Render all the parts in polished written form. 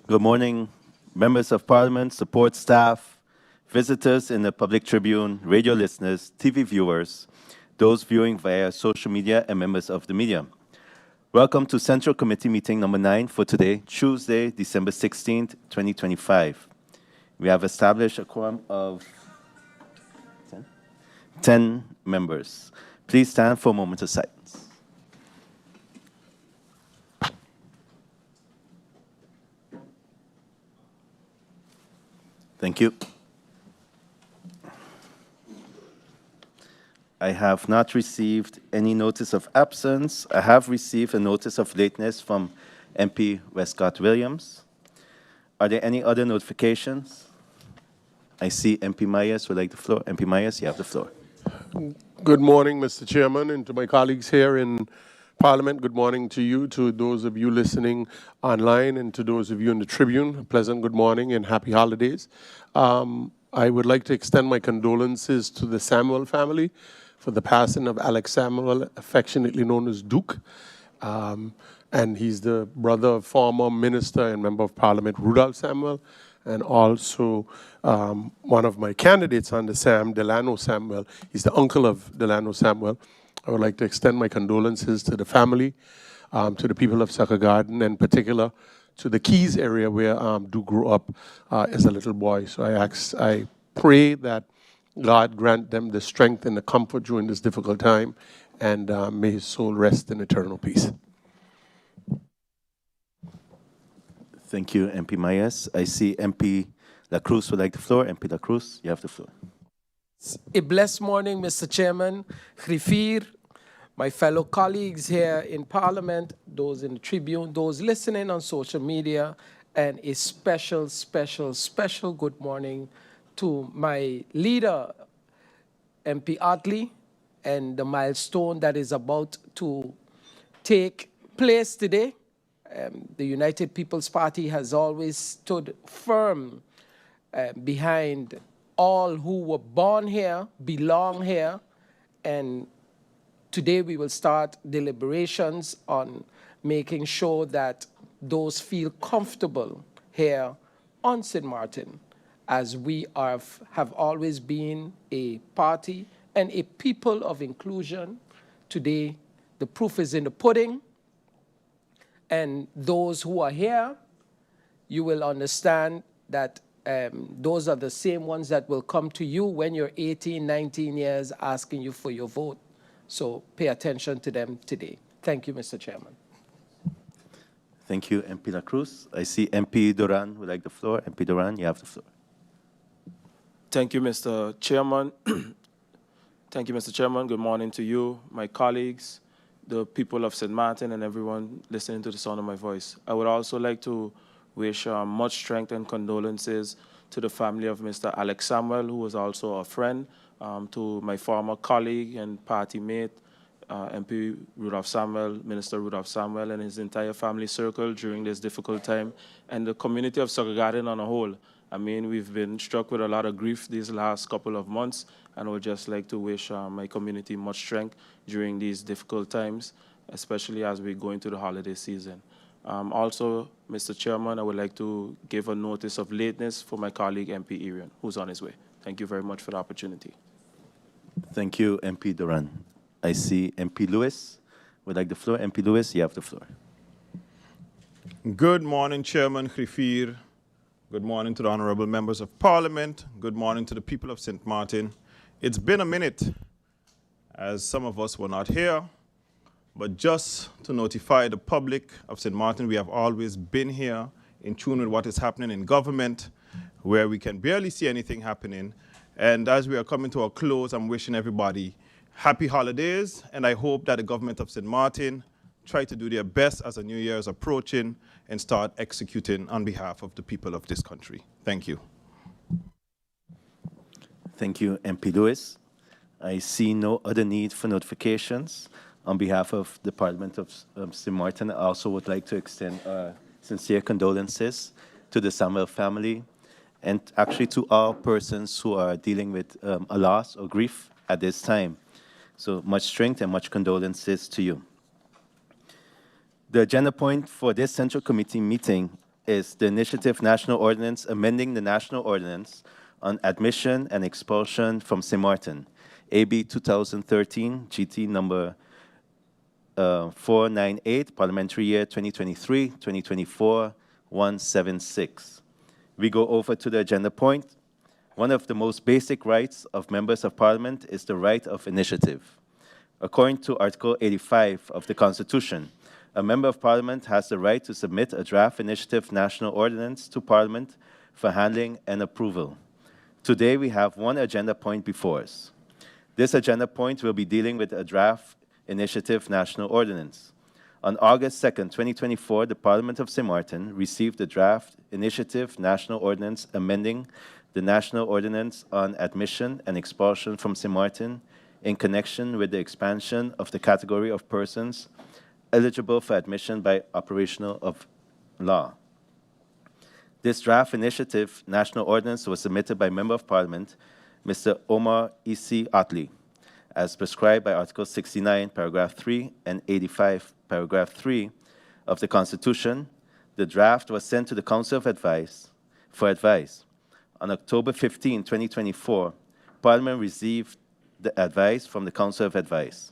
Good morning, members of parliament, support staff, visitors in the public tribune, radio listeners, TV viewers, those viewing via social media, and members of the media. Welcome to Central Committee meeting number 9 for today, Tuesday, December 16th, 2025. We have established a quorum of 10 members. Please stand for a moment of silence. Thank you. I have not received any notice of absence. I have received a notice of lateness from MP Westcott Williams. Are there any other notifications? I see MP Myers would like the floor. MP Myers, you have the floor. Good morning, Mr. Chairman, and to my colleagues here in Parliament. Good morning to you, to those of you listening online, and to those of you in the Tribune. A pleasant good morning and happy holidays. I would like to extend my condolences to the Samuel family for the passing of Alex Samuel, affectionately known as Duke. And he's the brother of former Minister and Member of Parliament Rudolph Samuel, and also one of my candidates on the SAM, Delano Samuel. He's the uncle of Delano Samuel. I would like to extend my condolences to the family, to the people of Sucker Garden, and in particular to the Keys area where Duke grew up as a little boy. So I pray that God grant them the strength and the comfort during this difficult time, and may his soul rest in eternal peace. Thank you, MP Myers. I see MP La Cruz would like the floor. MP La Cruz, you have the floor. A blessed morning, Mr. Chairman, Griffier, my fellow colleagues here in Parliament, those in the Tribune, those listening on social media, and a special good morning to my leader, MP Otley, and the milestone that is about to take place today. The United People's Party has always stood firm behind all who were born here, belong here, and today we will start deliberations on making sure that those feel comfortable here on Sint Maarten, as we have always been a party and a people of inclusion. Today, the proof is in the pudding, and those who are here, you will understand that those are the same ones that will come to you when you're 18, 19 years asking you for your vote. So pay attention to them today. Thank you, Mr. Chairman. Thank you, MP La Cruz. I see MP Duran would like the floor. MP Duran, you have the floor. Thank you, Mr. Chairman. Thank you, Mr. Chairman. Good morning to you, my colleagues, the people of Sint Maarten, and everyone listening to the sound of my voice. I would also like to wish much strength and condolences to the family of Mr. Alex Samuel, who was also a friend, to my former colleague and party mate, MP Rudolph Samuel, Minister Rudolph Samuel, and his entire family circle during this difficult time, and the community of Sucker Garden on a whole. I mean, we've been struck with a lot of grief these last couple of months, and I would just like to wish my community much strength during these difficult times, especially as we go into the holiday season. Also, Mr. Chairman, I would like to give a notice of lateness for my colleague, MP Irian, who's on his way. Thank you very much for the opportunity. Thank you, MP Duran. I see MP Lewis would like the floor. MP Lewis, you have the floor. Good morning, Chairman Griffier. Good morning to the honorable members of Parliament. Good morning to the people of Sint Maarten. It's been a minute, as some of us were not here, but just to notify the public of Sint Maarten, we have always been here in tune with what is happening in government, where we can barely see anything happening. And as we are coming to a close, I'm wishing everybody happy holidays, and I hope that the government of Sint Maarten try to do their best as the new year is approaching and start executing on behalf of the people of this country. Thank you. Thank you, MP Lewis. I see no other need for notifications. On behalf of the Parliament of Sint Maarten, I also would like to extend sincere condolences to the Samuel family, and actually to all persons who are dealing with a loss or grief at this time. So much strength and much condolences to you. The agenda point for this Central Committee meeting is the Initiative National Ordinance amending the National Ordinance on Admission and Expulsion from Sint Maarten, AB 2013, GT number 498, Parliamentary Year 2023-2024, 176. We go over to the agenda point. One of the most basic rights of members of Parliament is the right of initiative. According to Article 85 of the Constitution, a member of Parliament has the right to submit a draft initiative national ordinance to Parliament for handling and approval. Today we have one agenda point before us. This agenda point will be dealing with a draft initiative national ordinance. On August 2nd, 2024, the Parliament of Sint Maarten received the draft initiative national ordinance amending the National Ordinance on Admission and Expulsion from Sint Maarten in connection with the expansion of the category of persons eligible for admission by operational of law. This draft initiative national ordinance was submitted by Member of Parliament, Mr. Omar E.C. Otley, as prescribed by Article 69, Paragraph 3 and 85, Paragraph 3 of the Constitution. The draft was sent to the Council of Advice for advice. On October 15, 2024, Parliament received the advice from the Council of Advice.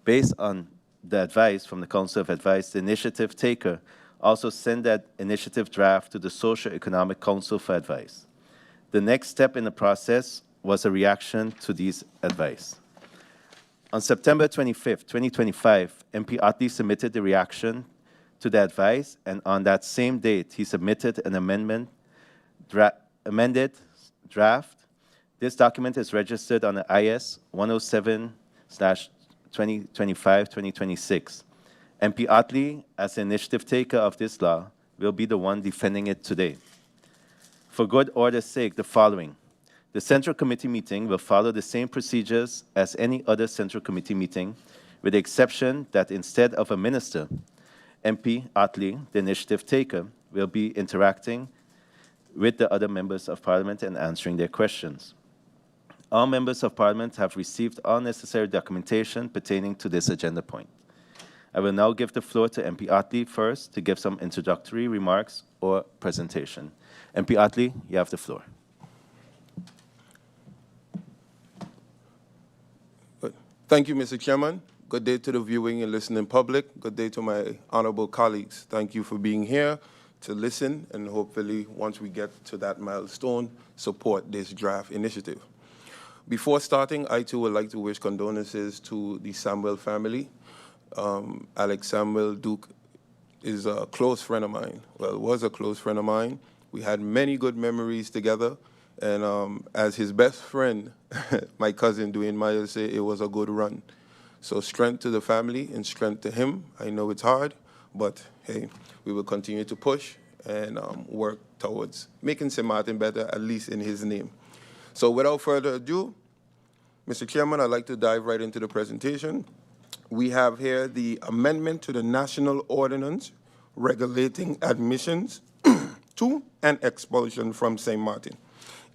Based on the advice from the Council of Advice, the initiative taker also sent that initiative draft to the Socio-Economic Council for advice. The next step in the process was a reaction to these advice. On September 25, 2025, MP Otley submitted the reaction to the advice, and on that same date, he submitted an amended draft. This document is registered on the IS 107/2025-2026. MP Otley, as the initiative taker of this law, will be the one defending it today. For good order's sake, the following. The Central Committee meeting will follow the same procedures as any other Central Committee meeting, with the exception that instead of a minister, MP Otley, the initiative taker, will be interacting with the other members of Parliament and answering their questions. All members of Parliament have received all necessary documentation pertaining to this agenda point. I will now give the floor to MP Otley first to give some introductory remarks or presentation. MP Otley, you have the floor. Thank you, Mr. Chairman. Good day to the viewing and listening public. Good day to my honorable colleagues. Thank you for being here to listen, and hopefully, once we get to that milestone, support this draft initiative. Before starting, I too would like to wish condolences to the Samuel family. Alex Samuel Duke is a close friend of mine. Well, was a close friend of mine. We had many good memories together. And as his best friend, my cousin Dwayne Myers said, it was a good run. So strength to the family and strength to him. I know it's hard, but hey, we will continue to push and work towards making Sint Maarten better, at least in his name. So without further ado, Mr. Chairman, I'd like to dive right into the presentation. We have here the amendment to the National Ordinance regulating admissions to and expulsion from Sint Maarten,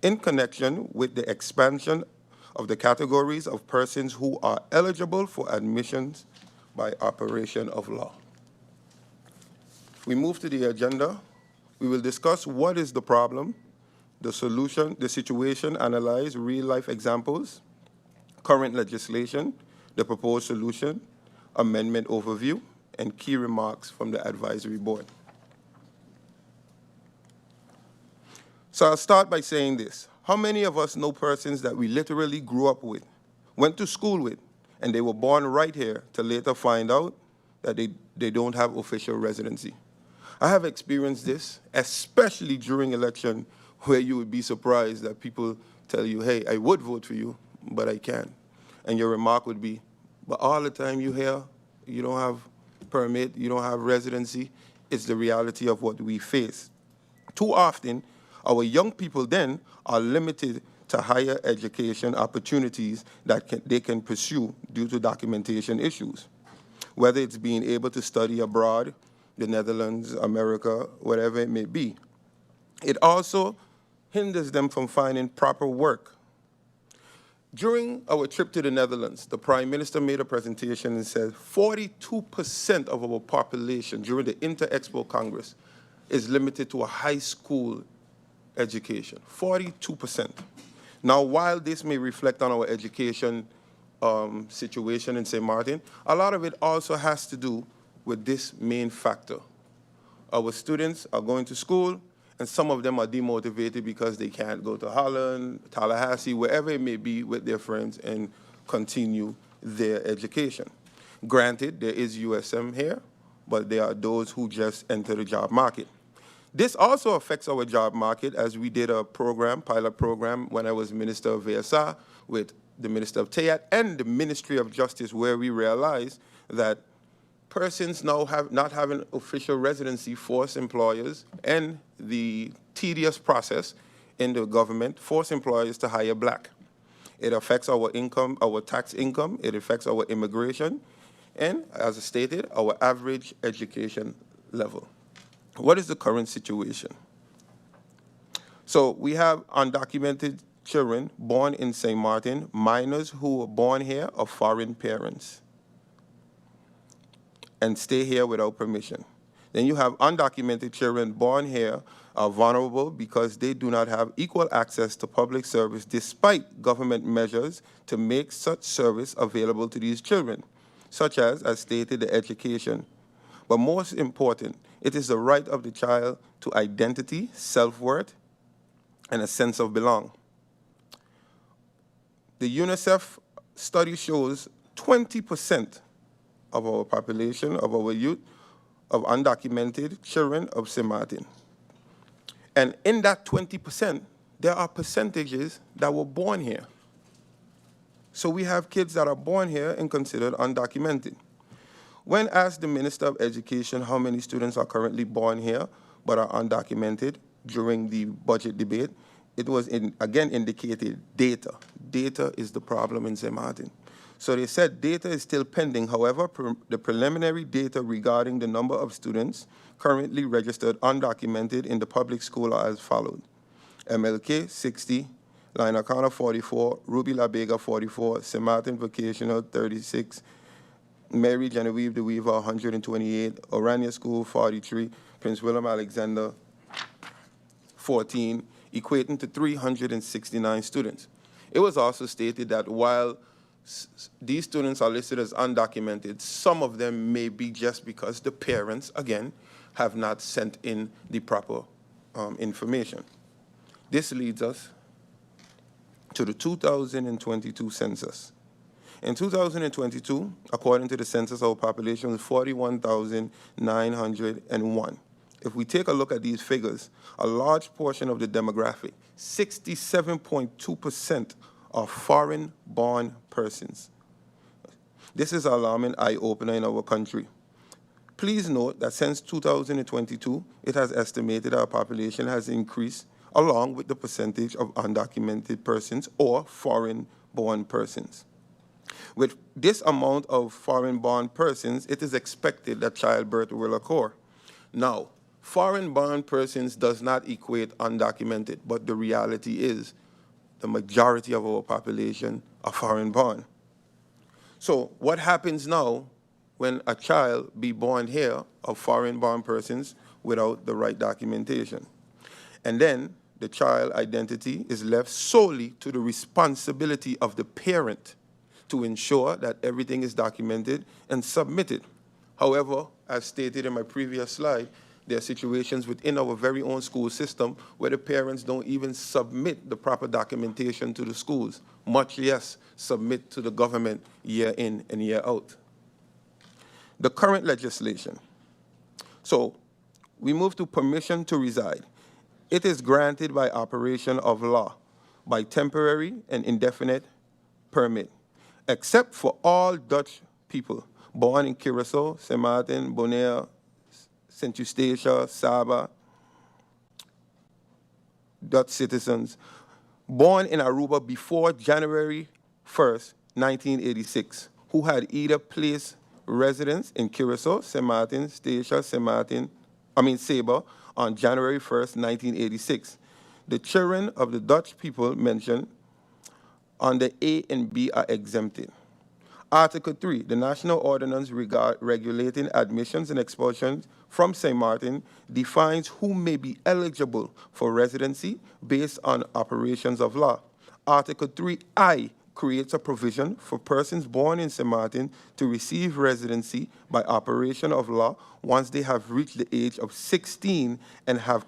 in connection with the expansion of the categories of persons who are eligible for admissions by operation of law. We move to the agenda. We will discuss what is the problem, the solution, the situation, analyze real-life examples, current legislation, the proposed solution, amendment overview, and key remarks from the advisory board. So I'll start by saying this. How many of us know persons that we literally grew up with, went to school with, and they were born right here to later find out that they don't have official residency? I have experienced this, especially during election, where you would be surprised that people tell you, hey, I would vote for you, but I can't. And your remark would be, but all the time you hear, you don't have permit, you don't have residency. It's the reality of what we face. Too often, our young people then are limited to higher education opportunities that they can pursue due to documentation issues, whether it's being able to study abroad, the Netherlands, America, whatever it may be. It also hinders them from finding proper work. During our trip to the Netherlands, the Prime Minister made a presentation and said 42% of our population during the Inter-Expo Congress is limited to a high school education, 42%. Now, while this may reflect on our education situation in St. Maarten, a lot of it also has to do with this main factor. Our students are going to school, and some of them are demotivated because they can't go to Holland, Tallahassee, wherever it may be with their friends and continue their education. Granted, there is USM here, but there are those who just enter the job market. This also affects our job market, as we did a program, pilot program, when I was Minister of VSR with the Minister of TEAT and the Ministry of Justice, where we realized that persons now not having official residency force employers, and the tedious process in the government force employers to hire black. It affects our income, our tax income, it affects our immigration, and as I stated, our average education level. What is the current situation? So we have undocumented children born in St. Maarten, minors who were born here of foreign parents and stay here without permission. Then you have undocumented children born here are vulnerable because they do not have equal access to public service despite government measures to make such service available to these children, such as stated, the education. But most important, it is the right of the child to identity, self-worth, and a sense of belonging. The UNICEF study shows 20% of our population, of our youth, of undocumented children of St. Maarten. And in that 20%, there are percentages that were born here. So we have kids that are born here and considered undocumented. When asked the Minister of Education how many students are currently born here but are undocumented during the budget debate, it was again indicated data. Data is the problem in St. Maarten. So they said data is still pending. However, the preliminary data regarding the number of students currently registered undocumented in the public school are as followed. MLK, 60, Lainakana, 44, Ruby La Vega, 44, St. Maarten Vocational, 36, Mary Genevieve de Weaver, 128, Orania School, 43, Prince William Alexander, 14, equating to 369 students. It was also stated that while these students are listed as undocumented, some of them may be just because the parents, again, have not sent in the proper information. This leads us to the 2022 census. In 2022, according to the census, our population was 41,901. If we take a look at these figures, a large portion of the demographic, 67.2%, are foreign-born persons. This is an alarming eye-opener in our country. Please note that since 2022, it has estimated our population has increased along with the percentage of undocumented persons or foreign-born persons. With this amount of foreign-born persons, it is expected that childbirth will occur. Now, foreign-born persons does not equate undocumented, but the reality is the majority of our population are foreign-born. So what happens now when a child be born here of foreign-born persons without the right documentation? And then the child identity is left solely to the responsibility of the parent to ensure that everything is documented and submitted. However, as stated in my previous slide, there are situations within our very own school system where the parents don't even submit the proper documentation to the schools, much less submit to the government year in and year out. The current legislation. So we move to permission to reside. It is granted by operation of law, by temporary and indefinite permit, except for all Dutch people born in Curaçao, St. Maarten, Bonaire, St. Eustatia, Saba, Dutch citizens, born in Aruba before January 1st, 1986, who had either placed residence in Curaçao, St. Maarten, Statia, Saba, on January 1st, 1986. The children of the Dutch people mentioned under A and B are exempted. Article 3, the National Ordinance regulating admissions and expulsions from St. Maarten defines who may be eligible for residency based on operations of law. Article 3I creates a provision for persons born in St. Maarten to receive residency by operation of law once they have reached the age of 16 and have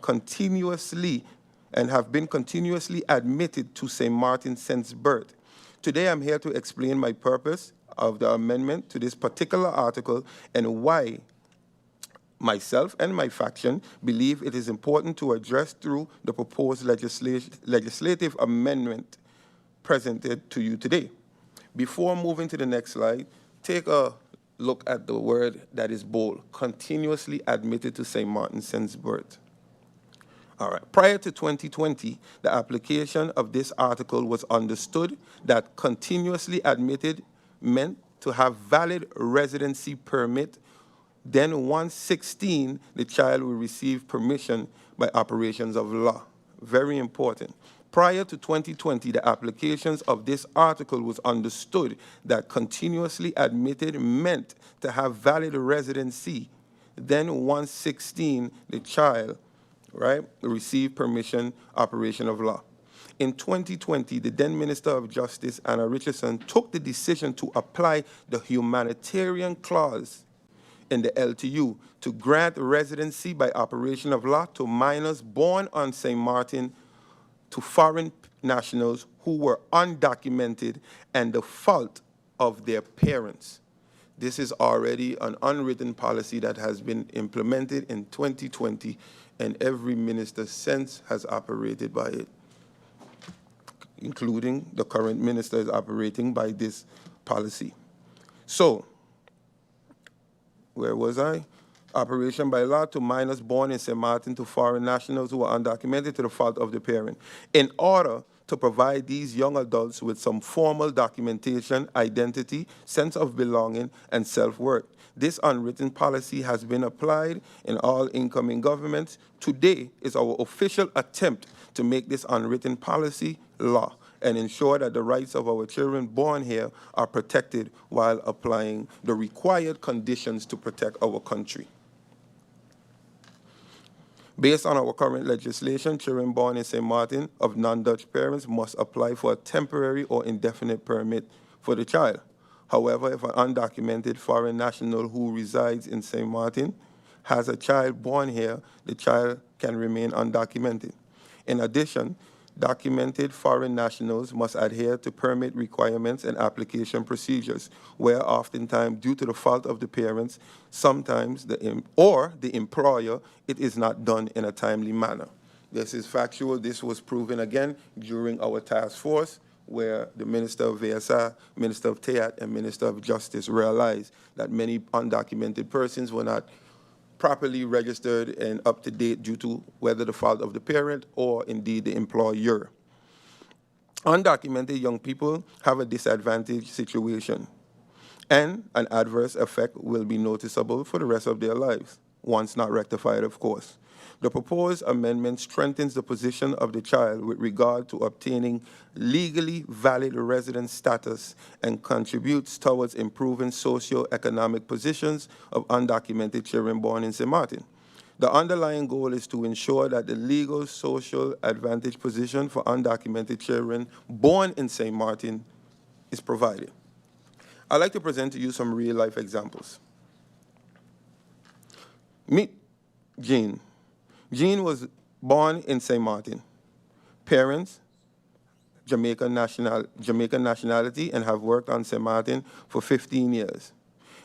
been continuously admitted to St. Maarten since birth. Today I'm here to explain my purpose of the amendment to this particular article and why myself and my faction believe it is important to address through the proposed legislative amendment presented to you today. Before moving to the next slide, take a look at the word that is bold, continuously admitted to St. Maarten since birth. All right. Prior to 2020, the application of this article was understood that continuously admitted meant to have valid residency permit. Then once 16, the child will receive permission by operations of law. Very important. Prior to 2020, the applications of this article was understood that continuously admitted meant to have valid residency. Then once 16, the child, right, received permission, operation of law. In 2020, the then Minister of Justice, Anna Richardson, took the decision to apply the humanitarian clause in the LTU to grant residency by operation of law to minors born on St. Maarten to foreign nationals who were undocumented and the fault of their parents. This is already an unwritten policy that has been implemented in 2020, and every minister since has operated by it, including the current minister is operating by this policy. So, where was I? Operation by law to minors born in St. Maarten to foreign nationals who are undocumented to the fault of the parent. In order to provide these young adults with some formal documentation, identity, sense of belonging, and self-worth. This unwritten policy has been applied in all incoming governments. Today is our official attempt to make this unwritten policy law and ensure that the rights of our children born here are protected while applying the required conditions to protect our country. Based on our current legislation, children born in St. Maarten of non-Dutch parents must apply for a temporary or indefinite permit for the child. However, if an undocumented foreign national who resides in St. Maarten has a child born here, the child can remain undocumented. In addition, documented foreign nationals must adhere to permit requirements and application procedures, where oftentimes, due to the fault of the parents, sometimes the employer, it is not done in a timely manner. This is factual. This was proven again during our task force, where the Minister of VSI, Minister of TEAT, and Minister of Justice realized that many undocumented persons were not properly registered and up to date due to whether the fault of the parent or indeed the employer. Undocumented young people have a disadvantaged situation, and an adverse effect will be noticeable for the rest of their lives, once not rectified, of course. The proposed amendment strengthens the position of the child with regard to obtaining legally valid resident status and contributes towards improving socio-economic positions of undocumented children born in St. Maarten. The underlying goal is to ensure that the legal social advantage position for undocumented children born in St. Maarten is provided. I'd like to present to you some real-life examples. Meet Jean. Jean was born in St. Maarten. Parents, Jamaican nationality, and have worked on St. Maarten for 15 years.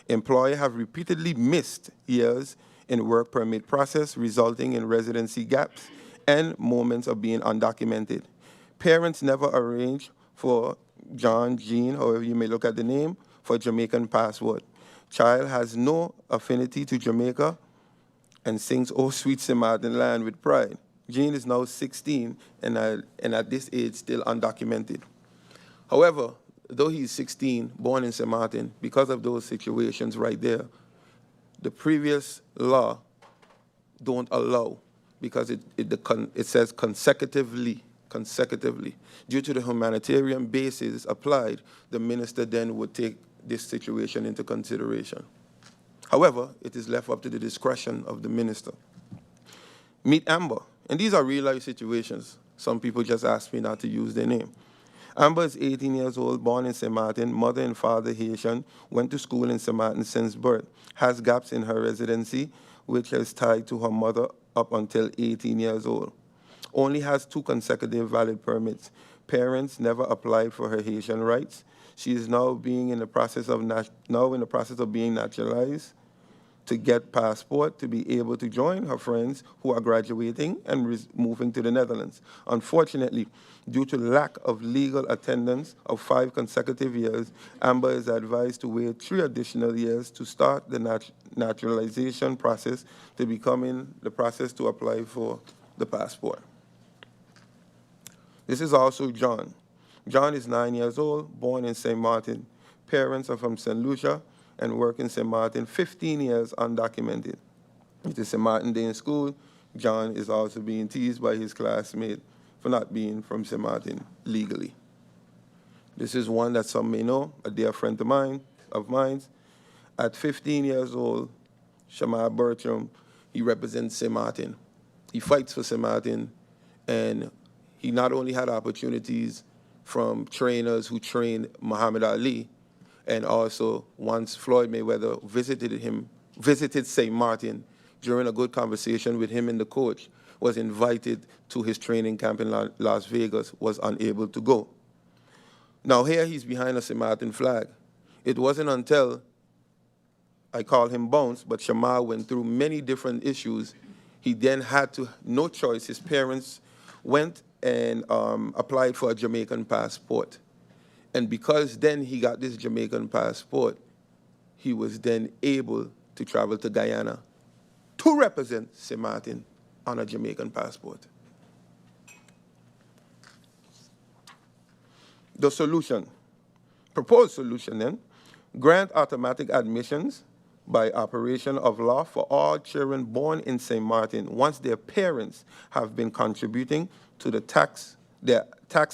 Employer have repeatedly missed years in work permit process, resulting in residency gaps and moments of being undocumented. Parents never arranged for John, Jean, however you may look at the name, for Jamaican passport. Child has no affinity to Jamaica and sings "Oh Sweet St. Maarten Land" with pride. Jean is now 16 and at this age still undocumented. However, though he's 16, born in St. Maarten, because of those situations right there, the previous law don't allow, because it says consecutively. Due to the humanitarian basis applied, the minister then would take this situation into consideration. However, it is left up to the discretion of the minister. Meet Amber, and these are real-life situations. Some people just ask me not to use their name. Amber is 18 years old, born in Sint Maarten, mother and father Haitian, went to school in Sint Maarten since birth, has gaps in her residency, which is tied to her mother up until 18 years old. Only has 2 consecutive valid permits. Parents never applied for her Haitian rights. She is now in the process of being naturalized to get passport to be able to join her friends who are graduating and moving to the Netherlands. Unfortunately, due to lack of legal attendance of 5 consecutive years, Amber is advised to wait 3 additional years to start the naturalization process to becoming the process to apply for the passport. This is also John. John is 9 years old, born in St. Maarten. Parents are from St. Lucia and work in St. Maarten, 15 years undocumented. It is St. Maarten Day in school. John is also being teased by his classmate for not being from St. Maarten legally. This is one that some may know, a dear friend of mine. At 15 years old, Shamar Bertram, he represents St. Maarten. He fights for St. Maarten, and he not only had opportunities from trainers who trained Muhammad Ali, and also once Floyd Mayweather visited St. Maarten during a good conversation with him and the coach, was invited to his training camp in Las Vegas, was unable to go. Now here he's behind a St. Maarten flag. It wasn't until I called him Bounce, but Shamar went through many different issues. He then had no choice. His parents went and applied for a Jamaican passport. And because then he got this Jamaican passport, he was then able to travel to Guyana to represent St. Maarten on a Jamaican passport. The solution, proposed solution then, grant automatic admissions by operation of law for all children born in St. Maarten once their parents have been contributing to their tax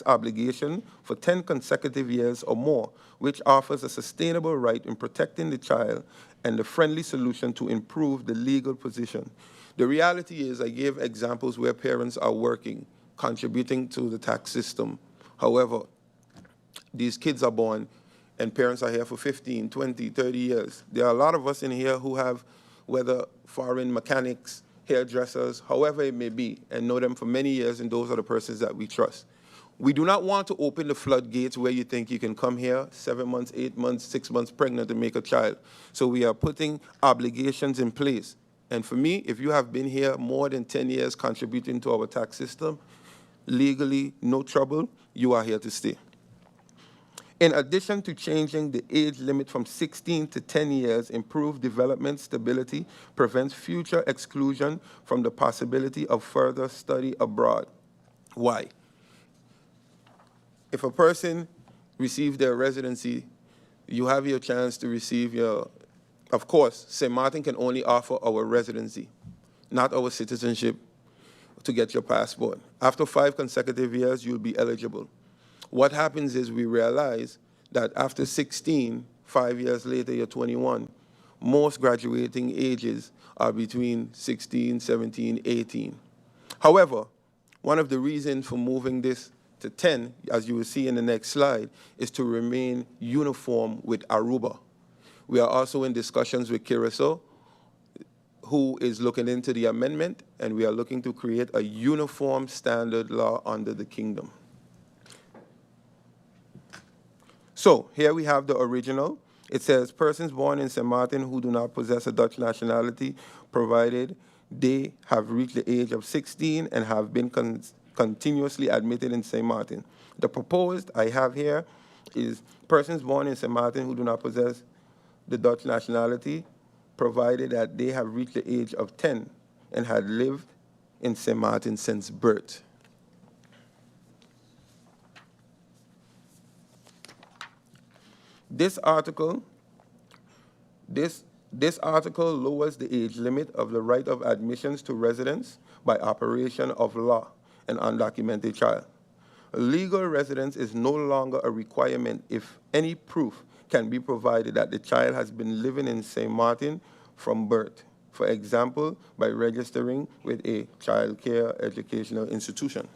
obligation for 10 consecutive years or more, which offers a sustainable right in protecting the child and a friendly solution to improve the legal position. The reality is I gave examples where parents are working, contributing to the tax system. However, these kids are born and parents are here for 15, 20, 30 years. There are a lot of us in here who have, whether foreign mechanics, hairdressers, however it may be, and know them for many years, and those are the persons that we trust. We do not want to open the floodgates where you think you can come here 7 months, 8 months, 6 months pregnant to make a child. So we are putting obligations in place. And for me, if you have been here more than 10 years contributing to our tax system, legally, no trouble, you are here to stay. In addition to changing the age limit from 16 to 10 years, improved development stability prevents future exclusion from the possibility of further study abroad. Why? If a person receives their residency, you have your chance to receive your, of course, St. Maarten can only offer our residency, not our citizenship, to get your passport. After 5 consecutive years, you'll be eligible. What happens is we realize that after 16, 5 years later, you're 21. Most graduating ages are between 16, 17, 18. However, one of the reasons for moving this to 10, as you will see in the next slide, is to remain uniform with Aruba. We are also in discussions with Curacao, who is looking into the amendment, and we are looking to create a uniform standard law under the kingdom. So here we have the original. It says, persons born in St. Maarten who do not possess a Dutch nationality, provided they have reached the age of 16 and have been continuously admitted in St. Maarten. The proposed I have here is persons born in St. Maarten who do not possess the Dutch nationality, provided that they have reached the age of 10 and had lived in St. Maarten since birth. This article lowers the age limit of the right of admissions to residence by operation of law, an undocumented child. Legal residence is no longer a requirement if any proof can be provided that the child has been living in St. Maarten from birth, for example, by registering with a child care educational institution.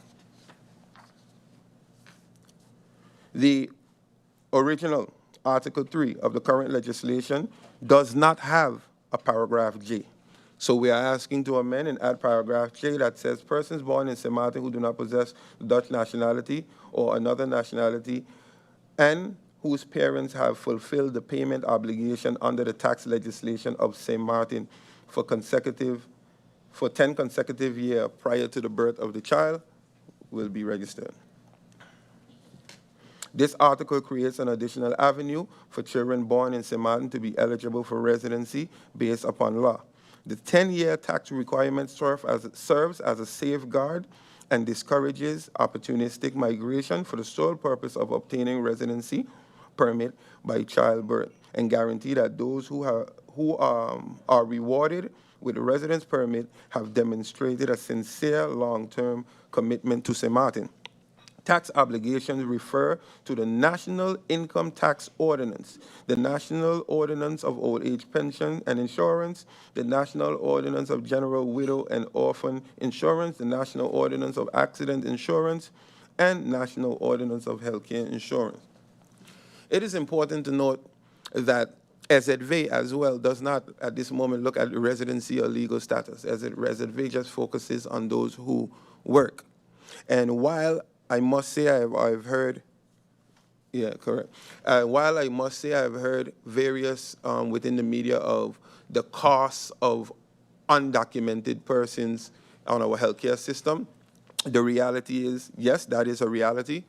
The original Article 3 of the current legislation does not have a paragraph J. So we are asking to amend and add paragraph J that says persons born in St. Maarten who do not possess Dutch nationality or another nationality and whose parents have fulfilled the payment obligation under the tax legislation of St. Maarten for 10 consecutive years prior to the birth of the child will be registered. This article creates an additional avenue for children born in St. Maarten to be eligible for residency based upon law. The 10-year tax requirement serves as a safeguard and discourages opportunistic migration for the sole purpose of obtaining residency permit by childbirth, and guarantee that those who are rewarded with a residence permit have demonstrated a sincere long-term commitment to St. Maarten. Tax obligations refer to the National Income Tax Ordinance, the National Ordinance of Old Age Pension and Insurance, the National Ordinance of General Widow and Orphan Insurance, the National Ordinance of Accident Insurance, and National Ordinance of Healthcare Insurance. It is important to note that SZV as well does not at this moment look at residency or legal status, as SZV just focuses on those who work. And while I must say I've heard, yeah, correct. While I must say I've heard various within the media of the costs of undocumented persons on our healthcare system, the reality is, yes, that is a reality.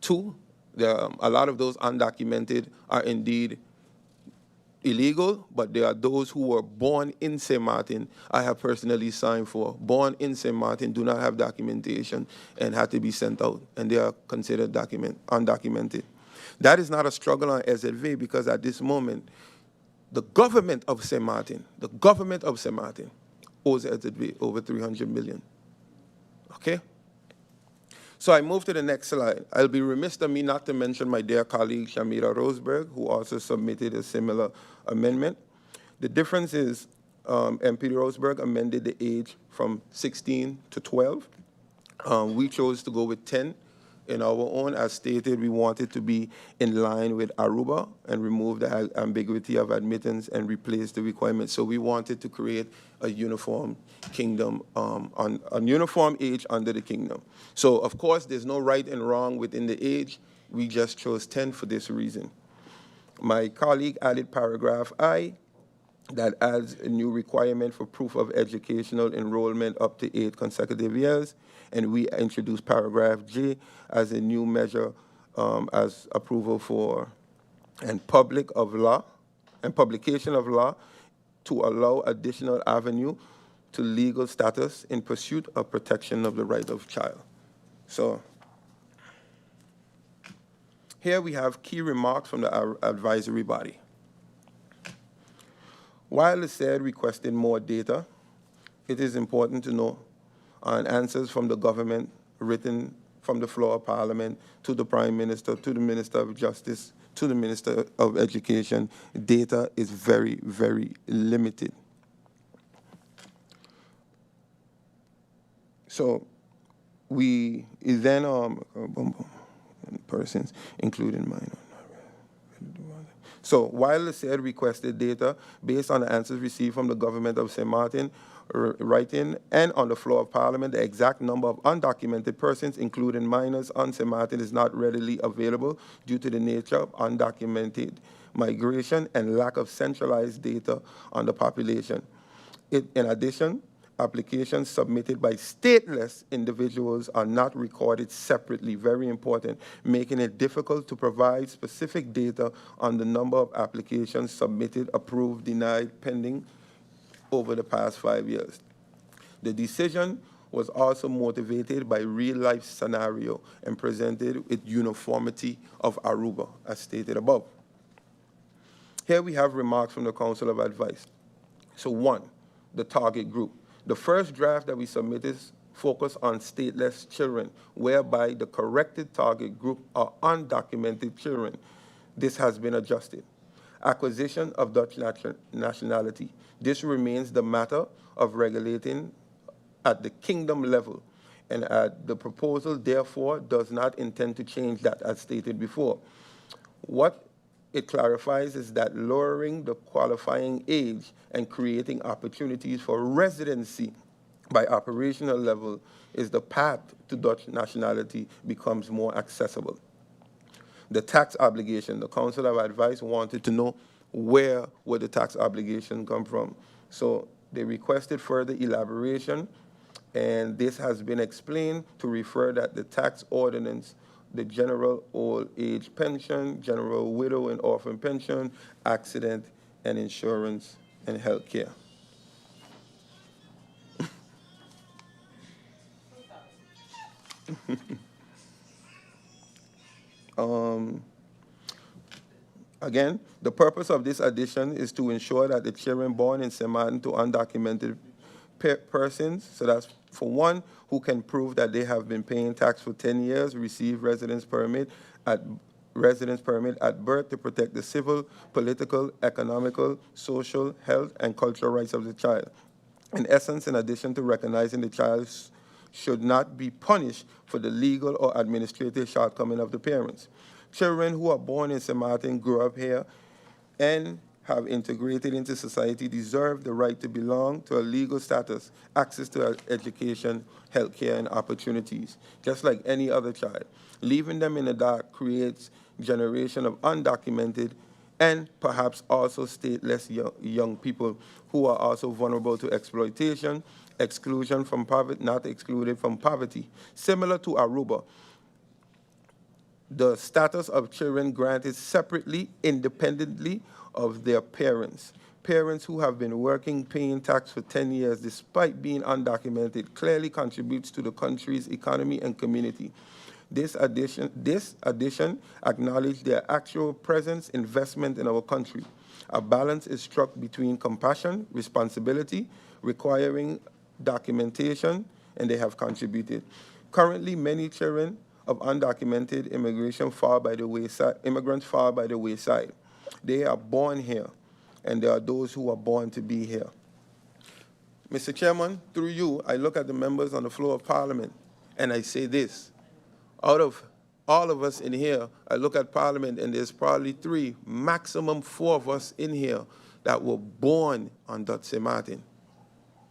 Two, a lot of those undocumented are indeed illegal, but there are those who were born in St. Maarten. I have personally signed for, born in St. Maarten, do not have documentation and had to be sent out, and they are considered undocumented. That is not a struggle on SZV because at this moment, the government of St. Maarten, owes SZV over 300 million. Okay? So I move to the next slide. I'll be remiss of me not to mention my dear colleague Shamira Roseberg, who also submitted a similar amendment. The difference is MP Roseberg amended the age from 16 to 12. We chose to go with 10 in our own. As stated, we wanted to be in line with Aruba and remove the ambiguity of admittance and replace the requirement. So we wanted to create a uniform kingdom, a uniform age under the kingdom. So, of course, there's no right and wrong within the age. We just chose 10 for this reason. My colleague added paragraph I that adds a new requirement for proof of educational enrollment up to 8 consecutive years. And we introduced paragraph J as a new measure as approval for and publication of law to allow additional avenue to legal status in pursuit of protection of the right of child. So here we have key remarks from the advisory body. While the said requested more data, it is important to know on answers from the government written from the floor of Parliament to the Prime Minister, to the Minister of Justice, to the Minister of Education, data is very, very limited. So we then, persons, including minor. So while the said requested data based on the answers received from the government of St. Maarten, writing and on the floor of Parliament, the exact number of undocumented persons, including minors, on St. Maarten is not readily available due to the nature of undocumented migration and lack of centralized data on the population. In addition, applications submitted by stateless individuals are not recorded separately, very important, making it difficult to provide specific data on the number of applications submitted, approved, denied, pending over the past 5 years. The decision was also motivated by real-life scenario and presented with uniformity of Aruba, as stated above. Here we have remarks from the Council of Advice. So 1, the target group. The first draft that we submitted focused on stateless children, whereby the corrected target group are undocumented children. This has been adjusted. Acquisition of Dutch nationality. This remains the matter of regulating at the kingdom level, and the proposal, therefore, does not intend to change that, as stated before. What it clarifies is that lowering the qualifying age and creating opportunities for residency by operational level is the path to Dutch nationality becomes more accessible. The tax obligation, the Council of Advice wanted to know where would the tax obligation come from. So they requested further elaboration, and this has been explained to refer that the tax ordinance, the general old age pension, general widow and orphan pension, accident and insurance and health care. Again, the purpose of this addition is to ensure that the children born in Sint Maarten to undocumented persons, so that's for one, who can prove that they have been paying tax for 10 years, receive residence permit at birth to protect the civil, political, economical, social, health, and cultural rights of the child. In essence, in addition to recognizing the child should not be punished for the legal or administrative shortcoming of the parents. Children who are born in Sint Maarten, grew up here, and have integrated into society deserve the right to belong to a legal status, access to education, healthcare, and opportunities, just like any other child. Leaving them in the dark creates a generation of undocumented and perhaps also stateless young people who are also vulnerable to exploitation, exclusion from poverty, not excluded from poverty. Similar to Aruba, the status of children granted separately, independently of their parents. Parents who have been working, paying tax for 10 years despite being undocumented clearly contributes to the country's economy and community. This addition acknowledges their actual presence, investment in our country. A balance is struck between compassion, responsibility, requiring documentation, and they have contributed. Currently, many children of undocumented immigrants fall by the wayside. They are born here, and there are those who are born to be here. Mr. Chairman, through you, I look at the members on the floor of Parliament, and I say this. Out of all of us in here, I look at Parliament, and there's probably 3, maximum 4 of us in here that were born on Sint Maarten.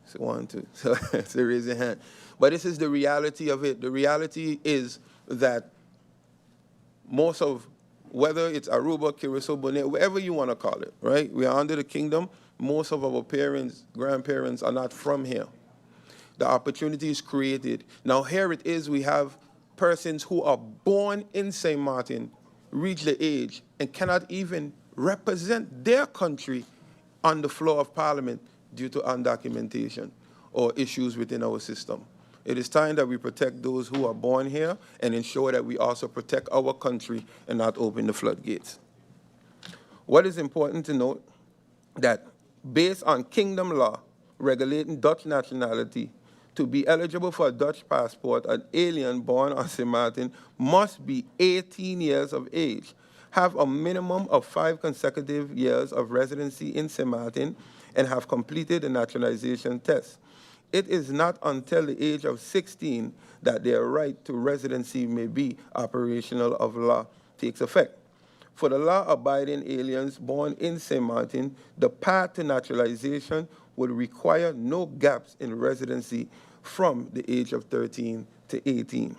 So 1, 2, so raise your hand. But this is the reality of it. The reality is that most of, whether it's Aruba, Curacao, Bonaire, wherever you want to call it, right? We are under the kingdom. Most of our parents, grandparents are not from here. The opportunity is created. Now here it is, we have persons who are born in St. Maarten, reach the age, and cannot even represent their country on the floor of Parliament due to undocumentation or issues within our system. It is time that we protect those who are born here and ensure that we also protect our country and not open the floodgates. What is important to note that based on kingdom law regulating Dutch nationality, to be eligible for a Dutch passport, an alien born on St. Maarten must be 18 years of age, have a minimum of 5 consecutive years of residency in St. Maarten, and have completed the naturalization test. It is not until the age of 16 that their right to residency may be operational of law takes effect. For the law-abiding aliens born in St. Maarten, the path to naturalization would require no gaps in residency from the age of 13 to 18.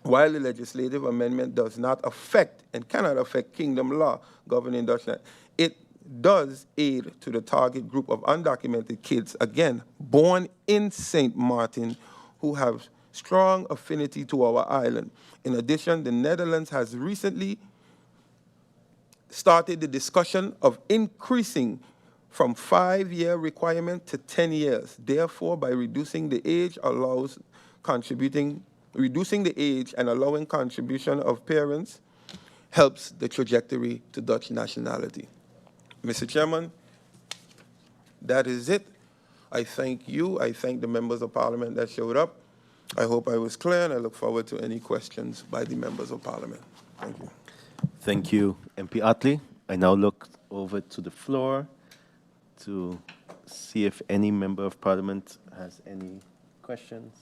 While the legislative amendment does not affect and cannot affect kingdom law governing Dutchland, it does aid to the target group of undocumented kids, again, born in St. Maarten, who have strong affinity to our island. In addition, the Netherlands has recently started the discussion of increasing from 5-year requirement to 10 years. Therefore, by reducing the age reducing the age and allowing contribution of parents helps the trajectory to Dutch nationality. Mr. Chairman, that is it. I thank you. I thank the members of Parliament that showed up. I hope I was clear, and I look forward to any questions by the members of Parliament. Thank you. Thank you, MP Utley. I now look over to the floor to see if any member of parliament has any questions.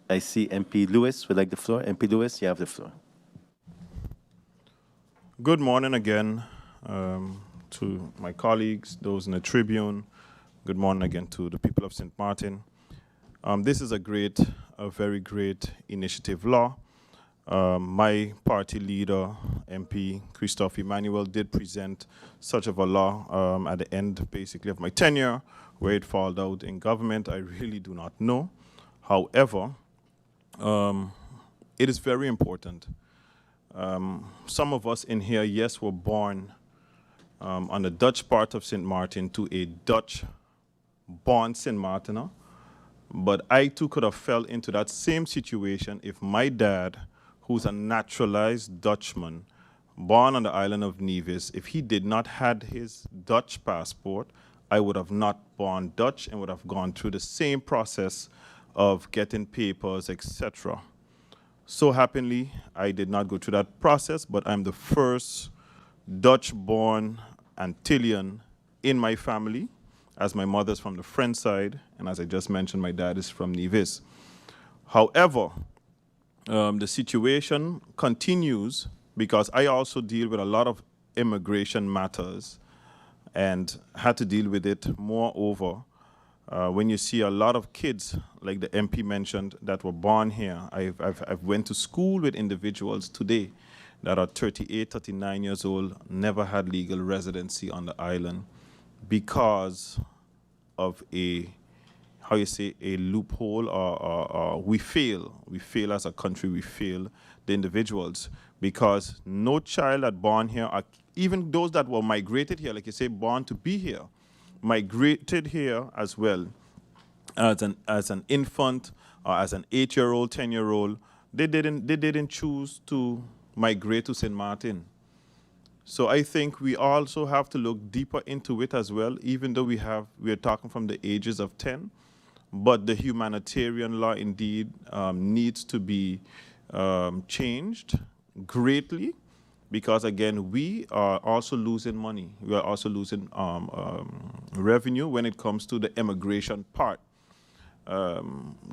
I see MP Lewis would like the floor. MP Lewis, you have the floor. Good morning again to my colleagues, those in the Tribune. Good morning again to the people of Sint Maarten. This is a very great initiative law. My party leader, MP Christophe Emmanuel, did present such of a law at the end, basically, of my tenure. Where it fell out in government, I really do not know. However, it is very important. Some of us in here, yes, were born on the Dutch part of Sint Maarten to a Dutch-born Sint Maartener, but I too could have fell into that same situation if my dad, who's a naturalized Dutchman, born on the island of Nevis, if he did not had his Dutch passport, I would have not born Dutch and would have gone through the same process of getting papers, etc. So happily, I did not go through that process, but I'm the first Dutch-born Antillean in my family, as my mother's from the French side, and as I just mentioned, my dad is from Nevis. However, the situation continues because I also deal with a lot of immigration matters and had to deal with it moreover. When you see a lot of kids, like the MP mentioned, that were born here, I've went to school with individuals today that are 38, 39 years old, never had legal residency on the island because of a loophole, or we fail as a country, we fail the individuals, because no child that born here, or even those that were migrated here, like you say, born to be here, migrated here as well as an infant or as an 8-year-old, 10-year-old, they didn't choose to migrate to Sint Maarten. So I think we also have to look deeper into it as well, even though we are talking from the ages of 10, but the humanitarian law indeed needs to be changed greatly, because again, we are also losing money. We are also losing revenue when it comes to the immigration part.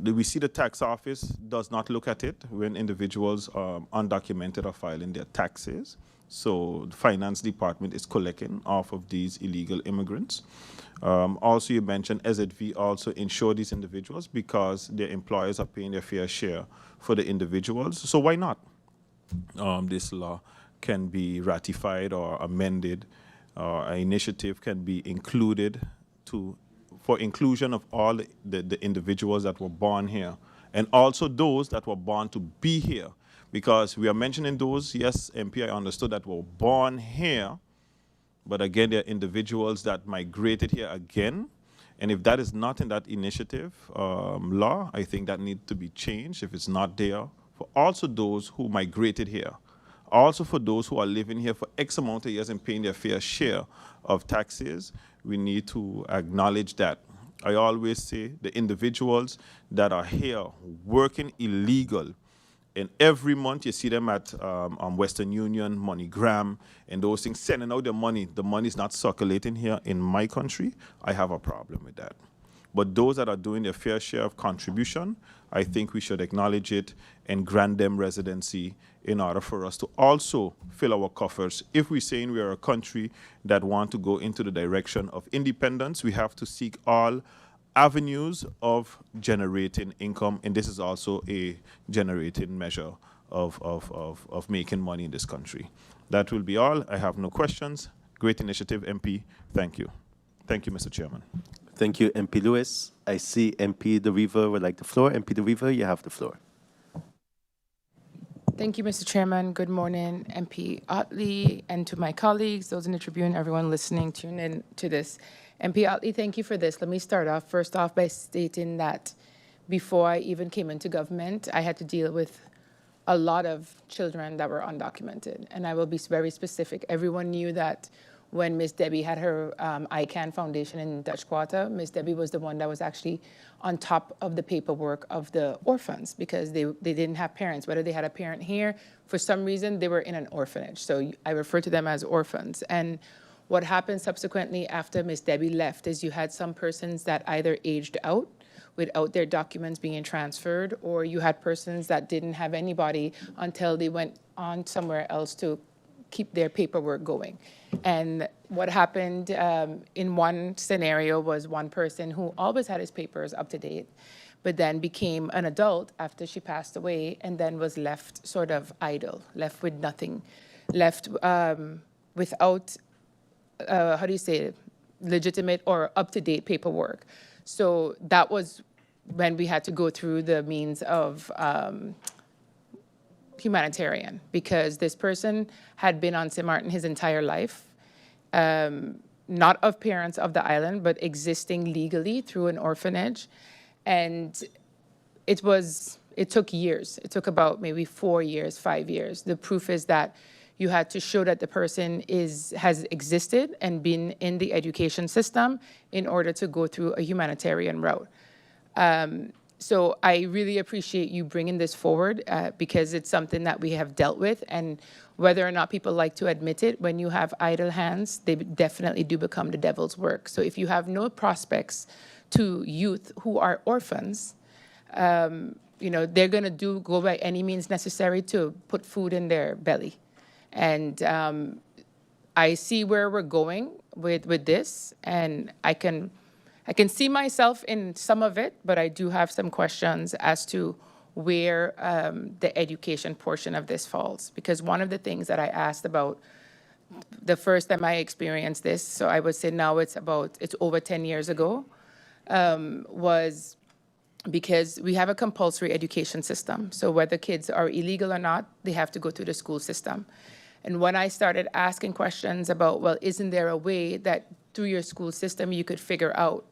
We see the tax office does not look at it when individuals undocumented are filing their taxes. So the finance department is collecting off of these illegal immigrants. Also, you mentioned SZV also insure these individuals because their employers are paying their fair share for the individuals. So why not? This law can be ratified or amended, or an initiative can be included for inclusion of all the individuals that were born here, and also those that were born to be here. Because we are mentioning those, yes, MP, I understood, that were born here, but again, there are individuals that migrated here again. And if that is not in that initiative law, I think that needs to be changed if it's not there, for also those who migrated here. Also for those who are living here for X amount of years and paying their fair share of taxes, we need to acknowledge that. I always say the individuals that are here working illegal, and every month you see them at Western Union, MoneyGram, and those things, sending out the money. The money is not circulating here in my country. I have a problem with that. But those that are doing their fair share of contribution, I think we should acknowledge it and grant them residency in order for us to also fill our coffers. If we're saying we are a country that want to go into the direction of independence, we have to seek all avenues of generating income, and this is also a generating measure of making money in this country. That will be all. I have no questions. Great initiative, MP. Thank you. Thank you, Mr. Chairman. Thank you, MP Lewis. I see MP De Wever would like the floor. MP De Wever, you have the floor. Thank you, Mr. Chairman. Good morning, MP Utley, and to my colleagues, those in the Tribune, everyone listening, tune in to this. MP Utley, thank you for this. Let me start off, first off, by stating that before I even came into government, I had to deal with a lot of children that were undocumented. And I will be very specific. Everyone knew that when Miss Debbie had her ICANN Foundation in Dutch Quarter, Miss Debbie was the one that was actually on top of the paperwork of the orphans because they didn't have parents. Whether they had a parent here, for some reason, they were in an orphanage. So I refer to them as orphans. And what happened subsequently after Miss Debbie left is you had some persons that either aged out without their documents being transferred, or you had persons that didn't have anybody until they went on somewhere else to keep their paperwork going. And what happened in one scenario was one person who always had his papers up to date, but then became an adult after she passed away and then was left sort of idle, left with nothing, left without, how do you say it, legitimate or up-to-date paperwork. So that was when we had to go through the means of humanitarian, because this person had been on Sint Maarten his entire life, not of parents of the island, but existing legally through an orphanage. And it took years. It took about maybe 4 years, 5 years. The proof is that you had to show that the person has existed and been in the education system in order to go through a humanitarian route. So I really appreciate you bringing this forward because it's something that we have dealt with, and whether or not people like to admit it, when you have idle hands, they definitely do become the devil's work. So if you have no prospects to youth who are orphans, you know, they're going to go by any means necessary to put food in their belly. And I see where we're going with this, and I can see myself in some of it, but I do have some questions as to where the education portion of this falls. Because one of the things that I asked about the first time I experienced this, so I would say now it's over 10 years ago, was because we have a compulsory education system. So whether kids are illegal or not, they have to go through the school system. And when I started asking questions about, well, isn't there a way that through your school system you could figure out,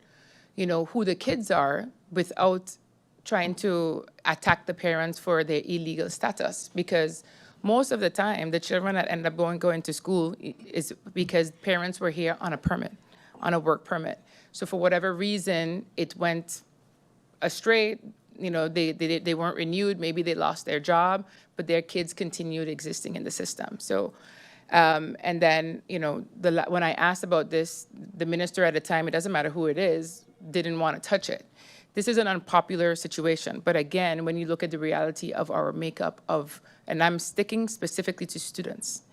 you know, who the kids are without trying to attack the parents for their illegal status? Because most of the time, the children that end up going to school is because parents were here on a permit, on a work permit. So for whatever reason, it went astray. You know, they weren't renewed. Maybe they lost their job, but their kids continued existing in the system. So, and then, you know, when I asked about this, the minister at the time, it doesn't matter who it is, didn't want to touch it. This is an unpopular situation. But again, when you look at the reality of our makeup of, and I'm sticking specifically to students,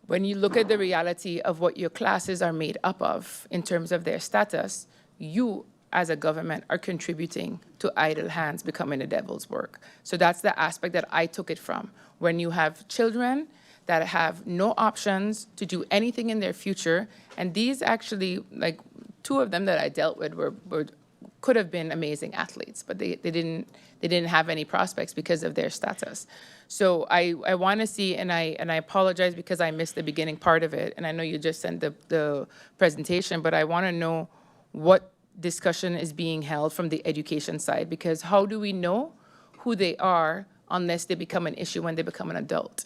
when you look at the reality of what your classes are made up of in terms of their status, you as a government are contributing to idle hands becoming the devil's work. So that's the aspect that I took it from. When you have children that have no options to do anything in their future, and these actually, like, two of them that I dealt with could have been amazing athletes, but they didn't have any prospects because of their status. So I want to see, and I apologize because I missed the beginning part of it, and I know you just sent the presentation, but I want to know what discussion is being held from the education side, because how do we know who they are unless they become an issue when they become an adult?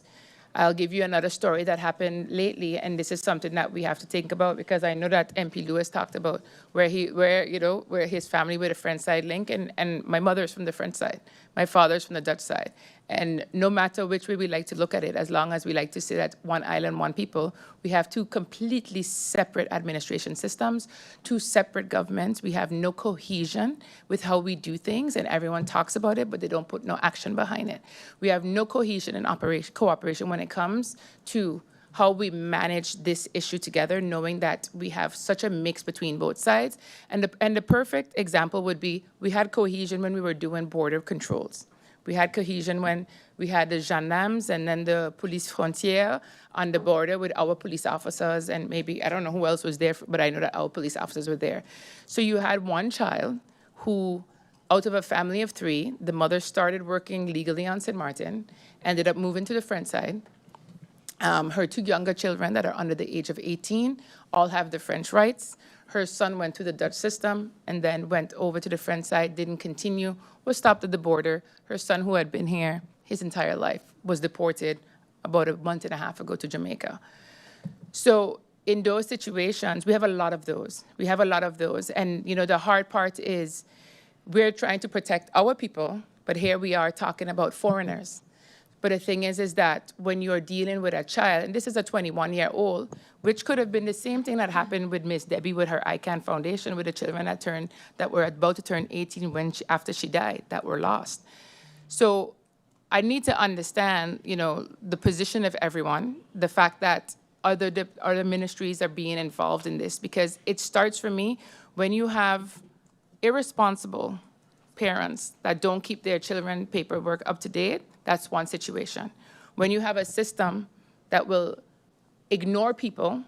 I'll give you another story that happened lately, and this is something that we have to think about, because I know that MP Lewis talked about where his family with a French side link, and my mother's from the French side, my father's from the Dutch side. And no matter which way we like to look at it, as long as we like to say that one island, one people, we have two completely separate administration systems, two separate governments. We have no cohesion with how we do things, and everyone talks about it, but they don't put no action behind it. We have no cohesion and cooperation when it comes to how we manage this issue together, knowing that we have such a mix between both sides. And the perfect example would be, we had cohesion when we were doing border controls. We had cohesion when we had the gendarmes and then the police frontière on the border with our police officers, and maybe, I don't know who else was there, but I know that our police officers were there. So you had one child who, out of a family of 3, the mother started working legally on Sint Maarten, ended up moving to the French side. Her 2 younger children that are under the age of 18 all have the French rights. Her son went through the Dutch system and then went over to the French side, didn't continue, was stopped at the border. Her son, who had been here his entire life, was deported about a month and a half ago to Jamaica. So in those situations, we have a lot of those. We have a lot of those. And, the hard part is we're trying to protect our people, but here we are talking about foreigners. But the thing is that when you're dealing with a child, and this is a 21-year-old, which could have been the same thing that happened with Miss Debbie with her ICANN Foundation, with the children that were about to turn 18 after she died, that were lost. So I need to understand, the position of everyone, the fact that other ministries are being involved in this, because it starts for me when you have irresponsible parents that don't keep their children paperwork up to date. That's one situation. When you have a system that will ignore people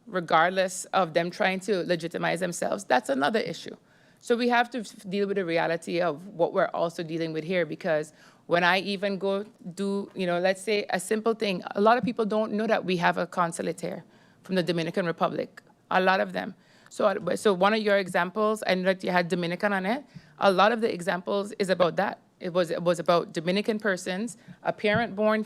regardless of them trying to legitimize themselves, that's another issue. So we have to deal with the reality of what we're also dealing with here, because when I even go do, let's say a simple thing, a lot of people don't know that we have a consulate here from the Dominican Republic, a lot of them. So one of your examples, I know that you had Dominican on it, a lot of the examples is about that. It was about Dominican persons, a parent from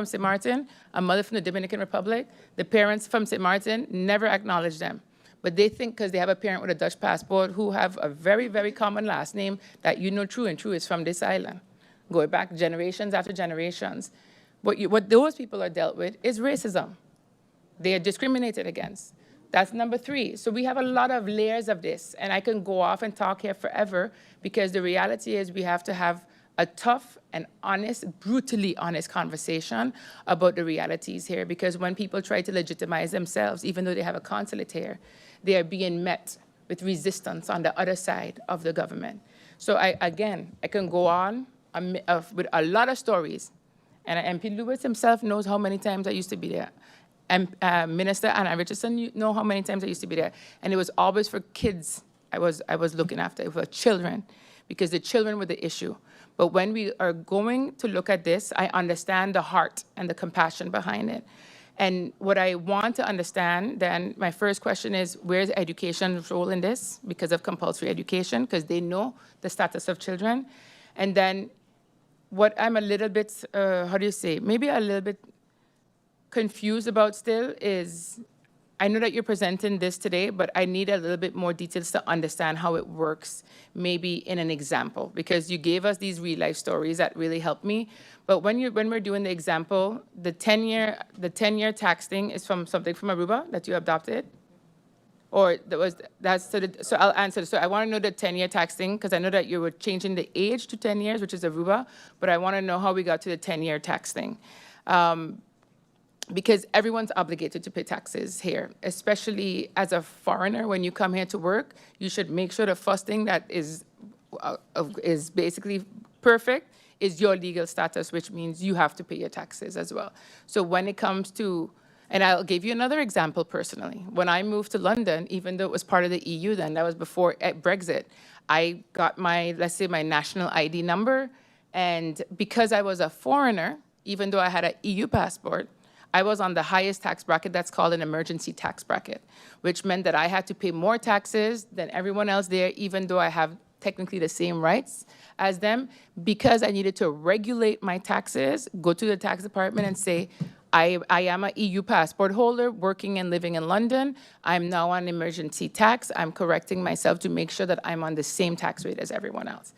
Sint Maarten, a mother from the Dominican Republic. The parents from Sint Maarten never acknowledge them. But they think because they have a parent with a Dutch passport who have a very, very common last name that true and true is from this island, going back generations after generations. What those people are dealt with is racism. They are discriminated against. That's number 3. So we have a lot of layers of this, and I can go off and talk here forever, because the reality is we have to have a tough and honest, brutally honest conversation about the realities here, because when people try to legitimize themselves, even though they have a consulate here, they are being met with resistance on the other side of the government. So I can go on with a lot of stories, and MP Lewis himself knows how many times I used to be there. And Minister Anna Richardson, you know how many times I used to be there. And it was always for kids I was looking after, for children, because the children were the issue. But when we are going to look at this, I understand the heart and the compassion behind it. And what I want to understand, then, my first question is, where's education's role in this? Because of compulsory education, because they know the status of children. And then what I'm a little bit, maybe a little bit confused about still is, I know that you're presenting this today, but I need a little bit more details to understand how it works, maybe in an example, because you gave us these real life stories that really helped me. But when we're doing the example, the 10-year tax thing is from something from Aruba that you adopted? Or so I'll answer. So I want to know the 10-year tax thing, because I know that you were changing the age to 10 years, which is Aruba, but I want to know how we got to the 10-year tax thing. Because everyone's obligated to pay taxes here, especially as a foreigner. When you come here to work, you should make sure the first thing that is basically perfect is your legal status, which means you have to pay your taxes as well. So when it comes to, and I'll give you another example personally. When I moved to London, even though it was part of the EU then, that was before Brexit, I got my national ID number. And because I was a foreigner, even though I had an EU passport, I was on the highest tax bracket. That's called an emergency tax bracket, which meant that I had to pay more taxes than everyone else there, even though I have technically the same rights as them, because I needed to regulate my taxes, go to the tax department and say, I am an EU passport holder working and living in London. I'm now on emergency tax. I'm correcting myself to make sure that I'm on the same tax rate as everyone else.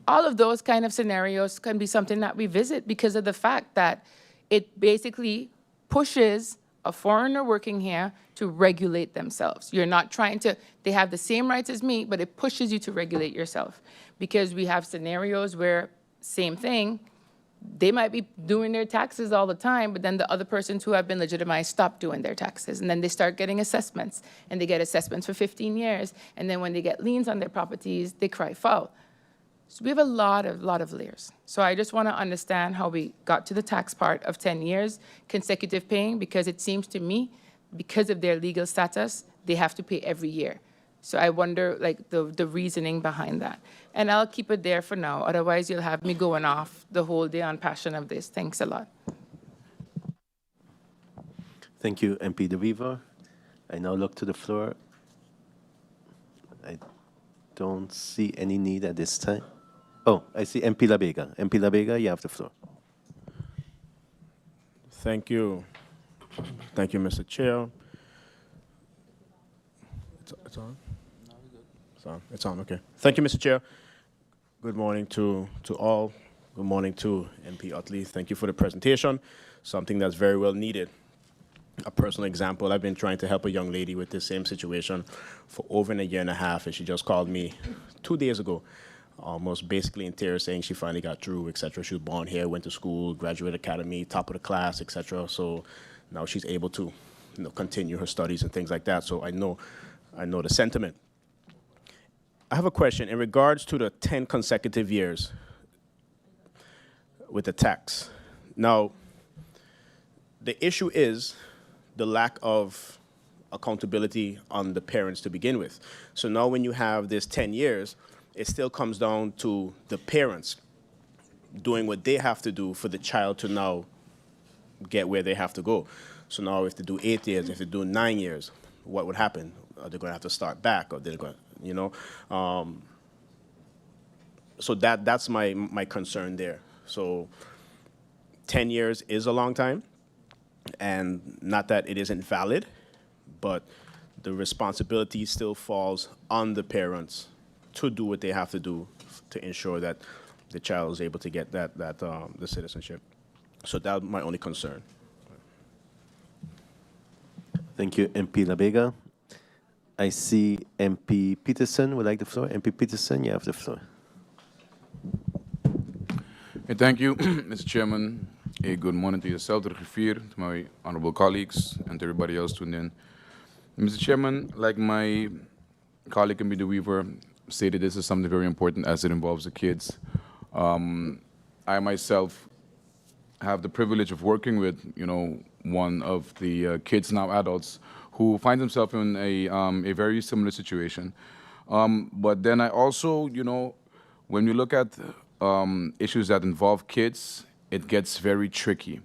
All of those kind of scenarios can be something that we visit because of the fact that it basically pushes a foreigner working here to regulate themselves. You're not trying to, they have the same rights as me, but it pushes you to regulate yourself. Because we have scenarios where, same thing, they might be doing their taxes all the time, but then the other persons who have been legitimized stop doing their taxes. And then they start getting assessments, and they get assessments for 15 years. And then when they get liens on their properties, they cry foul. So we have a lot of layers. So I just want to understand how we got to the tax part of 10 years consecutive paying, because it seems to me, because of their legal status, they have to pay every year. So I wonder, like, the reasoning behind that. And I'll keep it there for now. Otherwise, you'll have me going off the whole day on passion of this. Thanks a lot. Thank you, MP De Wever. I now look to the floor. I don't see any need at this time. Oh, I see MP La Vega. MP La Vega, you have the floor. Thank you. Thank you, Mr. Chair. It's on? It's on. It's on, okay. Thank you, Mr. Chair. Good morning to all. Good morning to MP Utley. Thank you for the presentation, something that's very well needed. A personal example, I've been trying to help a young lady with the same situation for over a year and a half, and she just called me 2 days ago, almost basically in tears, saying she finally got through, etc. She was born here, went to school, graduate academy, top of the class, etc. So now she's able to, continue her studies and things like that. So I know the sentiment. I have a question in regards to the 10 consecutive years with the tax. Now, the issue is the lack of accountability on the parents to begin with. So now when you have this 10 years, it still comes down to the parents doing what they have to do for the child to now get where they have to go. So now if they do 8 years, if they do 9 years, what would happen? Are they going to have to start back, or they're going, so that's my concern there. So 10 years is a long time, and not that it isn't valid, but the responsibility still falls on the parents to do what they have to do to ensure that the child is able to get the citizenship. So that's my only concern. Thank you, MP Labega. I see MP Peterson would like the floor. MP Peterson, you have the floor. Hey, thank you, Mr. Chairman. Hey, good morning to yourself, to the griffier, to my honorable colleagues, and to everybody else tuned in. Mr. Chairman, like my colleague, MP De Weaver, stated, this is something very important as it involves the kids. I myself have the privilege of working with, one of the kids, now adults, who finds himself in a very similar situation. But then I also, when you look at issues that involve kids, it gets very tricky,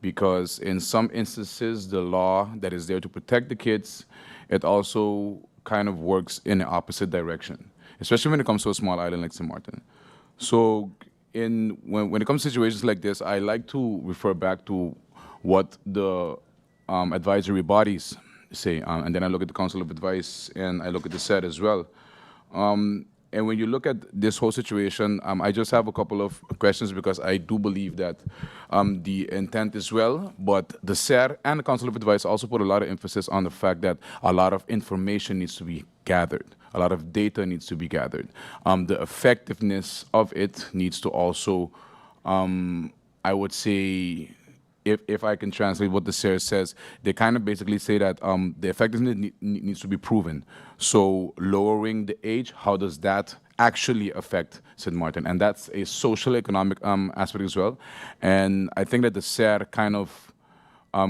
because in some instances, the law that is there to protect the kids, it also kind of works in the opposite direction, especially when it comes to a small island like Sint Maarten. So when it comes to situations like this, I like to refer back to what the advisory bodies say, and then I look at the Council of Advice, and I look at the SED as well. And when you look at this whole situation, I just have a couple of questions, because I do believe that the intent is well, but the SER and the Council of Advice also put a lot of emphasis on the fact that a lot of information needs to be gathered. A lot of data needs to be gathered. The effectiveness of it needs to also, I would say, if I can translate what the SER says, they kind of basically say that the effectiveness needs to be proven. So lowering the age, how does that actually affect Sint Maarten? And that's a social economic aspect as well. And I think that the SER kind of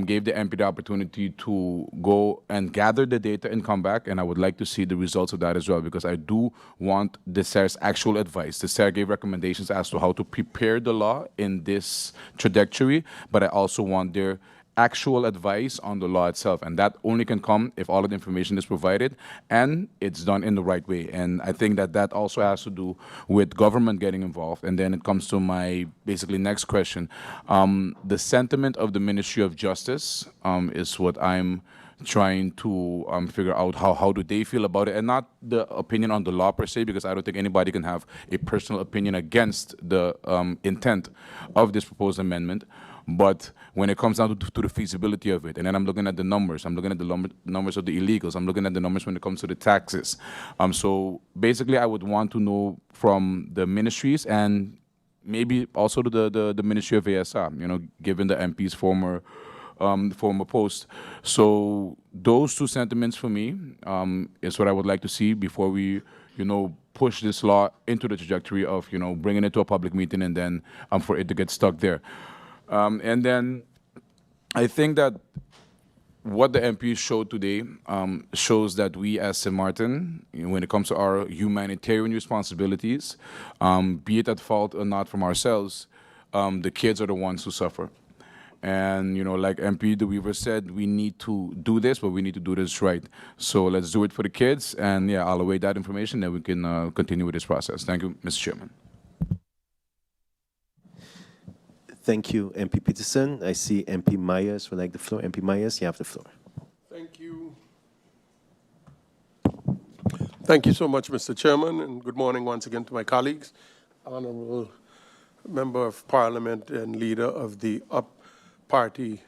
gave the MP the opportunity to go and gather the data and come back, and I would like to see the results of that as well, because I do want the SER's actual advice. The SER gave recommendations as to how to prepare the law in this trajectory, but I also want their actual advice on the law itself, and that only can come if all of the information is provided and it's done in the right way. And I think that that also has to do with government getting involved. And then it comes to my basically next question. The sentiment of the Ministry of Justice is what I'm trying to figure out. How do they feel about it, and not the opinion on the law per se, because I don't think anybody can have a personal opinion against the intent of this proposed amendment. But when it comes down to the feasibility of it, and then I'm looking at the numbers, I'm looking at the numbers of the illegals, I'm looking at the numbers when it comes to the taxes. So basically, I would want to know from the ministries, and maybe also the Ministry of ASR, given the MP's former post. So those two sentiments for me is what I would like to see before we, push this law into the trajectory of, bringing it to a public meeting and then for it to get stuck there. And then I think that what the MPs showed today shows that we as Sint Maarten, when it comes to our humanitarian responsibilities, be it at fault or not from ourselves, the kids are the ones who suffer. And, like MP De Weaver said, we need to do this, but we need to do this right. So let's do it for the kids. And, yeah, I'll await that information, then we can continue with this process. Thank you, Mr. Chairman. Thank you, MP Peterson. I see MP Myers would like the floor. MP Myers, you have the floor. Thank you. Thank you so much, Mr. Chairman, and good morning once again to my colleagues. Honorable Member of Parliament and leader of the UP party,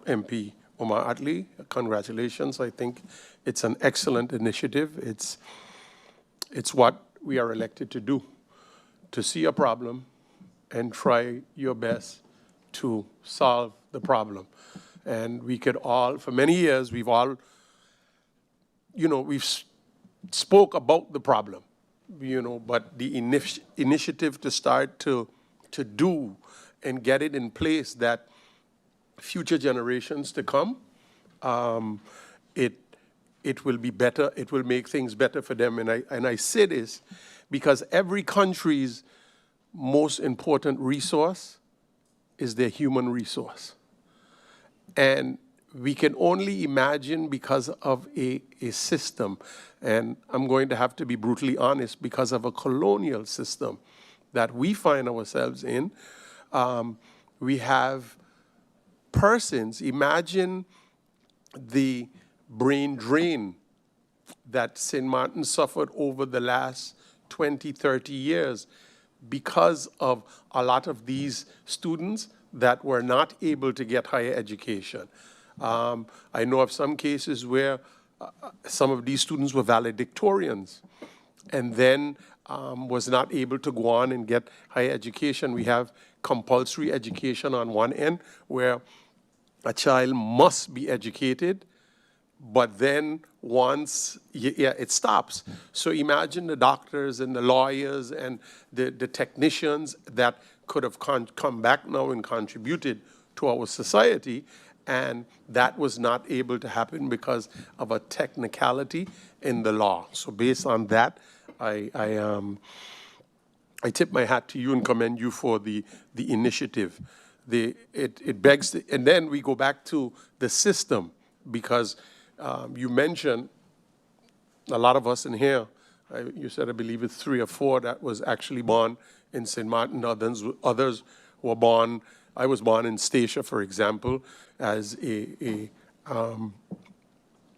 MP Omar Atlee, congratulations. I think it's an excellent initiative. It's what we are elected to do, to see a problem and try your best to solve the problem. And we could all, for many years, we've all, we've spoke about the problem, but the initiative to start to do and get it in place that future generations to come, it will be better, it will make things better for them. And I say this because every country's most important resource is their human resource. And we can only imagine because of a system, and I'm going to have to be brutally honest, because of a colonial system that we find ourselves in. We have persons, imagine the brain drain that Sint Maarten suffered over the last 20, 30 years because of a lot of these students that were not able to get higher education. I know of some cases where some of these students were valedictorians and then was not able to go on and get higher education. We have compulsory education on one end where a child must be educated, but then once, it stops. So imagine the doctors and the lawyers and the technicians that could have come back now and contributed to our society, and that was not able to happen because of a technicality in the law. So based on that, I tip my hat to you and commend you for the initiative. It begs, and then we go back to the system, because you mentioned a lot of us in here, you said I believe it's 3 or 4 that was actually born in Sint Maarten. Others were born, I was born in Statia, for example, as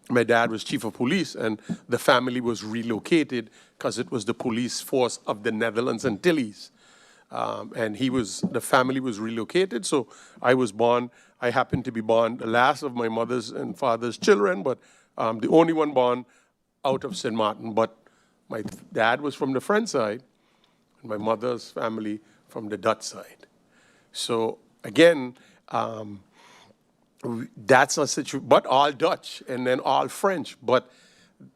my dad was chief of police, and the family was relocated because it was the police force of the Netherlands Antilles. And the family was relocated, so I was born, I happened to be born the last of my mother's and father's children, but the only one born out of Sint Maarten. But my dad was from the French side, and my mother's family from the Dutch side. So again, that's a situation, but all Dutch and then all French, but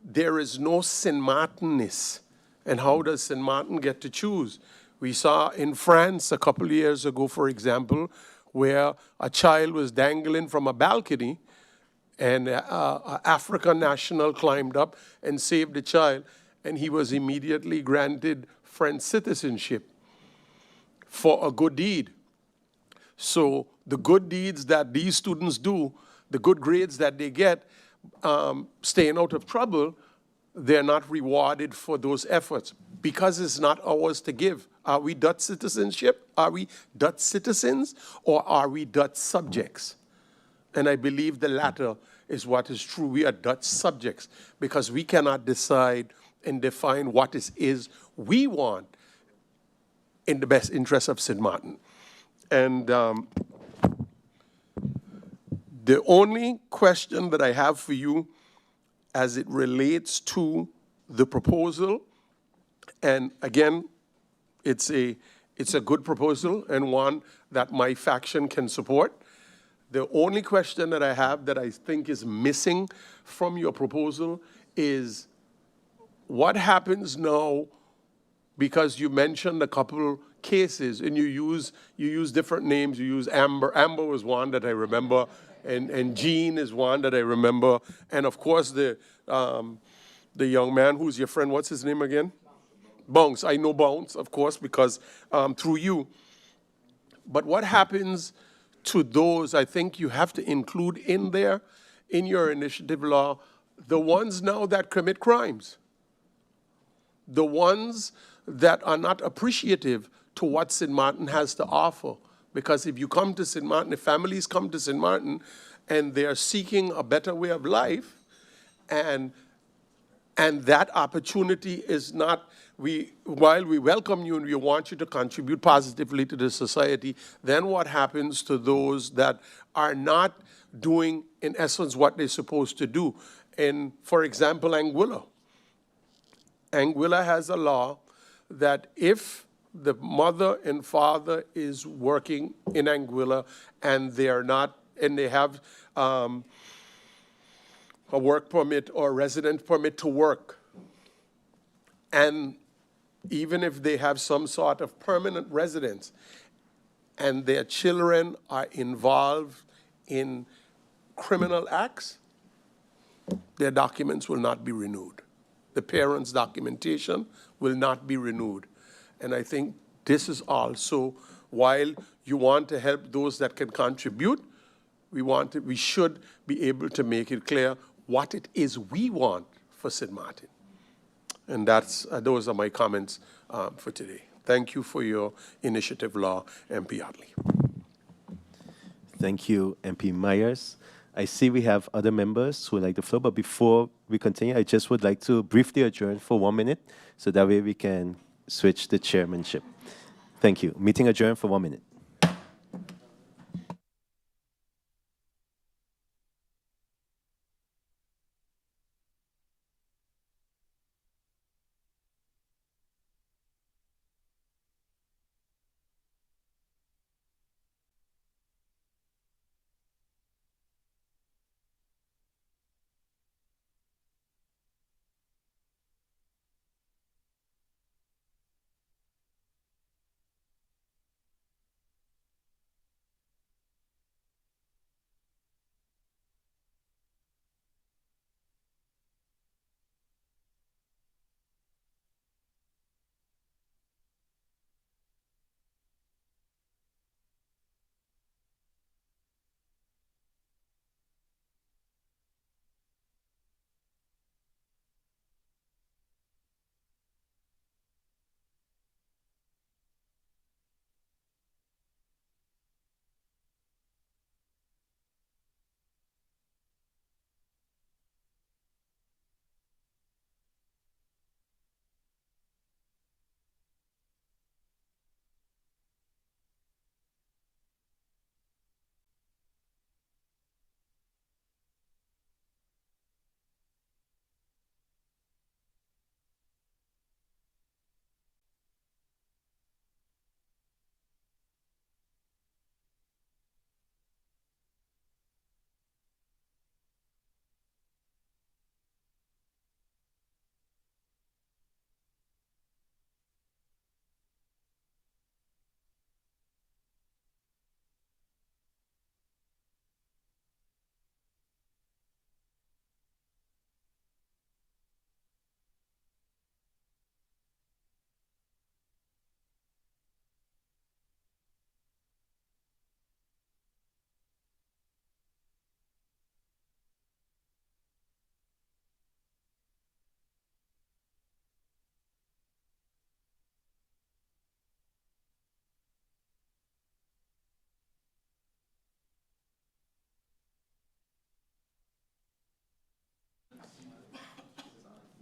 there is no Sint Maartenness. And how does Sint Maarten get to choose? We saw in France a couple of years ago, for example, where a child was dangling from a balcony, and an African national climbed up and saved the child, and he was immediately granted French citizenship for a good deed. So the good deeds that these students do, the good grades that they get, staying out of trouble, they're not rewarded for those efforts because it's not ours to give. Are we Dutch citizenship? Are we Dutch citizens, or are we Dutch subjects? And I believe the latter is what is true. We are Dutch subjects because we cannot decide and define what it is we want in the best interest of Sint Maarten. And the only question that I have for you as it relates to the proposal, and again, it's a good proposal and one that my faction can support. The only question that I have that I think is missing from your proposal is what happens now, because you mentioned a couple cases and you use different names. You use Amber. Amber was one that I remember, and Jean is one that I remember, and of course the young man who's your friend. What's his name again? Bounce. I know Bounce, of course, because through you. But what happens to those? I think you have to include in there, in your initiative law, the ones now that commit crimes, the ones that are not appreciative to what Sint Maarten has to offer. Because if you come to Sint Maarten, if families come to Sint Maarten and they're seeking a better way of life, and And that opportunity is not, while we welcome you and we want you to contribute positively to the society, then what happens to those that are not doing, in essence, what they're supposed to do? In, for example, Anguilla. Anguilla has a law that if the mother and father is working in Anguilla and they are not, and they have a work permit or resident permit to work, and even if they have some sort of permanent residence and their children are involved in criminal acts, their documents will not be renewed. The parents' documentation will not be renewed. And I think this is also, while you want to help those that can contribute, we should be able to make it clear what it is we want for Sint Maarten. And those are my comments for today. Thank you for your initiative law, MP Otley. Thank you, MP Myers. I see we have other members who would like the floor, but before we continue, I just would like to briefly adjourn for 1 minute, so that way we can switch the chairmanship. Thank you. Meeting adjourned for 1 minute.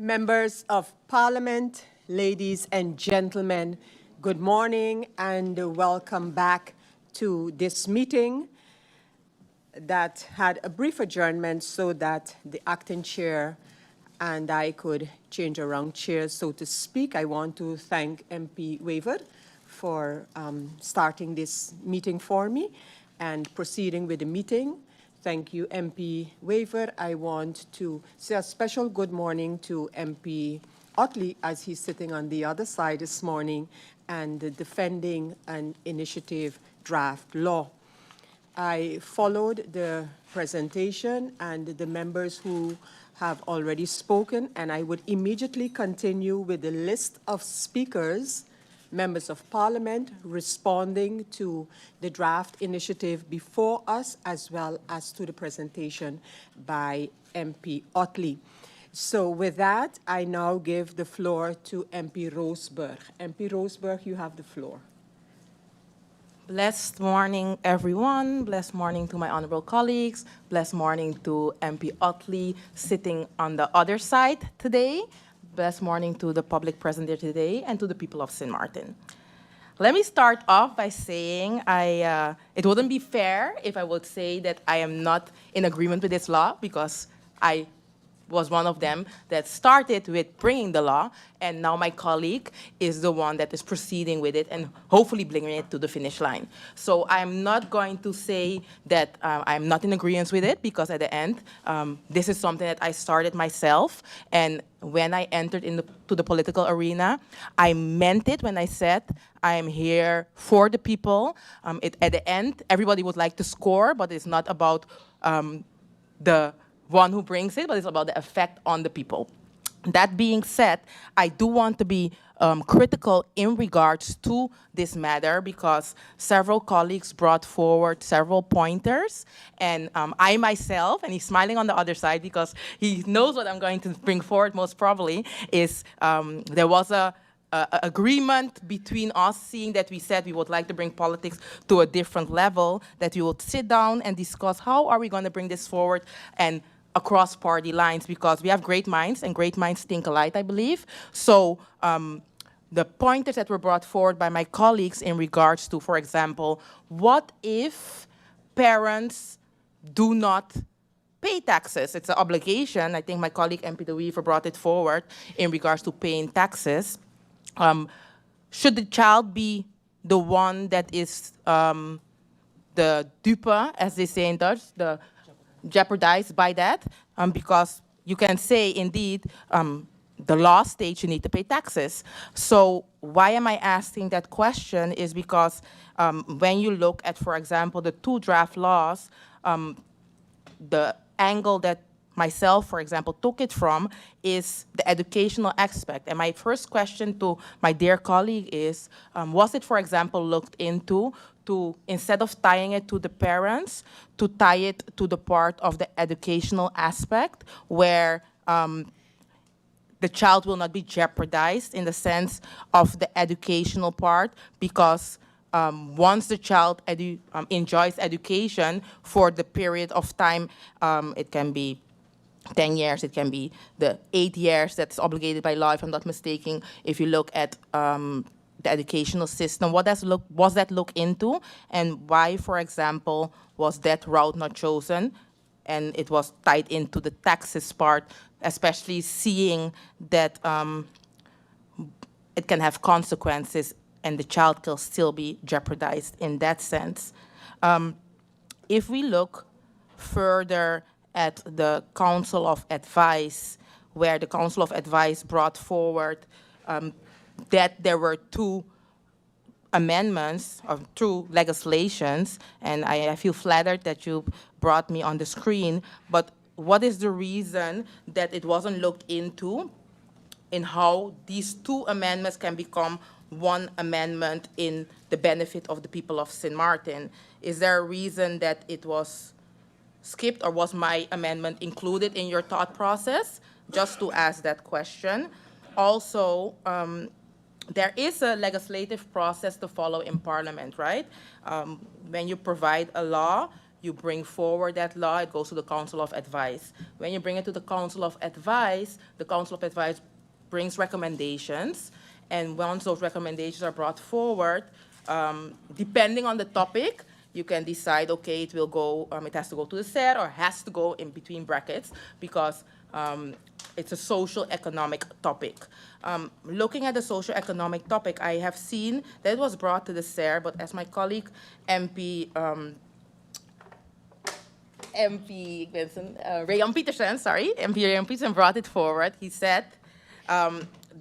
Members of Parliament, ladies and gentlemen, good morning and welcome back to this meeting that had a brief adjournment so that the acting chair and I could change around chairs, so to speak. I want to thank MP Waver for starting this meeting for me and proceeding with the meeting. Thank you, MP Waver. I want to say a special good morning to MP Otley as he's sitting on the other side this morning and defending an initiative draft law. I followed the presentation and the members who have already spoken, and I would immediately continue with the list of speakers, members of Parliament, responding to the draft initiative before us, as well as to the presentation by MP Otley. So with that, I now give the floor to MP Roseburg. MP Roseburg, you have the floor. Blessed morning, everyone. Blessed morning to my honorable colleagues. Blessed morning to MP Otley sitting on the other side today. Blessed morning to the public present here today and to the people of Sint Maarten. Let me start off by saying it wouldn't be fair if I would say that I am not in agreement with this law, because I was one of them that started with bringing the law, and now my colleague is the one that is proceeding with it and hopefully bringing it to the finish line. So I'm not going to say that I'm not in agreement with it, because at the end, this is something that I started myself, and when I entered into the political arena, I meant it when I said I am here for the people. At the end, everybody would like to score, but it's not about the one who brings it, but it's about the effect on the people. That being said, I do want to be critical in regards to this matter, because several colleagues brought forward several pointers, and I myself, and he's smiling on the other side because he knows what I'm going to bring forward most probably, is there was a agreement between us, seeing that we said we would like to bring politics to a different level, that we would sit down and discuss how are we going to bring this forward and across party lines, because we have great minds and great minds think alike, I believe. So the pointers that were brought forward by my colleagues in regards to, for example, what if parents do not pay taxes? It's an obligation. I think my colleague MP De Wever brought it forward in regards to paying taxes. Should the child be the one that is the dupe, as they say in Dutch, the jeopardized by that? Because you can say, indeed, the law states you need to pay taxes. So why am I asking that question is because when you look at, for example, the two draft laws, the angle that myself, for example, took it from is the educational aspect. And my first question to my dear colleague is, was it, for example, looked into to, instead of tying it to the parents, to tie it to the part of the educational aspect where the child will not be jeopardized in the sense of the educational part, because once the child enjoys education for the period of time, it can be 10 years, it can be the 8 years that's obligated by law, if I'm not mistaken. If you look at the educational system, was that looked into, and why, for example, was that route not chosen? And it was tied into the taxes part, especially seeing that it can have consequences and the child can still be jeopardized in that sense. If we look further at the Council of Advice, where the Council of Advice brought forward that there were two amendments of two legislations, and I feel flattered that you brought me on the screen, but what is the reason that it wasn't looked into in how these two amendments can become one amendment in the benefit of the people of Sint Maarten? Is there a reason that it was skipped, or was my amendment included in your thought process? Just to ask that question. Also, there is a legislative process to follow in Parliament, right? When you provide a law, you bring forward that law, it goes to the Council of Advice. When you bring it to the Council of Advice, the Council of Advice brings recommendations, and once those recommendations are brought forward, depending on the topic, you can decide, okay, it will go, it has to go to the SER, or has to go in between brackets, because it's a social-economic topic. Looking at the social-economic topic, I have seen that it was brought to the SER, but as my colleague MP Rayon Peterson, MP Rayon Peterson brought it forward. He said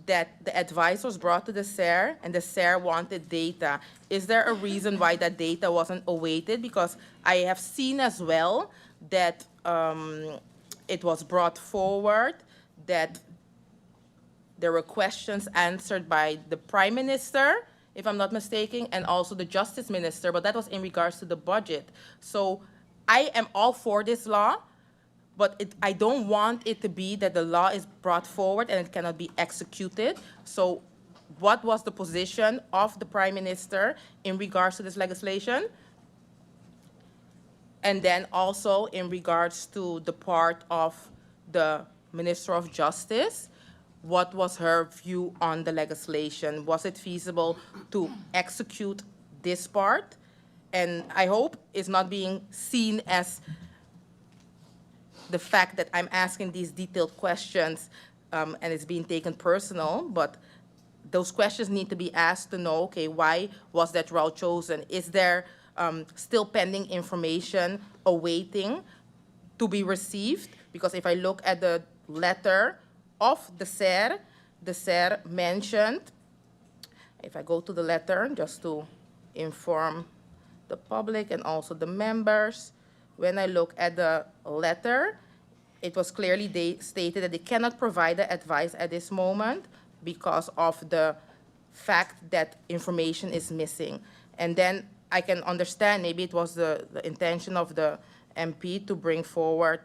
that the advice was brought to the SER, and the SER wanted data. Is there a reason why that data wasn't awaited? Because I have seen as well that it was brought forward that there were questions answered by the Prime Minister, if I'm not mistaken, and also the Justice Minister, but that was in regards to the budget. So I am all for this law, but I don't want it to be that the law is brought forward and it cannot be executed. So what was the position of the Prime Minister in regards to this legislation? And then also in regards to the part of the Minister of Justice, what was her view on the legislation? Was it feasible to execute this part? And I hope it's not being seen as the fact that I'm asking these detailed questions and it's being taken personal, but those questions need to be asked to know, okay, why was that route chosen? Is there still pending information awaiting to be received? Because if I look at the letter of the SER mentioned, if I go to the letter, just to inform the public and also the members, when I look at the letter, it was clearly stated that they cannot provide the advice at this moment because of the fact that information is missing. And then I can understand maybe it was the intention of the MP to bring forward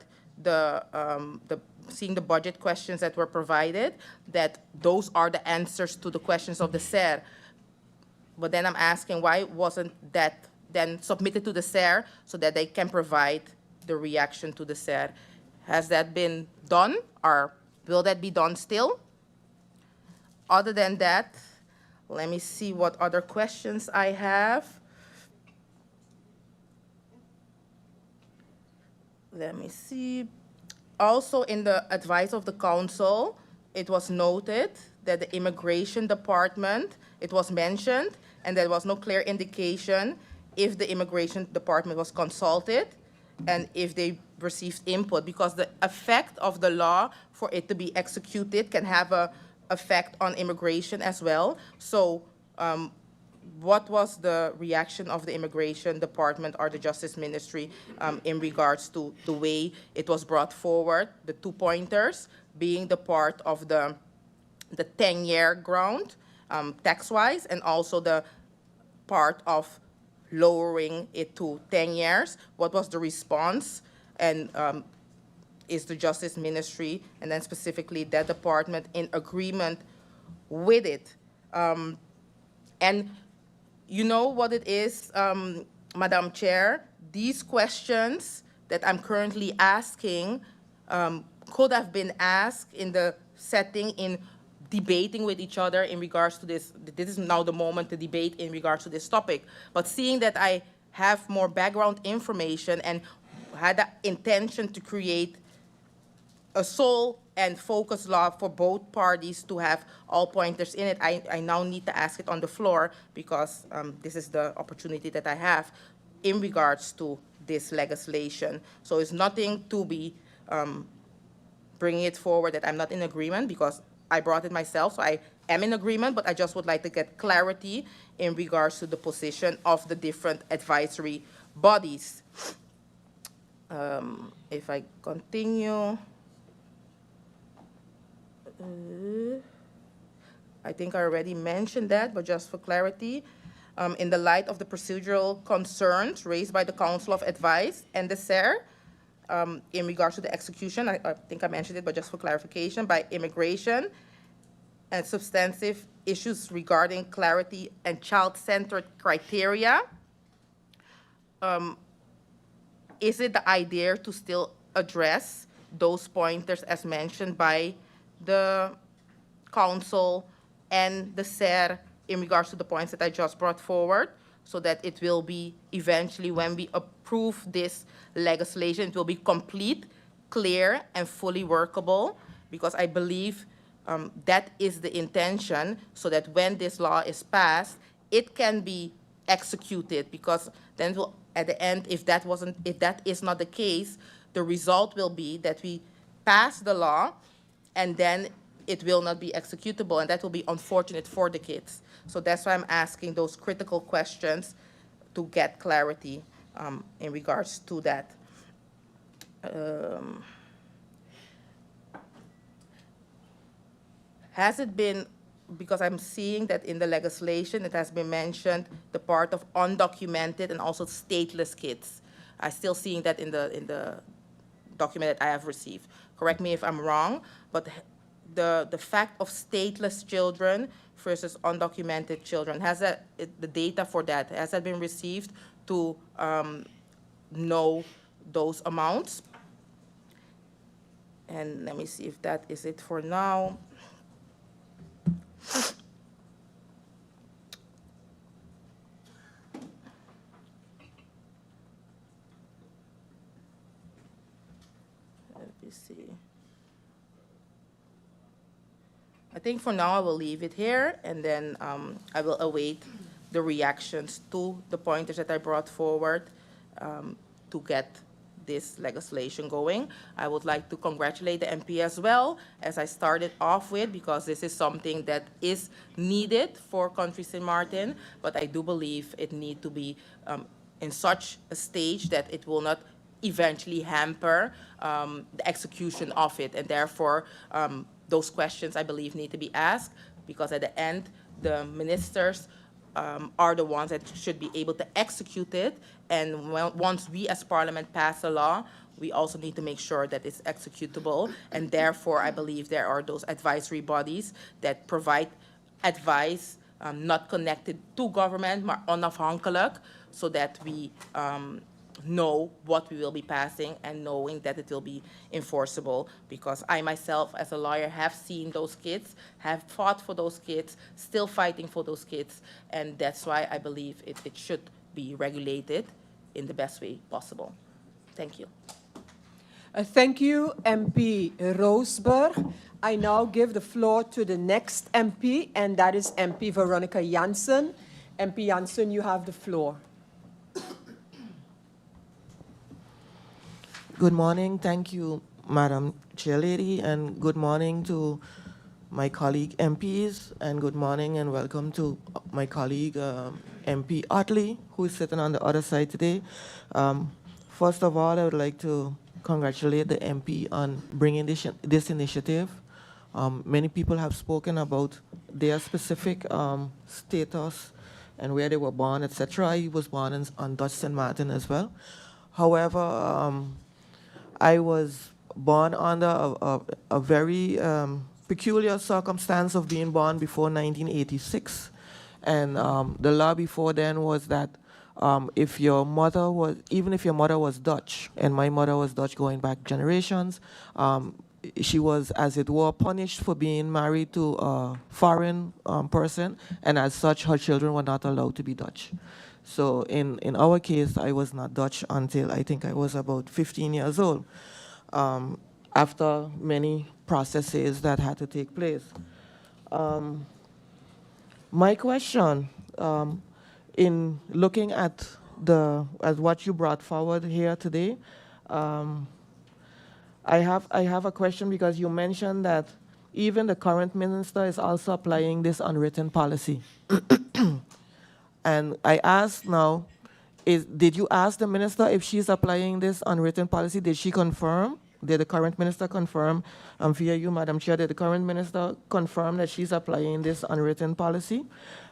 seeing the budget questions that were provided, that those are the answers to the questions of the SER. But then I'm asking, why wasn't that then submitted to the SER so that they can provide the reaction to the SER? Has that been done, or will that be done still? Other than that, let me see what other questions I have. Let me see. Also, in the advice of the council, it was noted that the immigration department, it was mentioned, and there was no clear indication if the immigration department was consulted and if they received input, because the effect of the law for it to be executed can have an effect on immigration as well. So what was the reaction of the immigration department or the justice ministry in regards to the way it was brought forward, the 2 pointers being the part of the 10-year ground tax-wise, and also the part of lowering it to 10 years? What was the response? And is the Justice Ministry, and then specifically that department, in agreement with it? And you know what it is, Madam Chair? These questions that I'm currently asking could have been asked in the setting in debating with each other in regards to this. This is now the moment to debate in regards to this topic. But seeing that I have more background information and had the intention to create a sole and focus law for both parties to have all pointers in it, I now need to ask it on the floor because this is the opportunity that I have in regards to this legislation. So it's nothing to be bringing it forward that I'm not in agreement, because I brought it myself, so I am in agreement, but I just would like to get clarity in regards to the position of the different advisory bodies. If I continue, I think I already mentioned that, but just for clarity, in the light of the procedural concerns raised by the Council of Advice and the SER, in regards to the execution, I think I mentioned it, but just for clarification, by immigration and substantive issues regarding clarity and child-centered criteria, is it the idea to still address those pointers as mentioned by the council and the SER in regards to the points that I just brought forward, so that it will be eventually, when we approve this legislation, it will be complete, clear, and fully workable? Because I believe that is the intention, so that when this law is passed, it can be executed. Because then we'll, at the end, if that is not the case, the result will be that we pass the law and then it will not be executable, and that will be unfortunate for the kids. So that's why I'm asking those critical questions to get clarity in regards to that. Has it been, because I'm seeing that in the legislation it has been mentioned, the part of undocumented and also stateless kids. I'm still seeing that in the document that I have received. Correct me if I'm wrong, but the fact of stateless children versus undocumented children? Has that, the data for that, has that been received to know those amounts? And let me see if that is it for now. Let me see. I think for now I will leave it here, and then I will await the reactions to the pointers that I brought forward to get this legislation going. I would like to congratulate the MP as well, as I started off with, because this is something that is needed for country Sint Maarten, but I do believe it needs to be in such a stage that it will not eventually hamper the execution of it, and therefore those questions, I believe, need to be asked, because at the end, the ministers are the ones that should be able to execute it. And once we as Parliament pass a law, we also need to make sure that it's executable. And therefore, I believe there are those advisory bodies that provide advice not connected to government, maar onafhankelijk, so that we know what we will be passing and knowing that it will be enforceable. Because I myself, as a lawyer, have seen those kids, have fought for those kids, still fighting for those kids, and that's why I believe it should be regulated in the best way possible. Thank you. Thank you, MP Roosburg. I now give the floor to the next MP, and that is MP Veronica Janssen. MP Janssen, you have the floor. Good morning. Thank you, Madam Chairlady, and good morning to my colleague MPs, and good morning and welcome to my colleague MP Otley, who is sitting on the other side today. First of all, I would like to congratulate the MP on bringing this initiative. Many people have spoken about their specific status and where they were born, etc. I was born on Dutch Sint Maarten as well. However, I was born under a very peculiar circumstance of being born before 1986. And the law before then was that if your mother was, even if your mother was Dutch, and my mother was Dutch going back generations, she was, as it were, punished for being married to a foreign person, and as such, her children were not allowed to be Dutch. So in our case, I was not Dutch until I think I was about 15 years old, after many processes that had to take place. My question, in looking at what you brought forward here today, I have a question, because you mentioned that even the current minister is also applying this unwritten policy. And I ask now, did you ask the minister if she's applying this unwritten policy? Did she confirm? Did the current minister confirm? Via you, Madam Chair, did the current minister confirm that she's applying this unwritten policy?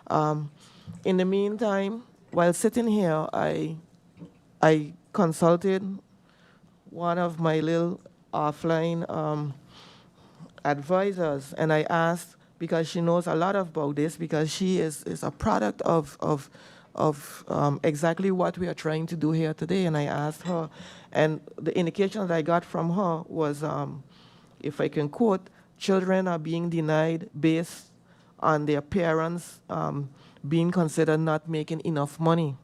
In the meantime, while sitting here, I consulted one of my little offline advisors, and I asked, because she knows a lot about this, because she is a product of exactly what we are trying to do here today. And I asked her, and the indication that I got from her was, if I can quote, children are being denied based on their parents being considered not making enough money.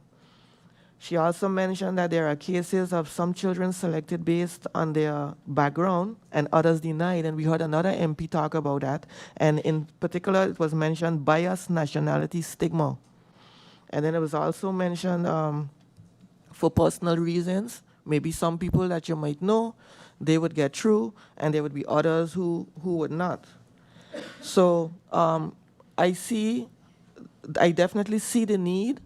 She also mentioned that there are cases of some children selected based on their background and others denied, and we heard another MP talk about that. And in particular, it was mentioned bias, nationality, stigma. And then it was also mentioned for personal reasons, maybe some people that you might know, they would get through, and there would be others who would not. So I definitely see the need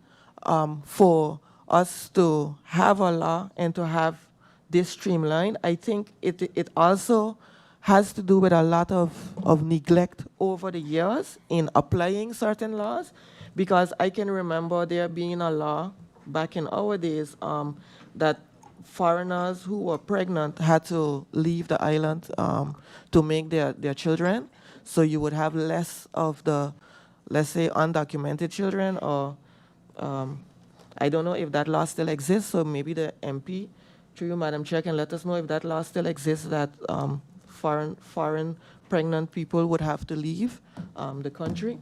for us to have a law and to have this streamlined. I think it also has to do with a lot of neglect over the years in applying certain laws, because I can remember there being a law back in our days that foreigners who were pregnant had to leave the island to make their children. So you would have less of the, let's say, undocumented children, or I don't know if that law still exists, so maybe the MP, through you, Madam Chair, can let us know if that law still exists, that foreign pregnant people would have to leave the country.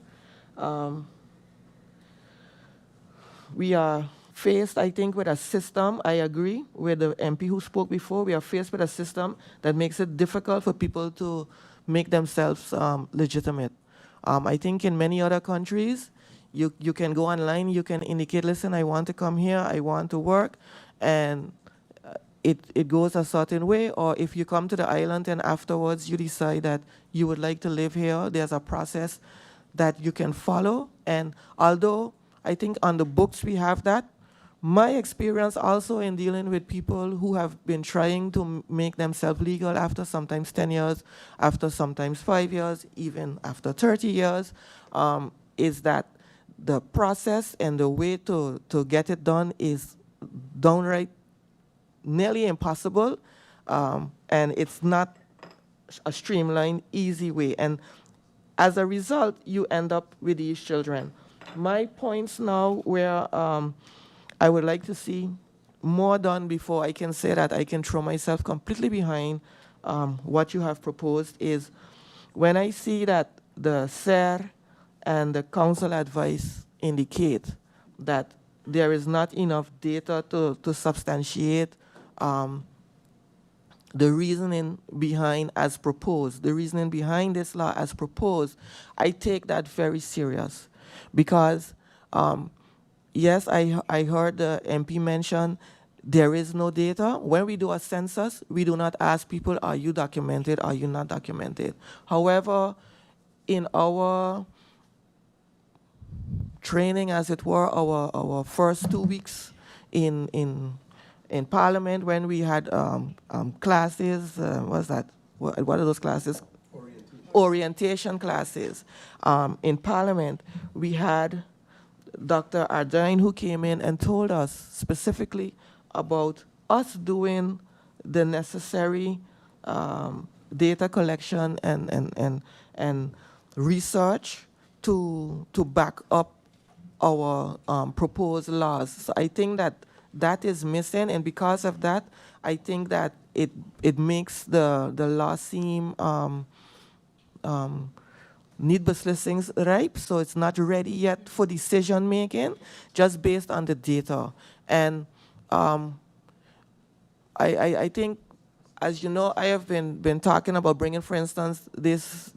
We are faced, I think, with a system, I agree with the MP who spoke before, we are faced with a system that makes it difficult for people to make themselves legitimate. I think in many other countries, you can go online, you can indicate, listen, I want to come here, I want to work, and it goes a certain way. Or if you come to the island and afterwards you decide that you would like to live here, there's a process that you can follow. And although I think on the books we have that, my experience also in dealing with people who have been trying to make themselves legal after sometimes 10 years, after sometimes 5 years, even after 30 years, is that the process and the way to get it done is downright nearly impossible, and it's not a streamlined, easy way. And as a result, you end up with these children. My points now where I would like to see more done before I can say that I can throw myself completely behind what you have proposed is when I see that the SER and the council advice indicate that there is not enough data to substantiate the reasoning behind as proposed, the reasoning behind this law as proposed, I take that very serious. Because, yes, I heard the MP mention there is no data. When we do a census, we do not ask people, are you documented, are you not documented? However, in our training, as it were, our first 2 weeks in Parliament, when we had classes, what's that? What are those classes? Orientation classes. In Parliament, we had Dr. Ardine who came in and told us specifically about us doing the necessary data collection and research to back up our proposed laws. So I think that is missing, and because of that, I think that it makes the law seem need listings ripe, so it's not ready yet for decision making, just based on the data. And I think, as you know, I have been talking about bringing, for instance, this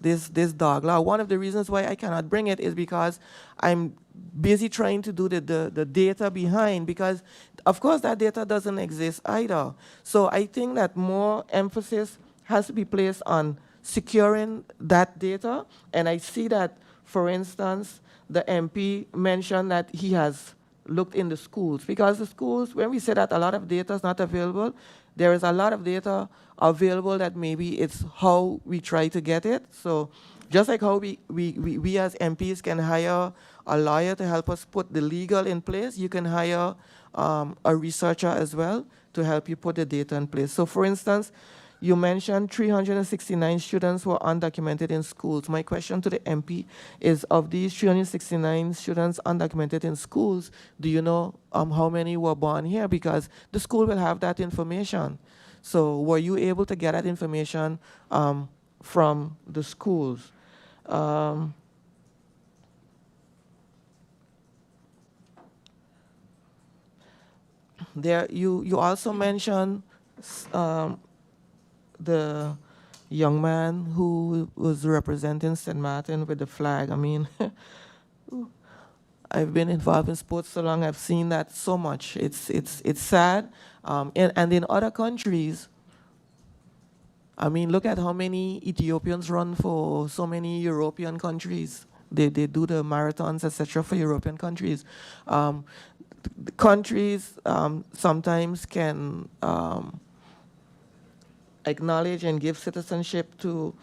dog law. One of the reasons why I cannot bring it is because I'm busy trying to do the data behind, because of course that data doesn't exist either. So I think that more emphasis has to be placed on securing that data. And I see that, for instance, the MP mentioned that he has looked in the schools, because the schools, when we say that a lot of data is not available, there is a lot of data available that maybe it's how we try to get it. So just like how we as MPs can hire a lawyer to help us put the legal in place, you can hire a researcher as well to help you put the data in place. So for instance, you mentioned 369 students were undocumented in schools. My question to the MP is, of these 369 students undocumented in schools, do you know how many were born here? Because the school will have that information. So were you able to get that information from the schools? There, you also mentioned the young man who was representing St. Maarten with the flag. I mean, I've been involved in sports so long, I've seen that so much. It's sad. And in other countries, I mean, look at how many Ethiopians run for so many European countries. They do the marathons, etc., for European countries. The countries sometimes can acknowledge and give citizenship to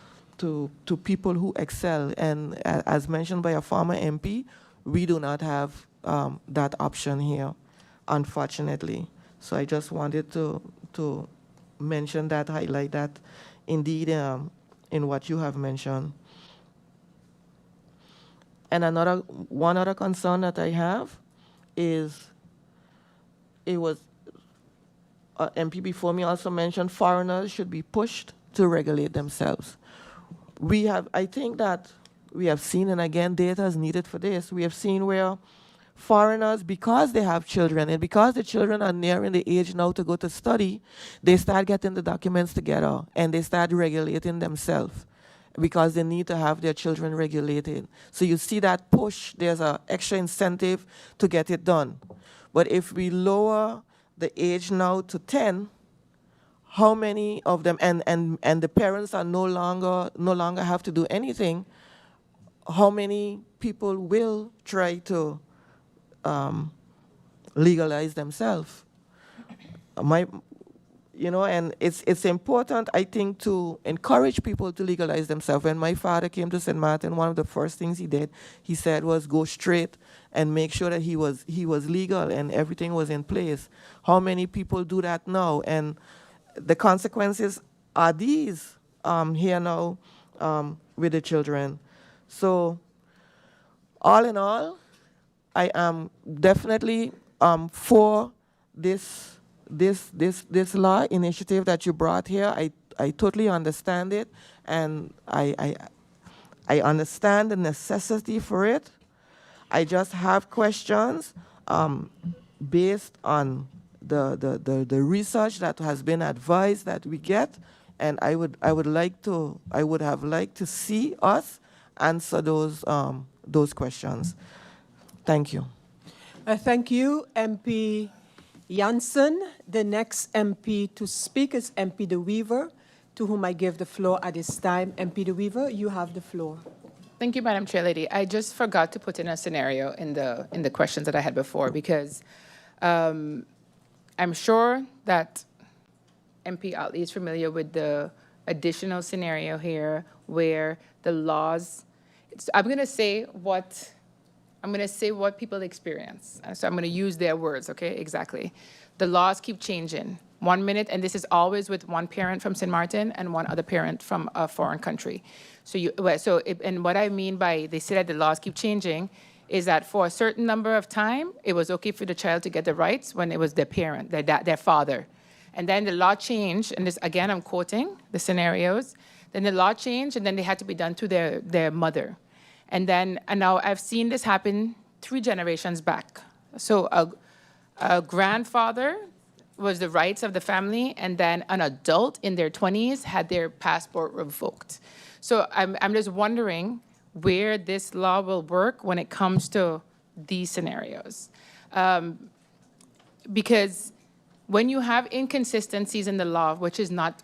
people who excel. And as mentioned by a former MP, we do not have that option here, unfortunately. So I just wanted to mention that, highlight that, indeed, in what you have mentioned. And one other concern that I have is MP before me also mentioned foreigners should be pushed to regulate themselves. I think that we have seen, and again, data is needed for this, we have seen where foreigners, because they have children, and because the children are nearing the age now to go to study, they start getting the documents together, and they start regulating themselves because they need to have their children regulated. So you see that push, there's an extra incentive to get it done. But if we lower the age now to 10, how many of them, and the parents are no longer have to do anything, how many people will try to legalize themselves? And it's important, I think, to encourage people to legalize themselves. When my father came to St. Maarten, one of the first things he did, he said, was go straight and make sure that he was legal and everything was in place. How many people do that now? And the consequences are these here now with the children. So all in all, I am definitely for this law initiative that you brought here. I totally understand it, and I understand the necessity for it. I just have questions based on the research that has been advised that we get, and I would have liked to see us answer those questions. Thank you. Thank you, MP Janssen. The next MP to speak is MP De Wever, to whom I give the floor at this time. MP De Wever, you have the floor. Thank you, Madam Chair Lady. I just forgot to put in a scenario in the questions that I had before, because I'm sure that MP Otley is familiar with the additional scenario here where the laws, I'm going to say what people experience. So I'm going to use their words, okay? Exactly. The laws keep changing. 1 minute, and this is always with one parent from Sint Maarten and one other parent from a foreign country. And what I mean by they say that the laws keep changing is that for a certain number of time, it was okay for the child to get the rights when it was their parent, their father. And then the law changed, and this, again, I'm quoting the scenarios. Then the law changed, and then they had to be done to their mother. And now I've seen this happen 3 generations back. So a grandfather was the rights of the family, and then an adult in their 20s had their passport revoked. So I'm just wondering where this law will work when it comes to these scenarios. Because when you have inconsistencies in the law, which is not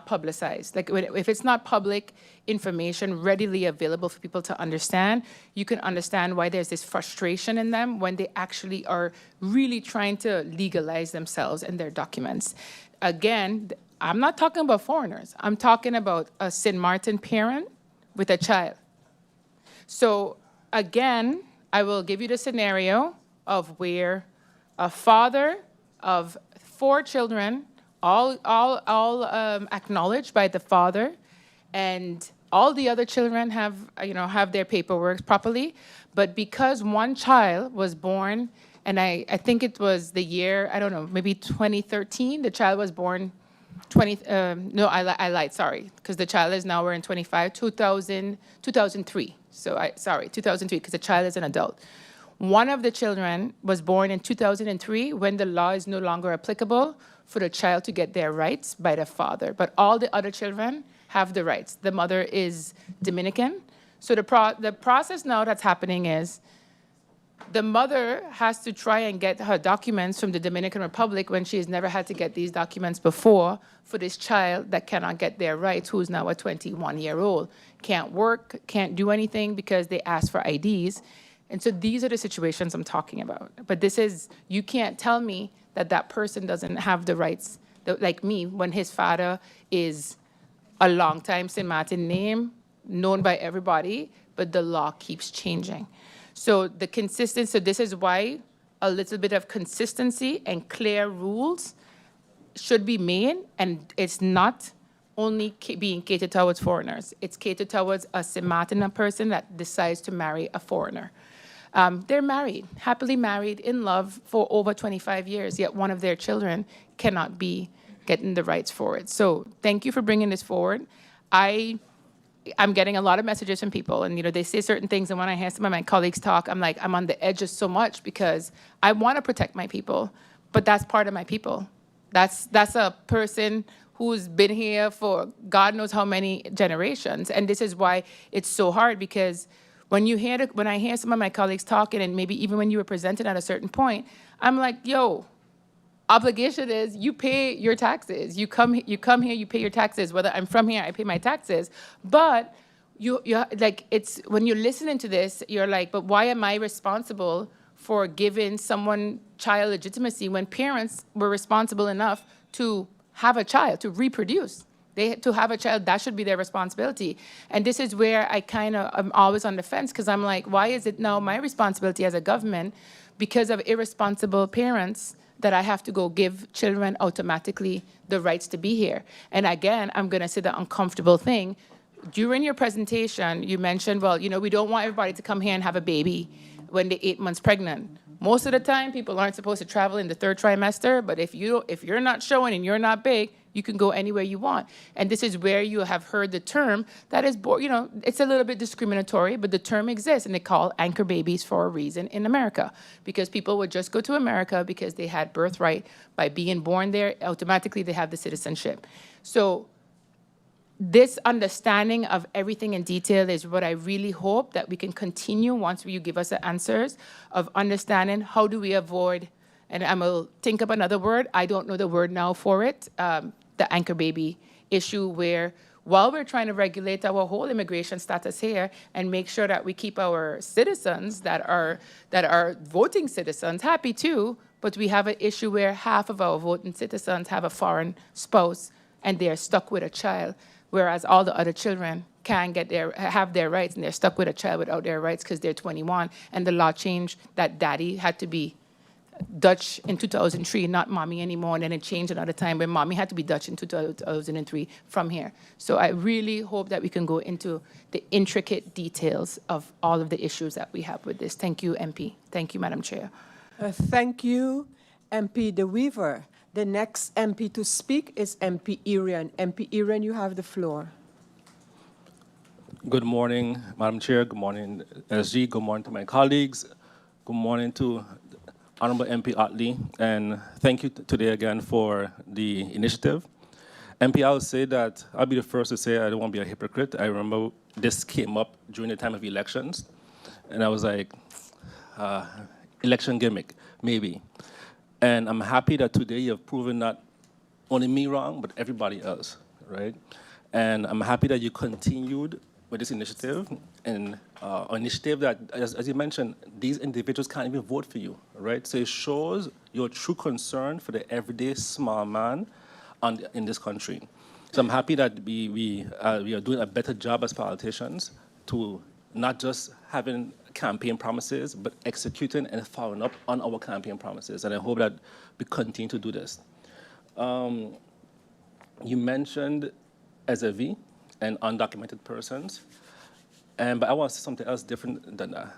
publicized, like if it's not public information readily available for people to understand, you can understand why there's this frustration in them when they actually are really trying to legalize themselves and their documents. Again, I'm not talking about foreigners. I'm talking about a Sint Maarten parent with a child. So again, I will give you the scenario of where a father of 4 children, all acknowledged by the father, and all the other children have their paperwork properly, but because one child was born, and I think it was the year, I don't know, maybe 2013, the child was born I lied, sorry, because the child is now, we're in 2003. So 2003, because the child is an adult. One of the children was born in 2003 when the law is no longer applicable for the child to get their rights by the father. But all the other children have the rights. The mother is Dominican. So the process now that's happening is the mother has to try and get her documents from the Dominican Republic when she has never had to get these documents before for this child that cannot get their rights, who's now a 21-year-old. Can't work, can't do anything because they ask for IDs. And so these are the situations I'm talking about. But you can't tell me that person doesn't have the rights, like me, when his father is a long-time Sint Maarten name, known by everybody, but the law keeps changing. So this is why a little bit of consistency and clear rules should be made, and it's not only being catered towards foreigners. It's catered towards a Sint Maarten person that decides to marry a foreigner. They're married, happily married, in love for over 25 years, yet one of their children cannot be getting the rights for it. So thank you for bringing this forward. I'm getting a lot of messages from people, and they say certain things, and when I hear some of my colleagues talk, I'm like, I'm on the edges so much because I want to protect my people, but that's part of my people. That's a person who's been here for God knows how many generations, and this is why it's so hard, because when I hear some of my colleagues talking, and maybe even when you were presented at a certain point, I'm like, yo, obligation is you pay your taxes. You come here, you pay your taxes. Whether I'm from here, I pay my taxes. But you like, it's when you're listening to this, you're like, but why am I responsible for giving someone child legitimacy when parents were responsible enough to have a child, to reproduce? To have a child, that should be their responsibility. And this is where I'm always on the fence, because I'm like, why is it now my responsibility as a government, because of irresponsible parents, that I have to go give children automatically the rights to be here? And again, I'm going to say the uncomfortable thing. During your presentation, you mentioned, well, we don't want everybody to come here and have a baby when they're 8 months pregnant. Most of the time, people aren't supposed to travel in the 3rd trimester, but if you're not showing and you're not big, you can go anywhere you want. And this is where you have heard the term that is, it's a little bit discriminatory, but the term exists, and they call anchor babies for a reason in America, because people would just go to America because they had birthright. By being born there, automatically they have the citizenship. So this understanding of everything in detail is what I really hope that we can continue once you give us the answers of understanding how do we avoid, and I'm going to think of another word, I don't know the word now for it, the anchor baby issue, where while we're trying to regulate our whole immigration status here and make sure that we keep our citizens that are voting citizens happy too, but we have an issue where half of our voting citizens have a foreign spouse and they're stuck with a child, whereas all the other children can have their rights, and they're stuck with a child without their rights because they're 21, and the law changed that daddy had to be Dutch in 2003, not mommy anymore, and then it changed another time where mommy had to be Dutch in 2003 from here. So I really hope that we can go into the intricate details of all of the issues that we have with this. Thank you, MP. Thank you, Madam Chair. Thank you, MP De Weaver. The next MP to speak is MP Irian. MP Irian, you have the floor. Good morning, Madam Chair. Good morning, SG. Good morning to my colleagues. Good morning to Honorable MP Otley, and thank you today again for the initiative. MP, I would say that I'll be the first to say I don't want to be a hypocrite. I remember this came up during the time of elections, and I was like, election gimmick, maybe. And I'm happy that today you have proven not only me wrong, but everybody else, right? And I'm happy that you continued with this initiative, and an initiative that, as you mentioned, these individuals can't even vote for you, right? So it shows your true concern for the everyday small man in this country. So I'm happy that we are doing a better job as politicians to not just having campaign promises, but executing and following up on our campaign promises. And I hope that we continue to do this. You mentioned SFV and undocumented persons, but I want to say something else different than that.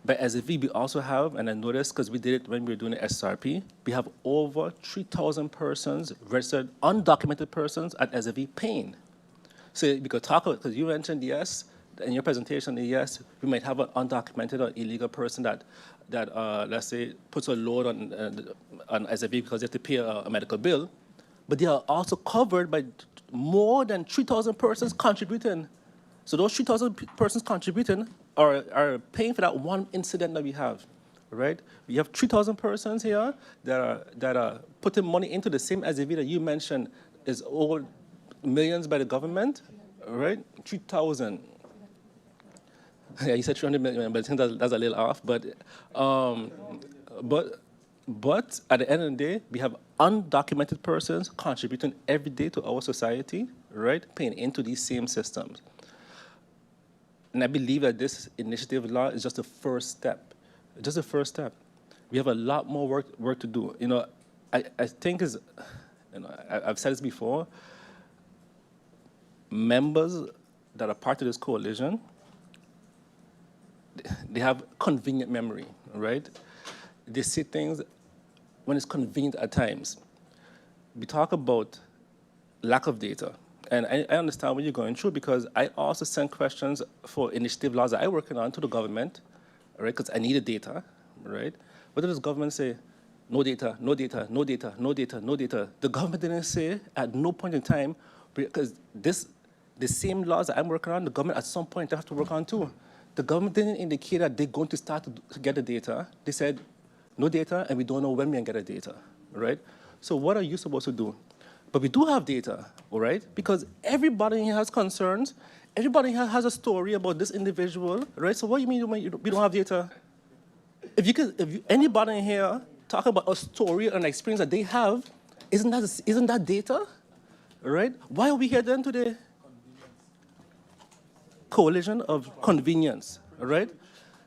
But SFV, we also have, and I noticed because we did it when we were doing the SRP, we have over 3,000 persons registered, undocumented persons at SFV paying. So we could talk about, because you mentioned, yes, in your presentation, yes, we might have an undocumented or illegal person that let's say, puts a load on SFV because they have to pay a medical bill, but they are also covered by more than 3,000 persons contributing. So those 3,000 persons contributing are paying for that one incident that we have, right? We have 3,000 persons here that are putting money into the same SAV that you mentioned is owed millions by the government, right? 3,000. Yeah, you said 300 million, but I think that's a little off. But at the end of the day, we have undocumented persons contributing every day to our society, right? Paying into these same systems. And I believe that this initiative law is just the first step. Just the first step. We have a lot more work to do. I think I've said this before. members that are part of this coalition, they have convenient memory, right? They say things when it's convenient at times. We talk about lack of data. And I understand what you're going through because I also sent questions for initiative laws that I'm working on to the government, right? Because I needed data, right? What does the government say? No data, no data, no data, no data, no data. The government didn't say at no point in time, because the same laws that I'm working on, the government at some point they have to work on too. The government didn't indicate that they're going to start to get the data. They said, no data, and we don't know when we're going to get the data, right? So what are you supposed to do? But we do have data, all right? Because everybody here has concerns. Everybody here has a story about this individual, right? So what do you mean we don't have data? If anybody in here talk about a story or an experience that they have, isn't that data, right? Why are we here then today? Coalition of convenience, right?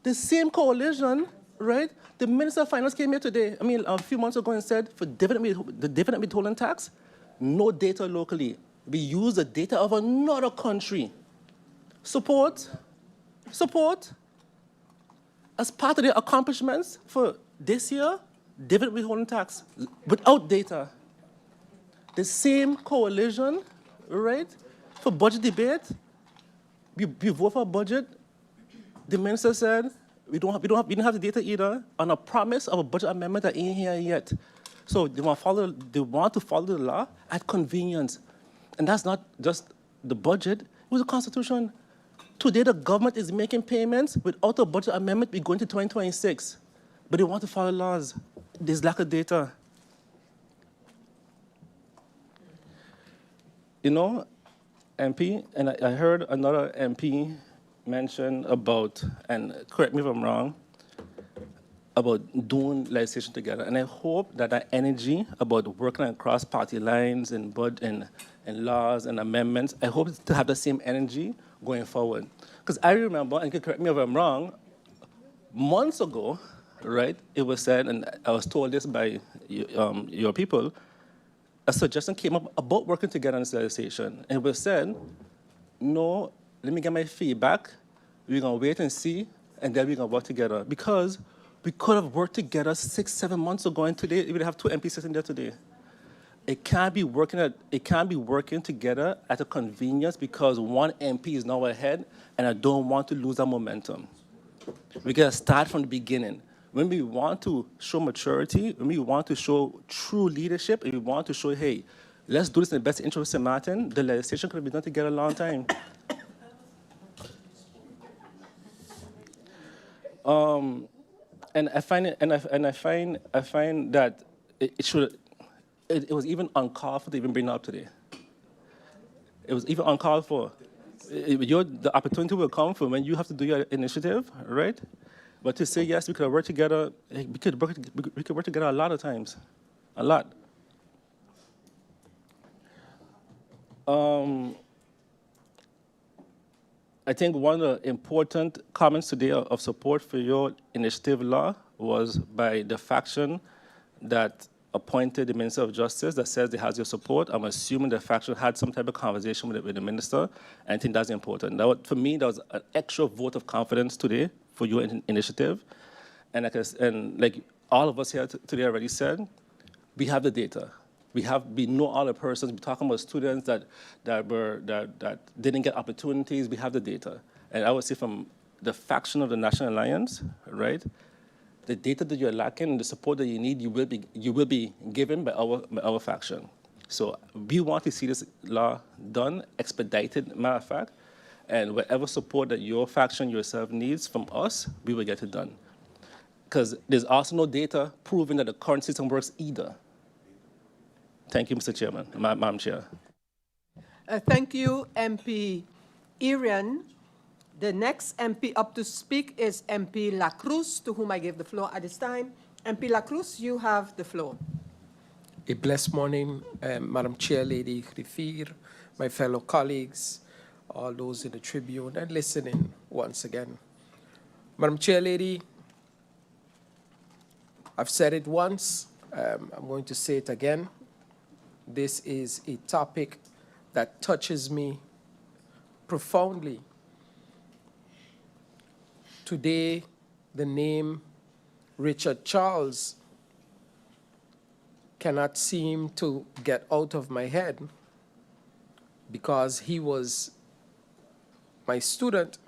The same coalition, right? The Minister of Finance came here today, a few months ago and said for the dividend withholding tax, no data locally. We use the data of another country. Support as part of the accomplishments for this year, dividend withholding tax without data. The same coalition, right? For budget debate, we vote for a budget. The minister said we didn't have the data either on a promise of a budget amendment that ain't here yet. So they want to follow the law at convenience. And that's not just the budget, it was the Constitution. Today the government is making payments without a budget amendment, we go into 2026. But they want to follow laws. There's lack of data. You know, MP, and I heard another MP mention about, and correct me if I'm wrong, about doing legislation together. And I hope that that energy about working across party lines and laws and amendments, I hope to have the same energy going forward. Because I remember, and correct me if I'm wrong, months ago, right, it was said, and I was told this by your people, a suggestion came up about working together on this legislation. And it was said, no, let me get my feedback, we're gonna wait and see, and then we're gonna work together. Because we could have worked together 6-7 months ago, and today we would have 2 MPs sitting there today. It can't be working together at a convenience because one MP is now ahead, and I don't want to lose that momentum. We gotta start from the beginning. When we want to show maturity, when we want to show true leadership, and we want to show, hey, let's do this in the best interest of St. Maarten, the legislation could have been done together a long time. And I find that it was even uncalled for to even bring it up today. It was even uncalled for. The opportunity will come from when you have to do your initiative, right? But to say yes, we could work together. We could work together a lot of times, a lot. I think one of the important comments today of support for your initiative law was by the faction that appointed the Minister of Justice that says they has your support. I'm assuming the faction had some type of conversation with the minister, and I think that's important. For me, that was an extra vote of confidence today for your initiative. And like all of us here today already said, we have the data. We know all the persons. We're talking about students that didn't get opportunities. We have the data. And I would say from the faction of the National Alliance, right, the data that you're lacking and the support that you need, you will be given by our faction. So we want to see this law done, expedited, matter of fact, and whatever support that your faction yourself needs from us, we will get it done. Because there's also no data proving that the current system works either. Thank you, Mr. Chairman, Madam Chair. Thank you, MP Irian. The next MP up to speak is MP La Cruz, to whom I give the floor at this time. MP La Cruz, you have the floor. A blessed morning, Madam Chair, Lady Griffier, my fellow colleagues, all those in the Tribune and listening once again. Madam Chair, Lady, I've said it once, I'm going to say it again. This is a topic that touches me profoundly. Today, the name Richard Charles cannot seem to get out of my head because he was my student,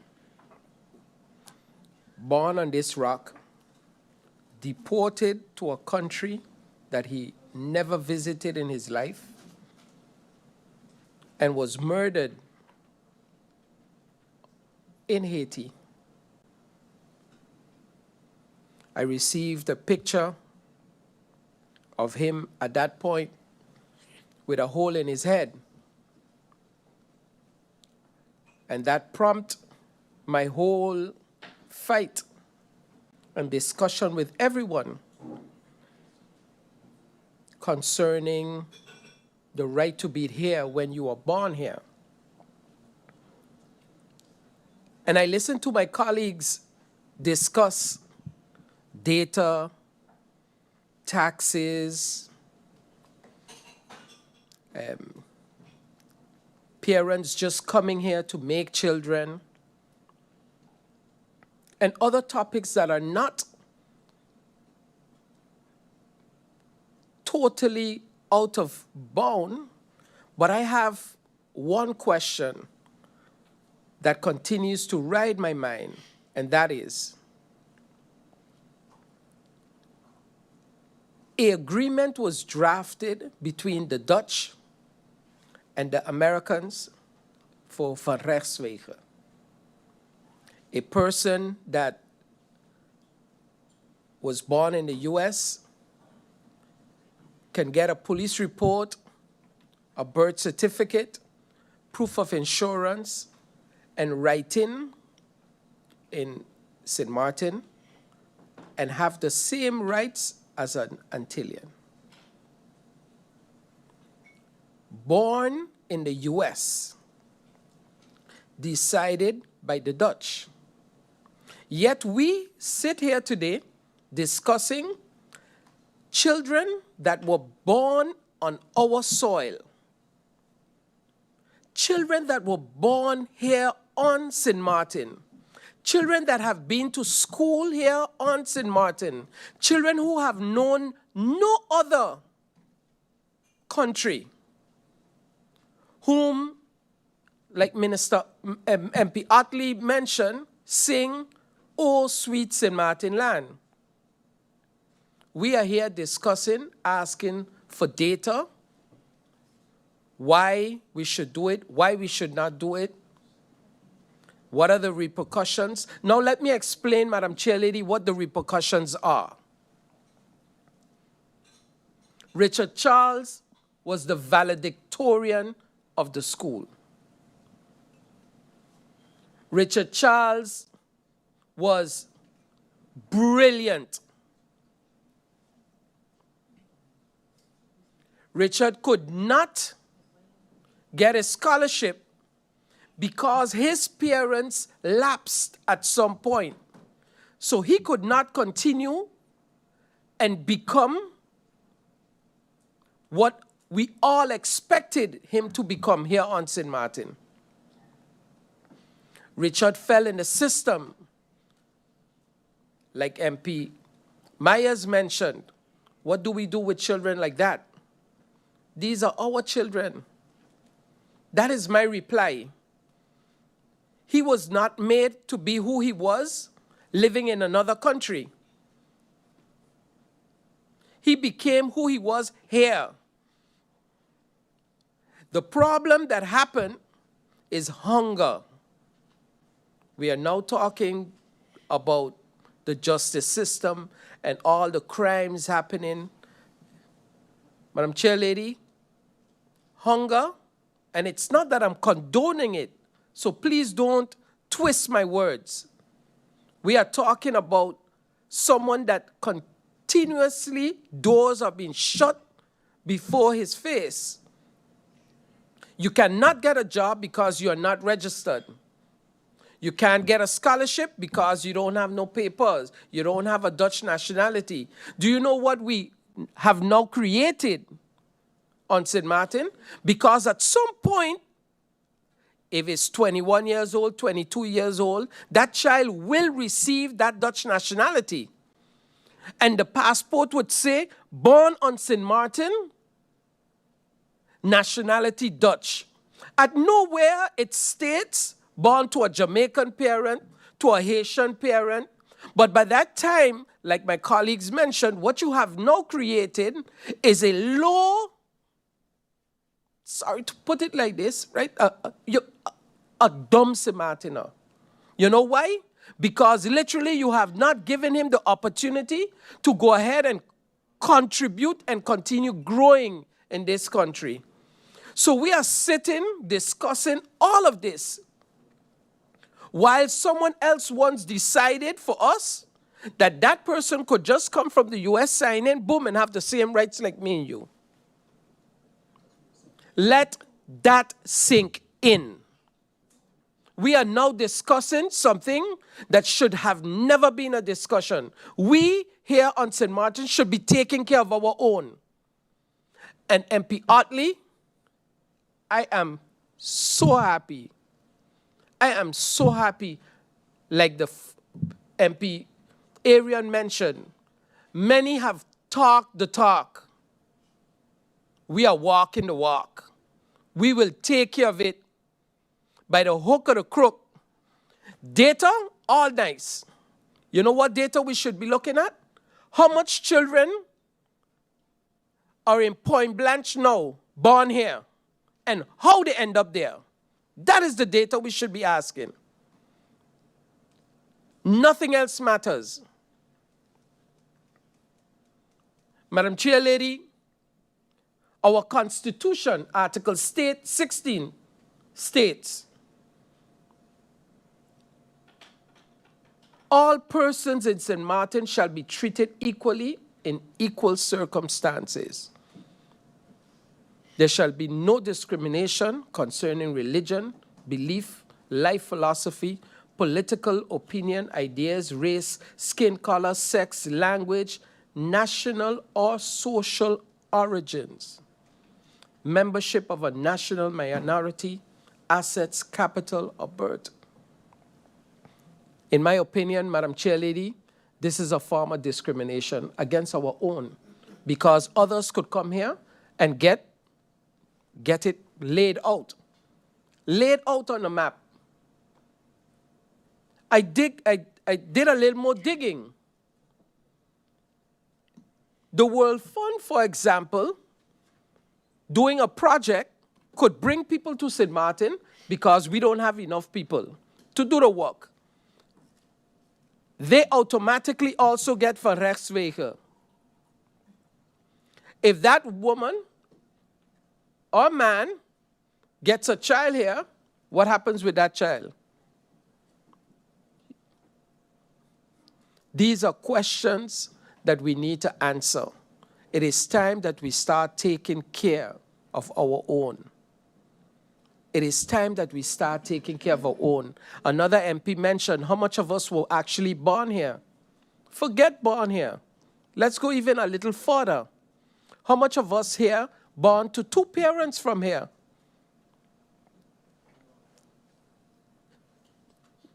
born on this rock, deported to a country that he never visited in his life, and was murdered in Haiti. I received a picture of him at that point with a hole in his head. And that prompted my whole fight and discussion with everyone concerning the right to be here when you are born here. And I listened to my colleagues discuss data, taxes, parents just coming here to make children, and other topics that are not totally out of bound, but I have one question that continues to ride my mind, and that is, an agreement was drafted between the Dutch and the Americans for rechtswege. A person that was born in the US can get a police report, a birth certificate, proof of insurance, and writing in Sint Maarten, and have the same rights as an Antillean. Born in the US, decided by the Dutch. Yet we sit here today discussing children that were born on our soil, children that were born here on Sint Maarten, children that have been to school here on Sint Maarten, children who have known no other country, whom, like Minister MP Otley mentioned, sing, "Oh, sweet Sint Maarten land." We are here discussing, asking for data, why we should do it, why we should not do it, what are the repercussions. Now let me explain, Madam Chairlady, what the repercussions are. Richard Charles was the valedictorian of the school. Richard Charles was brilliant. Richard could not get a scholarship because his parents lapsed at some point. So he could not continue and become what we all expected him to become here on Sint Maarten. Richard fell in the system, like MP Myers mentioned. What do we do with children like that? These are our children. That is my reply. He was not made to be who he was, living in another country. He became who he was here. The problem that happened is hunger. We are now talking about the justice system and all the crimes happening. Madam Chairlady, hunger, and it's not that I'm condoning it, so please don't twist my words. We are talking about someone that continuously doors are being shut before his face. You cannot get a job because you are not registered. You can't get a scholarship because you don't have no papers. You don't have a Dutch nationality. Do you know what we have now created on Sint Maarten? Because at some point, if it's 21 years old, 22 years old, that child will receive that Dutch nationality. And the passport would say, born on Sint Maarten, nationality Dutch. At nowhere it states, born to a Jamaican parent, to a Haitian parent. But by that time, like my colleagues mentioned, what you have now created is a law, sorry to put it like this, right? A dumb Sint Maartener. You know why? Because literally you have not given him the opportunity to go ahead and contribute and continue growing in this country. So we are sitting, discussing all of this, while someone else once decided for us that that person could just come from the US, sign in, boom, and have the same rights like me and you. Let that sink in. We are now discussing something that should have never been a discussion. We here on Sint Maarten should be taking care of our own. And MP Otley, I am so happy. I am so happy, like the MP Arian mentioned. Many have talked the talk. We are walking the walk. We will take care of it by the hook or the crook. Data, all nice. You know what data we should be looking at? How much children are in Point Blanche now, born here, and how they end up there. That is the data we should be asking. Nothing else matters. Madam Chair Lady, our Constitution, Article 16, states, all persons in Sint Maarten shall be treated equally in equal circumstances. There shall be no discrimination concerning religion, belief, life philosophy, political opinion, ideas, race, skin color, sex, language, national or social origins, membership of a national minority, assets, capital, or birth. In my opinion, Madam Chair Lady, this is a form of discrimination against our own, because others could come here and get it laid out on the map. I did a little more digging. The World Fund, for example, doing a project could bring people to Sint Maarten because we don't have enough people to do the work. They automatically also get for rechtswege. If that woman or man gets a child here, what happens with that child? These are questions that we need to answer. It is time that we start taking care of our own. It is time that we start taking care of our own. Another MP mentioned how much of us were actually born here. Forget born here. Let's go even a little further. How much of us here born to two parents from here?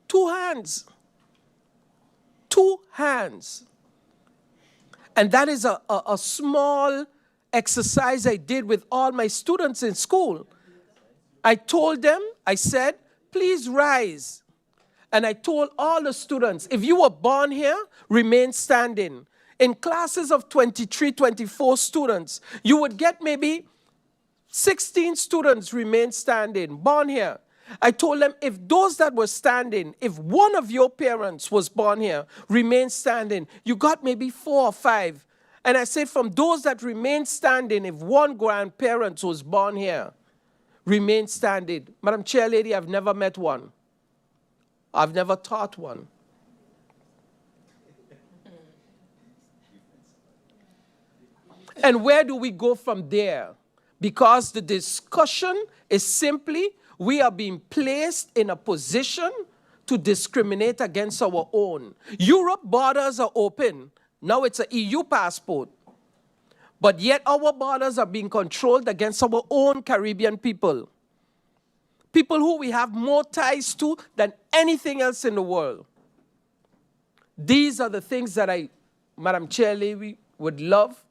Two hands. Two hands. And that is a small exercise I did with all my students in school. I told them, I said, please rise. And I told all the students, if you were born here, remain standing. In classes of 23, 24 students, you would get maybe 16 students remain standing, born here. I told them, if those that were standing, if one of your parents was born here, remain standing, you got maybe 4 or 5. And I said, from those that remain standing, if one grandparent was born here, remain standing. Madam Chair Lady, I've never met one. I've never taught one. And where do we go from there? Because the discussion is simply, we are being placed in a position to discriminate against our own. Europe borders are open. Now it's an EU passport. But yet our borders are being controlled against our own Caribbean people. people who we have more ties to than anything else in the world. These are the things that I, Madam Chair Levy, would love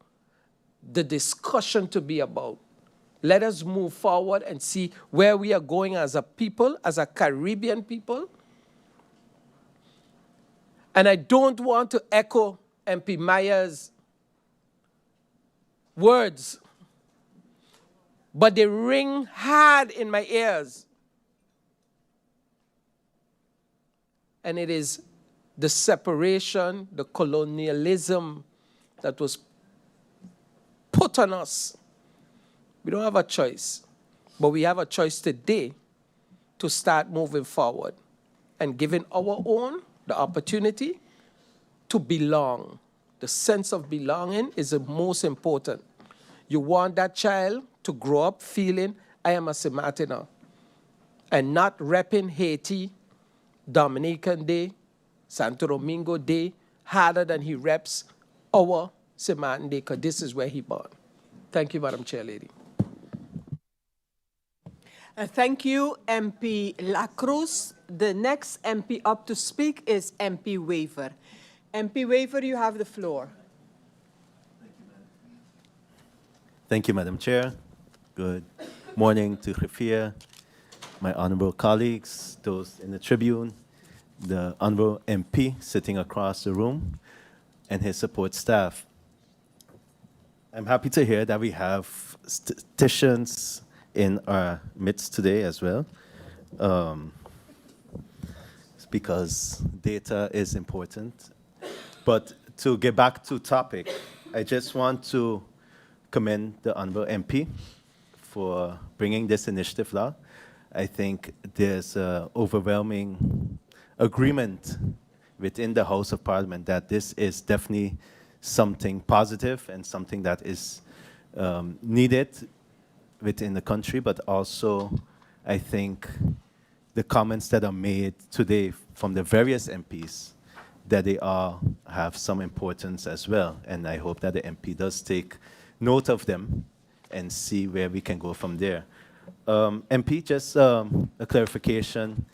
the discussion to be about. Let us move forward and see where we are going as a people, as a Caribbean people. And I don't want to echo MP Meyer's words, but they ring hard in my ears. And it is the separation, the colonialism that was put on us. We don't have a choice, but we have a choice today to start moving forward and giving our own the opportunity to belong. The sense of belonging is the most important. You want that child to grow up feeling, I am a Sint Maartener, and not repping Haiti, Dominican Day, Santo Domingo Day, harder than he reps our Sint Maarten Day, because this is where he born. Thank you, Madam Chair Lady. Thank you, MP Lacruz. The next MP up to speak is MP Weaver. MP Weaver, you have the floor. Thank you, Madam Chair. Good morning to Griffier, my honorable colleagues, those in the tribune, the honorable MP sitting across the room, and his support staff. I'm happy to hear that we have statisticians in our midst today as well, because data is important. But to get back to topic, I just want to commend the honorable MP for bringing this initiative law. I think there's overwhelming agreement within the House of Parliament that this is definitely something positive and something that is needed within the country, but also I think the comments that are made today from the various MPs, that they all have some importance as well. And I hope that the MP does take note of them and see where we can go from there. MP, just a clarification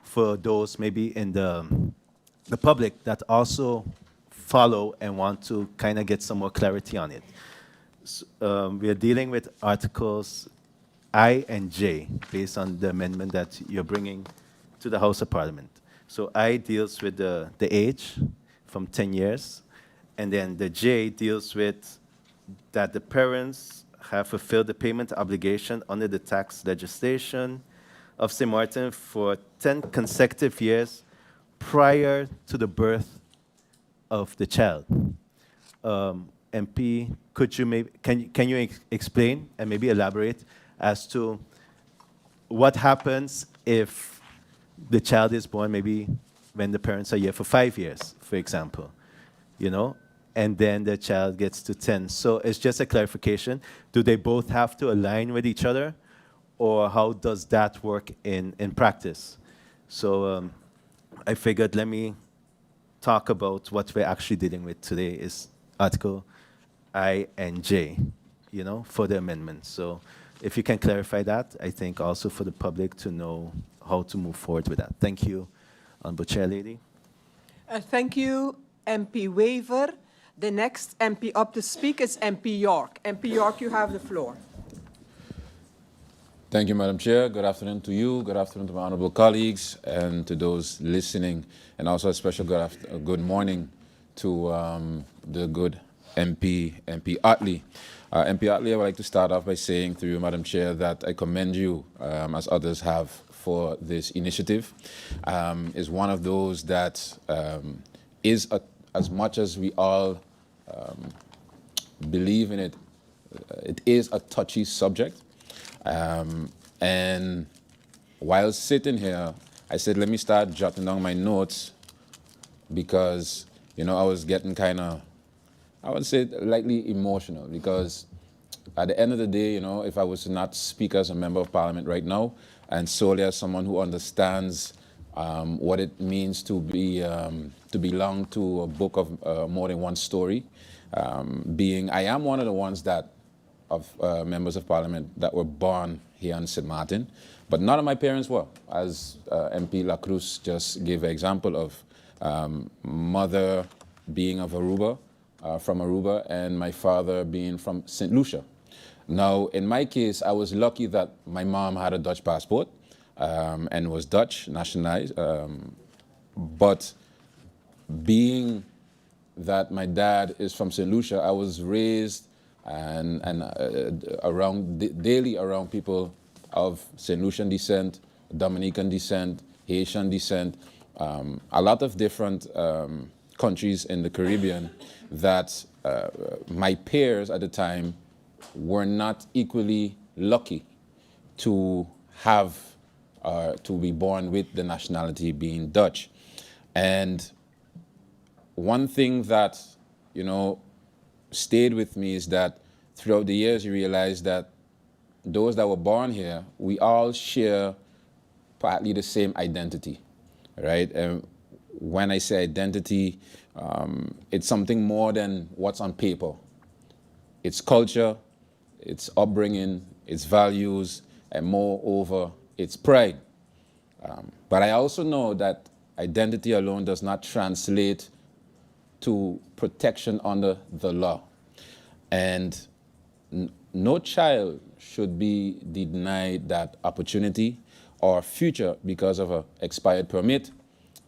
for those maybe in the public that also follow and want to kind of get some more clarity on it. We are dealing with Articles I and J based on the amendment that you're bringing to the House of Parliament. So I deals with the age from 10 years, and then the J deals with that the parents have fulfilled the payment obligation under the tax legislation of Sint Maarten for 10 consecutive years prior to the birth of the child. MP, could you maybe, can you explain and maybe elaborate as to what happens if the child is born maybe when the parents are here for 5 years, for example, you know, and then the child gets to 10. So it's just a clarification. Do they both have to align with each other, or how does that work in practice? So I figured let me talk about what we're actually dealing with today is Article I and J, you know, for the amendment. So if you can clarify that, I think also for the public to know how to move forward with that. Thank you, Honorable Chair Lady. Thank you, MP Weaver. The next MP up to speak is MP York. MP York, you have the floor. Thank you, Madam Chair. Good afternoon to you. Good afternoon to my honorable colleagues and to those listening. And also a special good morning to the good MP Otley. MP Otley, I would like to start off by saying through you, Madam Chair, that I commend you, as others have, for this initiative. Is one of those that is, as much as we all believe in it, it is a touchy subject. And while sitting here, I said, let me start jotting down my notes because, you know, I was getting kind of, I would say, lightly emotional because at the end of the day, you know, if I was to not speak as a member of parliament right now and solely as someone who understands what it means to be to belong to a book of more than one story, I am one of the ones that members of parliament that were born here in Sint Maarten, but none of my parents were, as MP La Cruz just gave an example of. Mother being of Aruba, from Aruba, and my father being from St. Lucia. Now, in my case, I was lucky that my mom had a Dutch passport and was Dutch nationalized, but being that my dad is from St. Lucia, I was raised and daily around people of St. Lucian descent, Dominican descent, Haitian descent, a lot of different countries in the Caribbean that my peers at the time were not equally lucky to have, to be born with the nationality being Dutch. And one thing that, you know, stayed with me is that throughout the years you realize that those that were born here, we all share partly the same identity, right? And when I say identity, it's something more than what's on paper. It's culture, it's upbringing, it's values, and moreover, it's pride. But I also know that identity alone does not translate to protection under the law. And no child should be denied that opportunity or future because of an expired permit,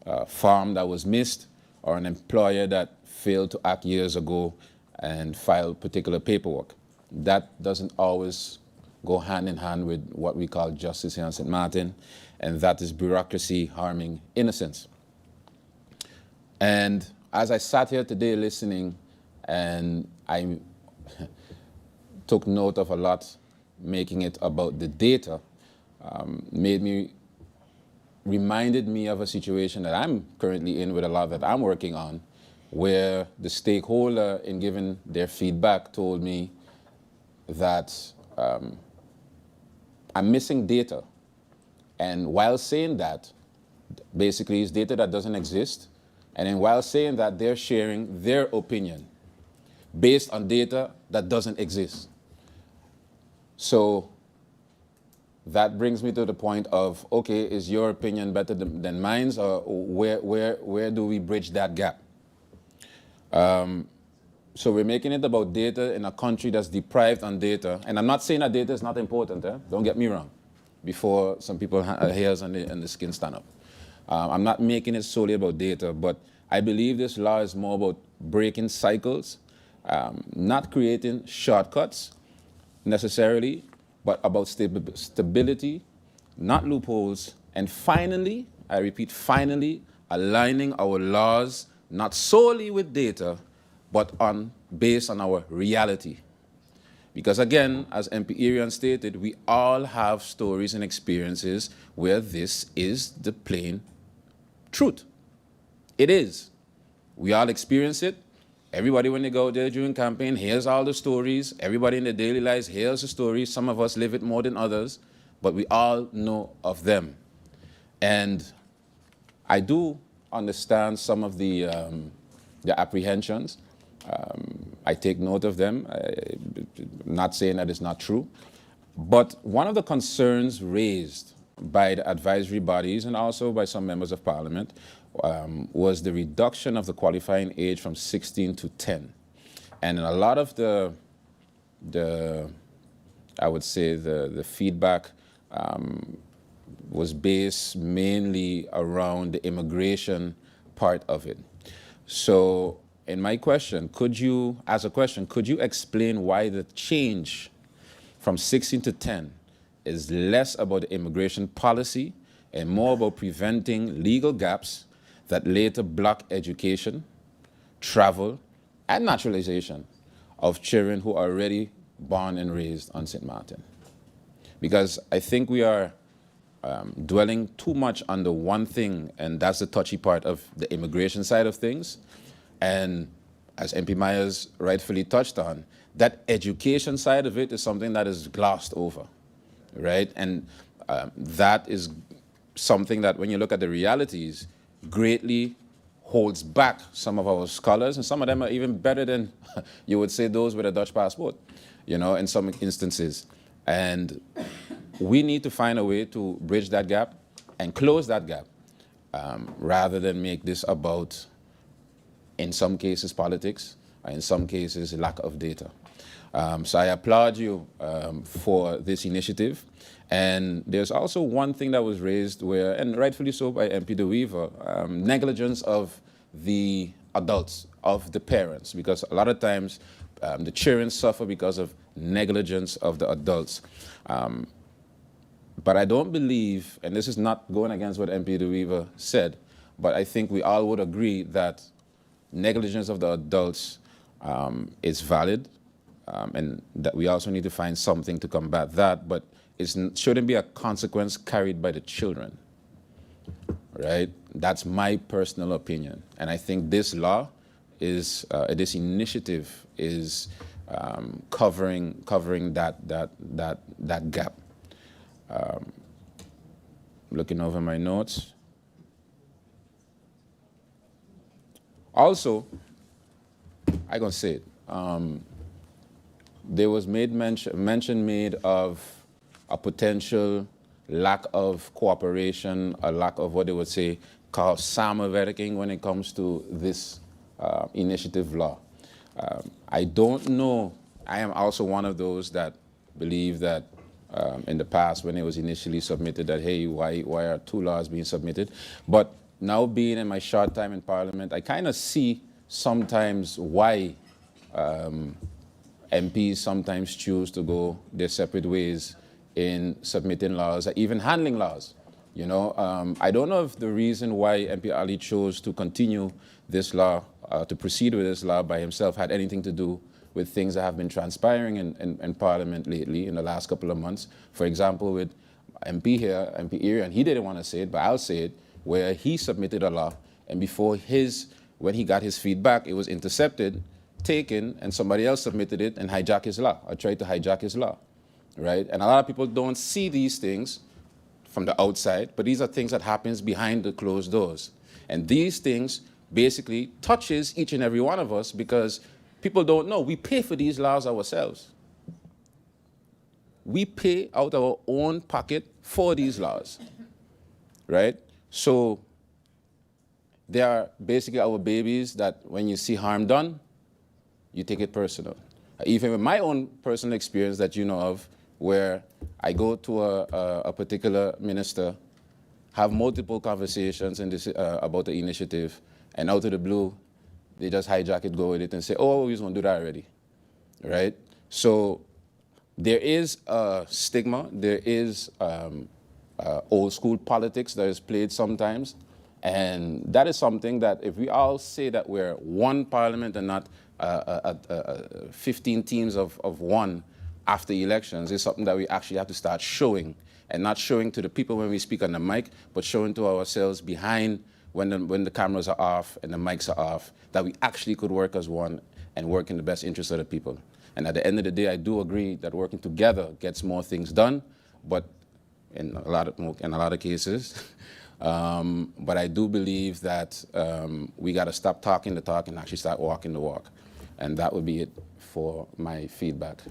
a farm that was missed, or an employer that failed to act years ago and file particular paperwork. That doesn't always go hand in hand with what we call justice here in St. Maarten, and that is bureaucracy harming innocence. And as I sat here today listening, and I took note of a lot, making it about the data, reminded me of a situation that I'm currently in with a lot that I'm working on, where the stakeholder in giving their feedback told me that I'm missing data. And while saying that, basically it's data that doesn't exist. And then while saying that, they're sharing their opinion based on data that doesn't exist. So that brings me to the point of, okay, is your opinion better than mine, or where do we bridge that gap? So we're making it about data in a country that's deprived on data. And I'm not saying that data is not important, don't get me wrong, before some people hairs and the skin stand up. I'm not making it solely about data, but I believe this law is more about breaking cycles, not creating shortcuts necessarily, but about stability, not loopholes, and finally, I repeat, finally, aligning our laws not solely with data, but based on our reality. Because again, as MP Arian stated, we all have stories and experiences where this is the plain truth. It is. We all experience it. Everybody, when they go out there during campaign, hears all the stories. Everybody in their daily lives hears the stories. Some of us live it more than others, but we all know of them. And I do understand some of the apprehensions. I take note of them. I'm not saying that it's not true. But one of the concerns raised by the advisory bodies and also by some members of parliament was the reduction of the qualifying age from 16 to 10. And a lot of I would say the feedback was based mainly around the immigration part of it. So in my question, could you explain why the change from 16 to 10 is less about the immigration policy and more about preventing legal gaps that later block education, travel, and naturalization of children who are already born and raised on Sint Maarten? Because I think we are dwelling too much on the one thing, and that's the touchy part of the immigration side of things. And as MP Myers rightfully touched on, that education side of it is something that is glossed over, right? And that is something that, when you look at the realities, greatly holds back some of our scholars, and some of them are even better than, you would say, those with a Dutch passport, in some instances. And we need to find a way to bridge that gap and close that gap, rather than make this about, in some cases, politics, or in some cases, lack of data. So I applaud you for this initiative. And there's also one thing that was raised where, and rightfully so by MP De Wever, negligence of the adults, of the parents, because a lot of times the children suffer because of negligence of the adults. But I don't believe, and this is not going against what MP De Wever said, but I think we all would agree that negligence of the adults is valid, and that we also need to find something to combat that, but it shouldn't be a consequence carried by the children, right? That's my personal opinion. And I think this law is, this initiative is covering that gap. Looking over my notes. Also, I gonna say it. There was mention made of a potential lack of cooperation, a lack of what they would say called samenwerking when it comes to this initiative law. I don't know. I am also one of those that believe that in the past when it was initially submitted that, hey, why are two laws being submitted? But now being in my short time in Parliament, I kind of see sometimes why MPs sometimes choose to go their separate ways in submitting laws, or even handling laws. I don't know if the reason why MP Ali chose to continue this law, to proceed with this law by himself, had anything to do with things that have been transpiring in Parliament lately in the last couple of months. For example, with MP here, MP Erie, and he didn't want to say it, but I'll say it, where he submitted a law, and when he got his feedback, it was intercepted, taken, and somebody else submitted it and hijacked his law, or tried to hijack his law, right? And a lot of people don't see these things from the outside, but these are things that happens behind the closed doors. And these things basically touches each and every one of us because people don't know. We pay for these laws ourselves. We pay out our own pocket for these laws, right? So they are basically our babies that when you see harm done, you take it personal. Even with my own personal experience that you know of, where I go to a particular minister, have multiple conversations about the initiative, and out of the blue, they just hijack it, go with it, and say, oh, we just want to do that already, right? So there is a stigma, there is old school politics that is played sometimes, and that is something that if we all say that we're one parliament and not 15 teams of one after elections, is something that we actually have to start showing, and not showing to the people when we speak on the mic, but showing to ourselves behind when the cameras are off and the mics are off, that we actually could work as one and work in the best interest of the people. And at the end of the day, I do agree that working together gets more things done, but in a lot of cases. But I do believe that we got to stop talking the talk and actually start walking the walk. And that would be it for my feedback,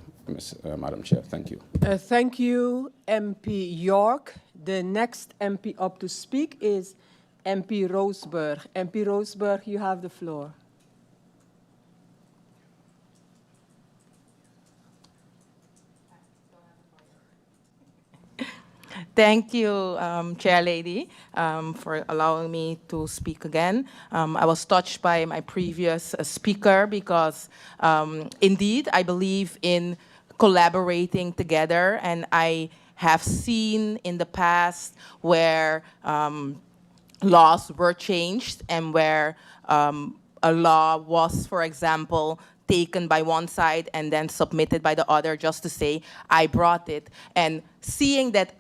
Madam Chair. Thank you. Thank you, MP York. The next MP up to speak is MP Roseburg. MP Roseburg, you have the floor. Thank you, Chair Lady, for allowing me to speak again. I was touched by my previous speaker because indeed I believe in collaborating together, and I have seen in the past where laws were changed and where a law was, for example, taken by one side and then submitted by the other just to say, I brought it. And seeing that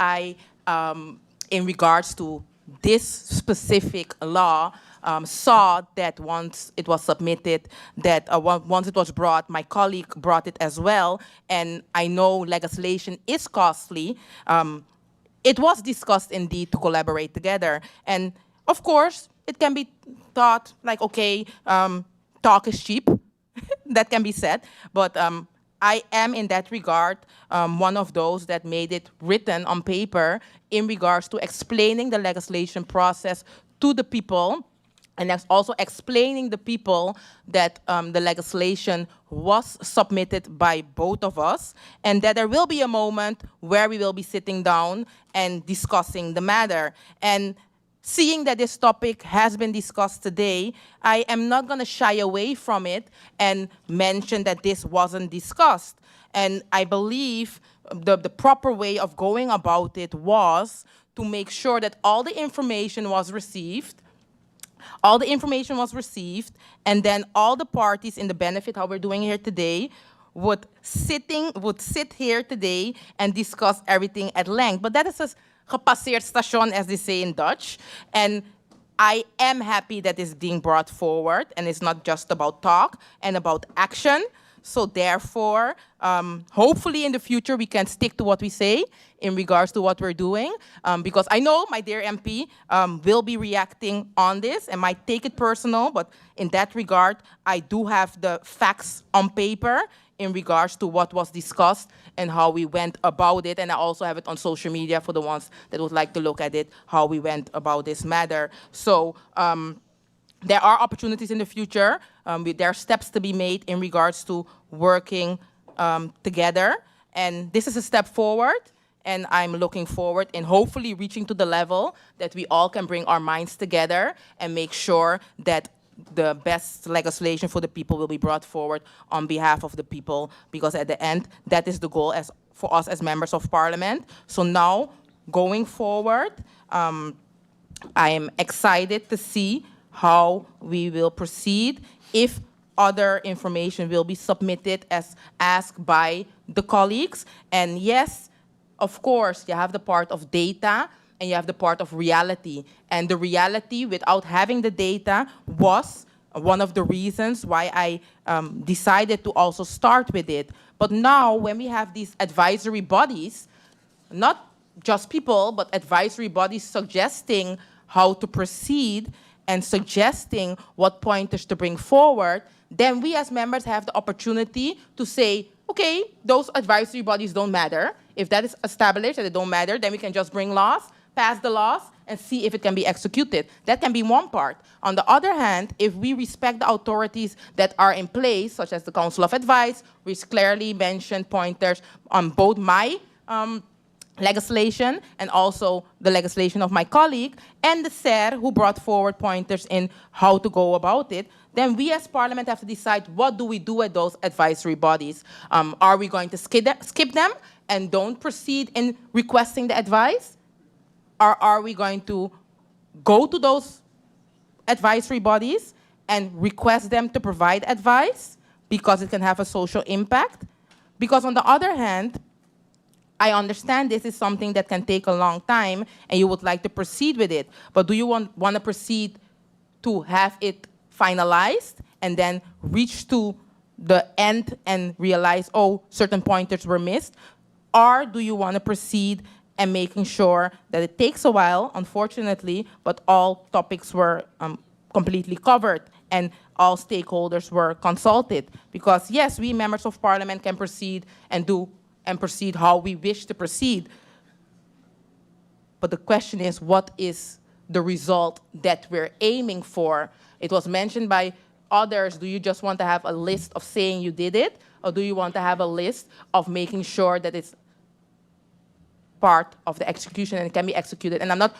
in regards to this specific law, saw that once it was submitted, that once it was brought, my colleague brought it as well, and I know legislation is costly. It was discussed indeed to collaborate together. And of course, it can be thought like, okay, talk is cheap. That can be said. But I am, in that regard, one of those that made it written on paper in regards to explaining the legislation process to the people, and that's also explaining the people that the legislation was submitted by both of us, and that there will be a moment where we will be sitting down and discussing the matter. And seeing that this topic has been discussed today, I am not going to shy away from it and mention that this wasn't discussed. And I believe the proper way of going about it was to make sure that all the information was received, and then all the parties in the benefit, how we're doing here today, would sit here today and discuss everything at length. But that is a gepasseerd station, as they say in Dutch. And I am happy that it's being brought forward, and it's not just about talk and about action. So therefore, hopefully in the future we can stick to what we say in regards to what we're doing, because I know my dear MP will be reacting on this and might take it personal, but in that regard, I do have the facts on paper in regards to what was discussed and how we went about it, and I also have it on social media for the ones that would like to look at it, how we went about this matter. So there are opportunities in the future. There are steps to be made in regards to working together. And this is a step forward. And I'm looking forward in hopefully reaching to the level that we all can bring our minds together and make sure that the best legislation for the people will be brought forward on behalf of the people. Because at the end, that is the goal for us as members of parliament. So now, going forward, I am excited to see how we will proceed, if other information will be submitted as asked by the colleagues. And yes, of course, you have the part of data and you have the part of reality. And the reality, without having the data, was one of the reasons why I decided to also start with it. But now, when we have these advisory bodies, not just people, but advisory bodies suggesting how to proceed and suggesting what pointers to bring forward, then we as members have the opportunity to say, okay, those advisory bodies don't matter. If that is established that they don't matter, then we can just bring laws, pass the laws, and see if it can be executed. That can be one part. On the other hand, if we respect the authorities that are in place, such as the Council of Advice, which clearly mentioned pointers on both my legislation and also the legislation of my colleague, and the SER, who brought forward pointers in how to go about it, then we as parliament have to decide, what do we do with those advisory bodies? Are we going to skip them and don't proceed in requesting the advice? Or are we going to go to those advisory bodies and request them to provide advice because it can have a social impact? Because on the other hand, I understand this is something that can take a long time and you would like to proceed with it. But do you want to proceed to have it finalized and then reach to the end and realize, oh, certain pointers were missed? Or do you want to proceed and making sure that it takes a while, unfortunately, but all topics were completely covered and all stakeholders were consulted? Because yes, we members of parliament can proceed and proceed how we wish to proceed. But the question is, what is the result that we're aiming for? It was mentioned by others, do you just want to have a list of saying you did it? Or do you want to have a list of making sure that it's part of the execution and it can be executed? And I'm not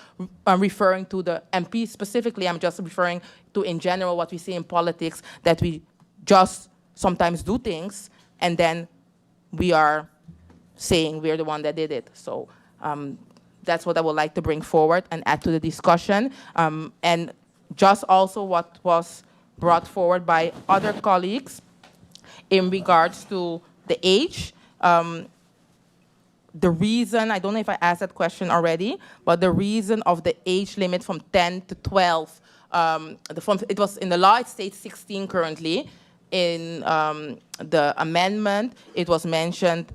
referring to the MP specifically, I'm just referring to in general what we see in politics, that we just sometimes do things and then we are saying we're the one that did it. So that's what I would like to bring forward and add to the discussion. And just also what was brought forward by other colleagues in regards to the age. The reason, I don't know if I asked that question already, but the reason of the age limit from 10 to 12, it was in the law, it states 16 currently. In the amendment, it was mentioned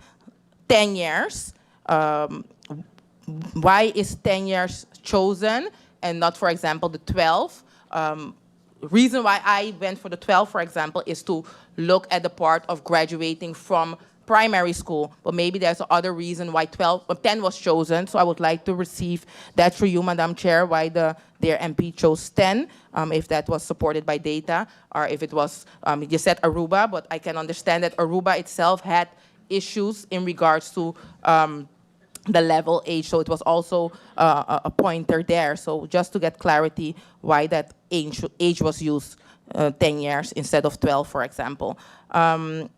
10 years. Why is 10 years chosen and not, for example, the 12? reason why I went for the 12, for example, is to look at the part of graduating from primary school, but maybe there's other reason why 10 was chosen. So I would like to receive that through you, Madam Chair, why their MP chose 10, if that was supported by data, or if it was, you said Aruba, but I can understand that Aruba itself had issues in regards to the level age, so it was also a pointer there. So just to get clarity why that age was used 10 years instead of 12, for example.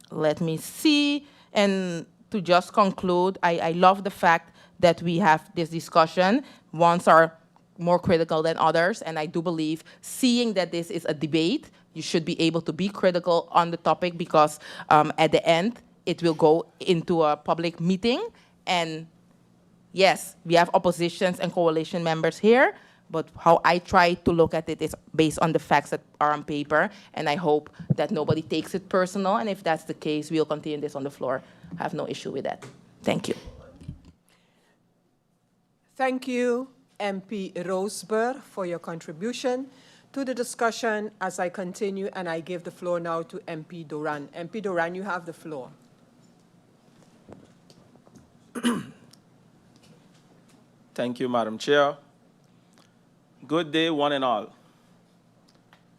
Let me see. And to just conclude, I love the fact that we have this discussion. Ones are more critical than others, and I do believe, seeing that this is a debate, you should be able to be critical on the topic, because at the end, it will go into a public meeting. And yes, we have oppositions and coalition members here, but how I try to look at it is based on the facts that are on paper, and I hope that nobody takes it personal, and if that's the case, we'll continue this on the floor. I have no issue with that. Thank you. Thank you, MP Roseburg, for your contribution to the discussion. As I continue, and I give the floor now to MP Duran. MP Duran, you have the floor. Thank you, Madam Chair. Good day, one and all.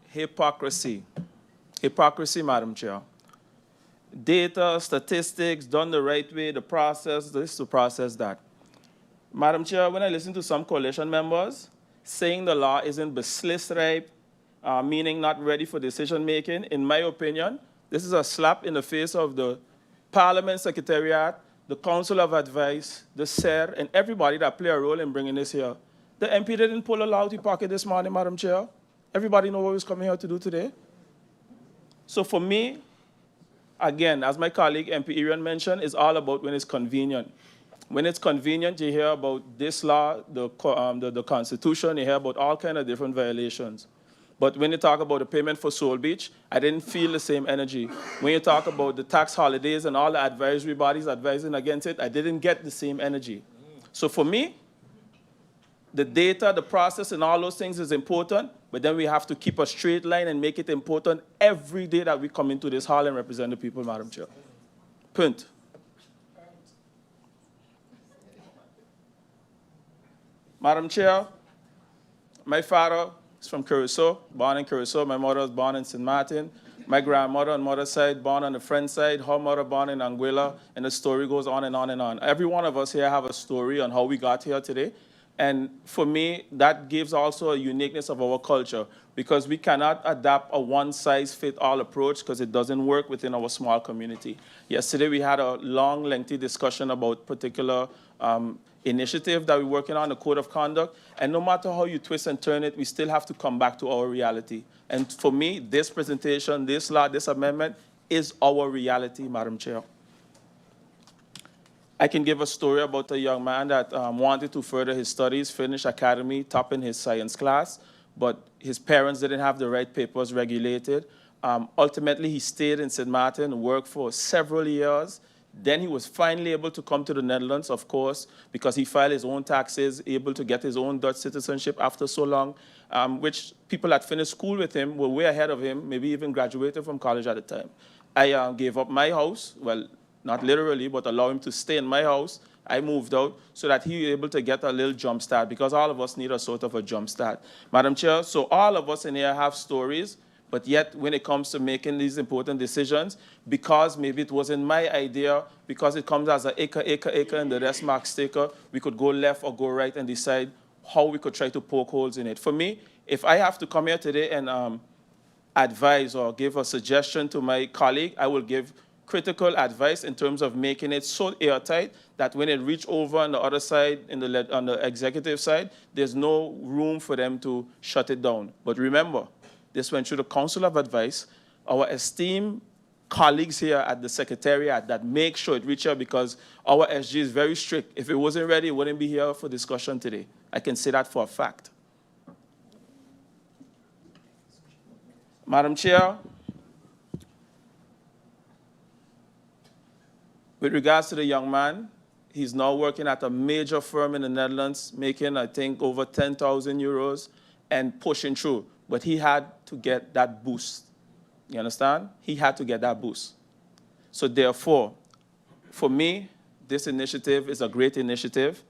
Hypocrisy. Hypocrisy, Madam Chair. Data, statistics, done the right way, the process this, the process that. Madam Chair, when I listen to some coalition members saying the law isn't basilisk ripe, meaning not ready for decision making, in my opinion, this is a slap in the face of the Parliament Secretariat, the Council of Advice, the SER, and everybody that play a role in bringing this here. The MP didn't pull a law out of pocket this morning, Madam Chair. Everybody know what he was coming here to do today. So for me, again, as my colleague MP Irian mentioned, it's all about when it's convenient. When it's convenient, you hear about this law, the Constitution, you hear about all kinds of different violations. But when you talk about the payment for Soul Beach, I didn't feel the same energy. When you talk about the tax holidays and all the advisory bodies advising against it, I didn't get the same energy. So for me, the data, the process, and all those things is important, but then we have to keep a straight line and make it important every day that we come into this hall and represent the people, Madam Chair. Point. Madam Chair, my father is from Curacao, born in Curacao. My mother was born in Sint Maarten. My grandmother on mother's side, born on the French side. Her mother born in Anguilla, and the story goes on and on and on. Every one of us here have a story on how we got here today. And for me, that gives also a uniqueness of our culture, because we cannot adapt a one-size-fits-all approach because it doesn't work within our small community. Yesterday, we had a long, lengthy discussion about particular initiative that we're working on, the Code of Conduct. And no matter how you twist and turn it, we still have to come back to our reality. And for me, this presentation, this law, this amendment is our reality, Madam Chair. I can give a story about a young man that wanted to further his studies, finish academy, top in his science class, but his parents didn't have the right papers regulated. Ultimately, he stayed in Sint Maarten, worked for several years. Then he was finally able to come to the Netherlands, of course, because he filed his own taxes, able to get his own Dutch citizenship after so long, which people that finished school with him were way ahead of him, maybe even graduated from college at the time. I gave up my house, well, not literally, but allow him to stay in my house. I moved out so that he was able to get a little jump start, because all of us need a sort of a jump start. Madam Chair, so all of us in here have stories, but yet when it comes to making these important decisions, because maybe it wasn't my idea, because it comes as an acre, and the rest marks sticker, we could go left or go right and decide how we could try to poke holes in it. For me, if I have to come here today and advise or give a suggestion to my colleague, I will give critical advice in terms of making it so airtight that when it reaches over on the other side, on the executive side, there's no room for them to shut it down. But remember, this went through the Council of Advice, our esteemed colleagues here at the Secretariat that make sure it reaches here, because our SG is very strict. If it wasn't ready, it wouldn't be here for discussion today. I can say that for a fact. Madam Chair, with regards to the young man, he's now working at a major firm in the Netherlands, making, I think, over 10,000 euros and pushing through. but he had to get that boost. You understand? He had to get that boost. So therefore, for me, this initiative is a great initiative.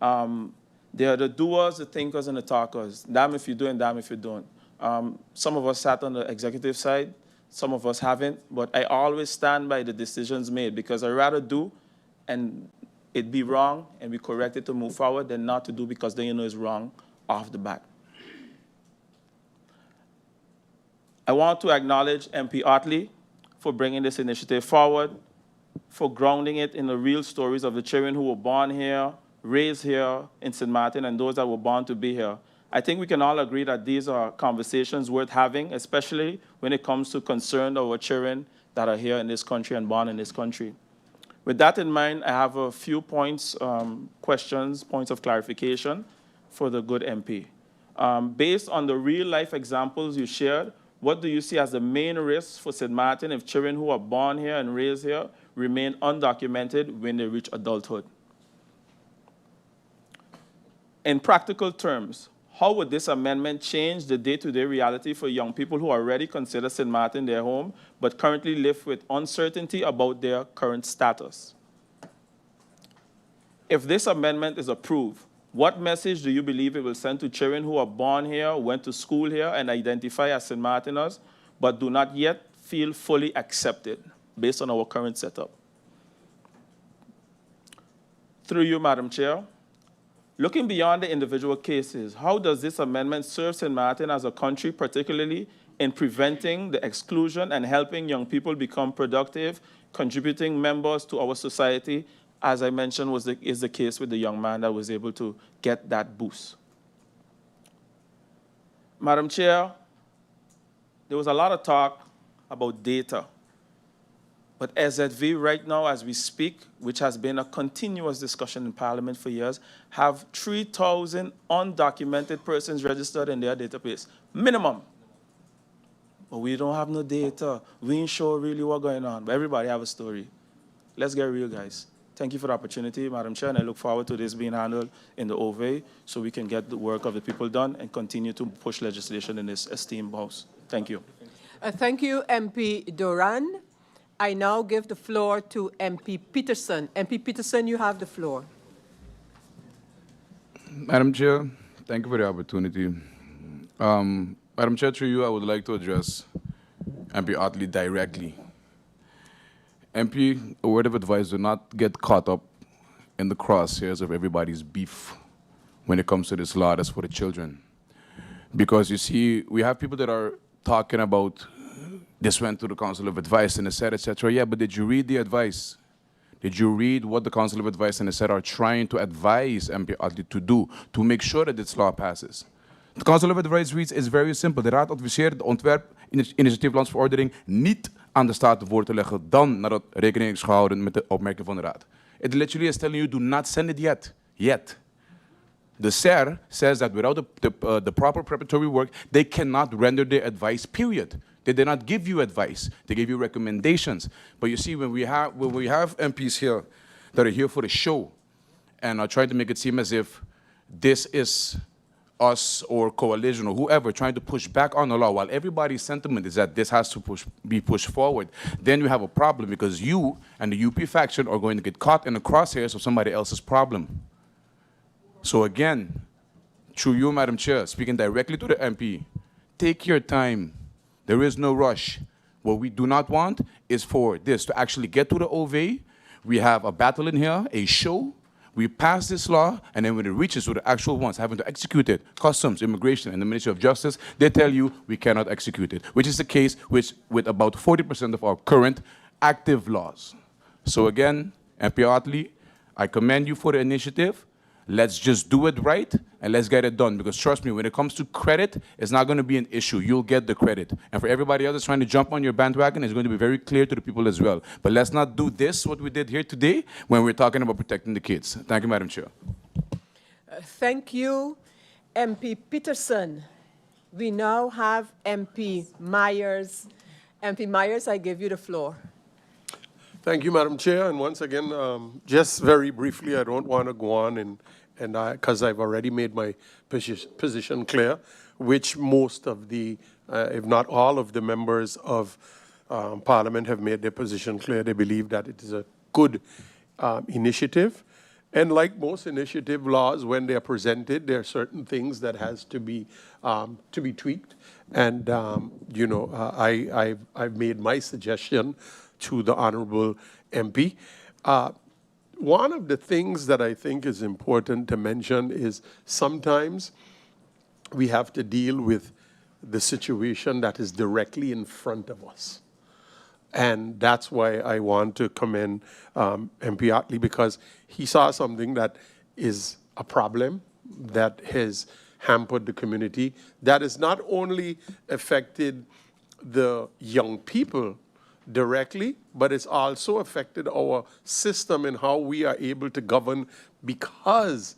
There are the doers, the thinkers, and the talkers. Damn if you do and damn if you don't. Some of us sat on the executive side, some of us haven't, but I always stand by the decisions made because I'd rather do and it be wrong and we correct it to move forward than not to do because then you know it's wrong off the bat. I want to acknowledge MP Otley for bringing this initiative forward, for grounding it in the real stories of the children who were born here, raised here in Sint Maarten, and those that were born to be here. I think we can all agree that these are conversations worth having, especially when it comes to concern of our children that are here in this country and born in this country. With that in mind, I have a few points, questions, points of clarification for the good MP. Based on the real-life examples you shared, what do you see as the main risks for Sint Maarten if children who are born here and raised here remain undocumented when they reach adulthood? In practical terms, how would this amendment change the day-to-day reality for young people who already consider Sint Maarten their home, but currently live with uncertainty about their current status? If this amendment is approved, what message do you believe it will send to children who are born here, went to school here, and identify as Sint Maarteners, but do not yet feel fully accepted based on our current setup? Through you, Madam Chair, looking beyond the individual cases, how does this amendment serve Sint Maarten as a country, particularly in preventing the exclusion and helping young people become productive, contributing members to our society, as I mentioned is the case with the young man that was able to get that boost? Madam Chair, there was a lot of talk about data. But SZV right now, as we speak, which has been a continuous discussion in Parliament for years, have 3,000 undocumented persons registered in their database, minimum. But we don't have no data. We ain't sure really what's going on, but everybody have a story. Let's get real, guys. Thank you for the opportunity, Madam Chair, and I look forward to this being handled in the OVA so we can get the work of the people done and continue to push legislation in this esteemed House. Thank you. Thank you, MP Duran. I now give the floor to MP Peterson. MP Peterson, you have the floor. Madam Chair, thank you for the opportunity. Madam Chair, through you, I would like to address MP Otley directly. MP, a word of advice, do not get caught up in the crosshairs of everybody's beef when it comes to this law that's for the children. Because you see, we have people that are talking about this went to the Council of Advice and it said, etc. Yeah, but did you read the advice? Did you read what the Council of Advice and it said are trying to advise MP Otley to do to make sure that this law passes? The Council of Advice reads is very simple. De Raad adviseert de ontwerpinitiatief Landsverordening niet aan de Staten voor te leggen dan nadat rekening is gehouden met de opmerking van de Raad. It literally is telling you do not send it yet. The SER says that without the proper preparatory work, they cannot render their advice, period. They did not give you advice. They gave you recommendations. But you see, when we have MPs here that are here for the show and are trying to make it seem as if this is us or coalition or whoever trying to push back on the law while everybody's sentiment is that this has to be pushed forward, then we have a problem because you and the UP faction are going to get caught in the crosshairs of somebody else's problem. So again, through you, Madam Chair, speaking directly to the MP, take your time. There is no rush. What we do not want is for this to actually get to the OVA. We have a battle in here, a show. We pass this law, and then when it reaches to the actual ones having to execute it, Customs, Immigration, and the Ministry of Justice, they tell you we cannot execute it, which is the case with about 40% of our current active laws. So again, MP Otley, I commend you for the initiative. Let's just do it right, and let's get it done. Because trust me, when it comes to credit, it's not going to be an issue. You'll get the credit. And for everybody else that's trying to jump on your bandwagon, it's going to be very clear to the people as well. But let's not do this, what we did here today, when we're talking about protecting the kids. Thank you, Madam Chair. Thank you, MP Peterson. We now have MP Myers. MP Myers, I give you the floor. Thank you, Madam Chair. And once again, just very briefly, I don't want to go on and because I've already made my position clear. which most of the, if not all of the members of Parliament have made their position clear. They believe that it is a good initiative. And like most initiative laws, when they are presented, there are certain things that has to be tweaked. And you know, I've made my suggestion to the honorable MP. One of the things that I think is important to mention is sometimes we have to deal with the situation that is directly in front of us. And that's why I want to commend MP Otley, because he saw something that is a problem that has hampered the community, that has not only affected the young people directly, but it's also affected our system and how we are able to govern, because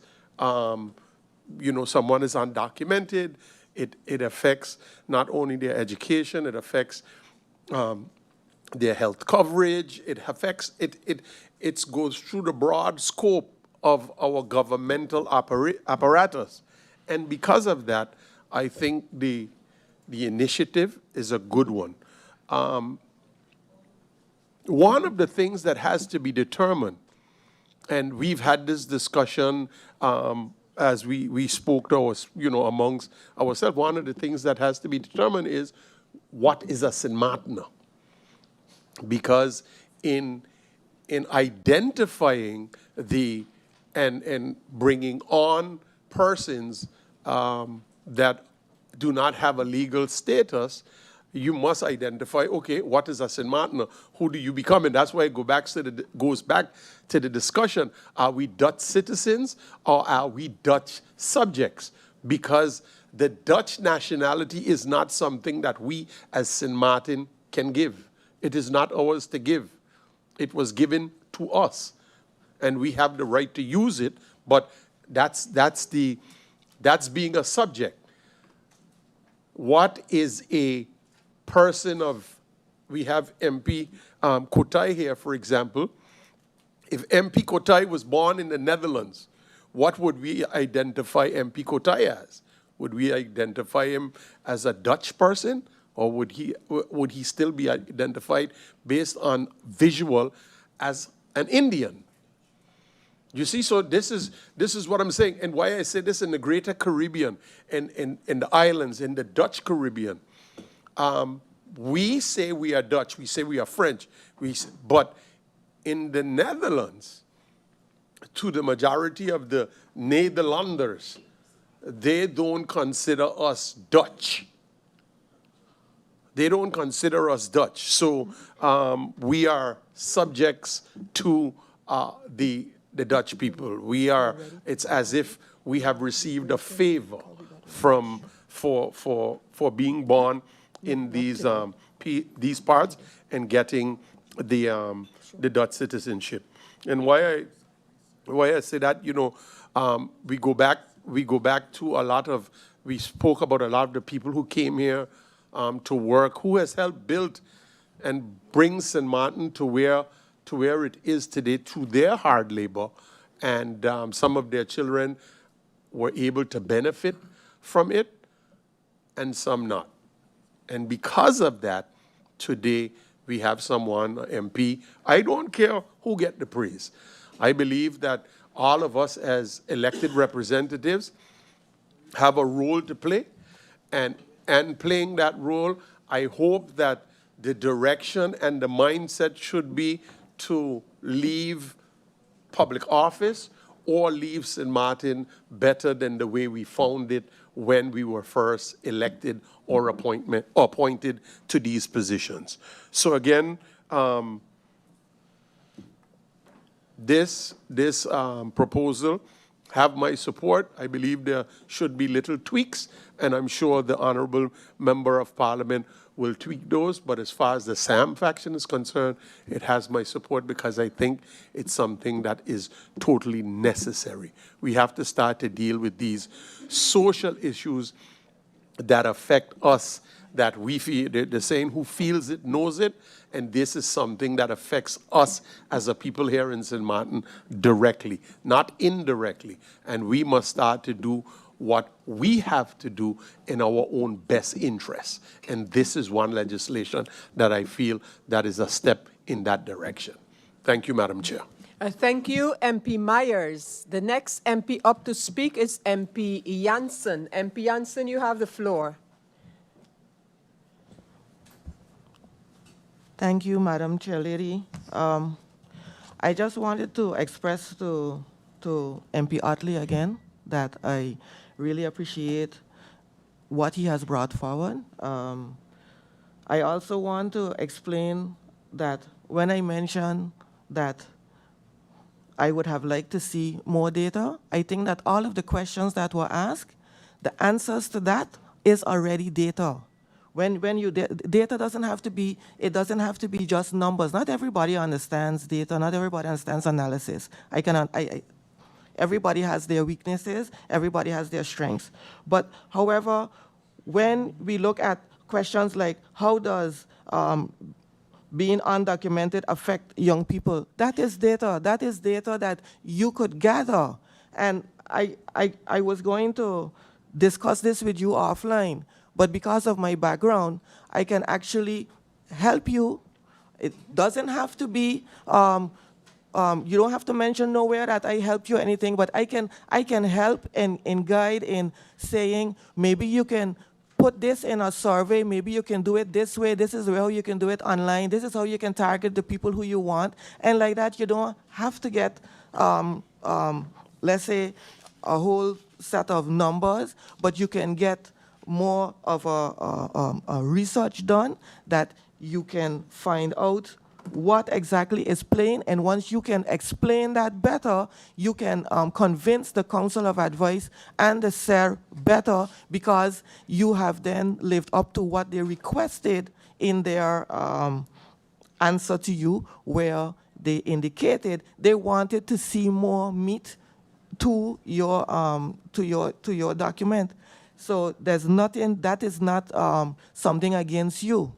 you know, someone is undocumented. It affects not only their education, it affects their health coverage. It affects it goes through the broad scope of our governmental apparatus, and because of that, I think the initiative is a good one. One of the things that has to be determined, and we've had this discussion as we spoke to us, you know, amongst ourselves. One of the things that has to be determined is what is a Sint Maartener. Because in identifying and bringing on persons that do not have a legal status, you must identify, okay, what is a Sint Maartener? Who do you become? And that's why it goes back to the discussion. Are we Dutch citizens or are we Dutch subjects? Because the Dutch nationality is not something that we as Sint Maarten can give. It is not ours to give. It was given to us, and we have the right to use it, but that's being a subject. What is a person of, we have MP Kotai here, for example. If MP Kotai was born in the Netherlands, what would we identify MP Kotai as? Would we identify him as a Dutch person? Or would he still be identified based on visual as an Indian? You see, so this is what I'm saying, and why I say this in the Greater Caribbean and in the islands, in the Dutch Caribbean. We say we are Dutch, we say we are French, but in the Netherlands, to the majority of the Nederlanders, they don't consider us Dutch. They don't consider us Dutch. So we are subjects to the Dutch people. It's as if we have received a favor for being born in these parts and getting the Dutch citizenship. And why I say that, you know, we go back to a lot of, we spoke about a lot of the people who came here to work, who has helped build and bring Sint Maarten to where it is today through their hard labor, and some of their children were able to benefit from it, and some not. And because of that, today we have someone, MP. I don't care who get the praise. I believe that all of us as elected representatives have a role to play, and playing that role, I hope that the direction and the mindset should be to leave public office or leave Sint Maarten better than the way we found it when we were first elected or appointed to these positions. So again, this proposal have my support. I believe there should be little tweaks, and I'm sure the honorable member of parliament will tweak those. But as far as the SAM faction is concerned, it has my support because I think it's something that is totally necessary. We have to start to deal with these social issues that affect us, that we feel, they're saying who feels it knows it, and this is something that affects us as a people here in Sint Maarten directly, not indirectly. And we must start to do what we have to do in our own best interests. And this is one legislation that I feel that is a step in that direction. Thank you, Madam Chair. Thank you, MP Myers. The next MP up to speak is MP Janssen. MP Janssen, you have the floor. Thank you, Madam Chairlady. I just wanted to express to MP Otley again that I really appreciate what he has brought forward. I also want to explain that when I mentioned that I would have liked to see more data, I think that all of the questions that were asked, the answers to that is already data. When you data doesn't have to be, it doesn't have to be just numbers. Not everybody understands data. Not everybody understands analysis. Everybody has their weaknesses. Everybody has their strengths. But however, when we look at questions like how does being undocumented affect young people, that is data. That is data that you could gather. And I was going to discuss this with you offline. But because of my background, I can actually help you. It doesn't have to be, you don't have to mention nowhere that I helped you or anything, but I can help and guide in saying, maybe you can put this in a survey, maybe you can do it this way, this is how you can do it online, this is how you can target the people who you want, and like that you don't have to get, let's say, a whole set of numbers, but you can get more of a research done that you can find out what exactly is playing, and once you can explain that better, you can convince the Council of Advice and the SER better because you have then lived up to what they requested in their answer to you, where they indicated they wanted to see more meat to your document. So there's nothing, that is not something against you.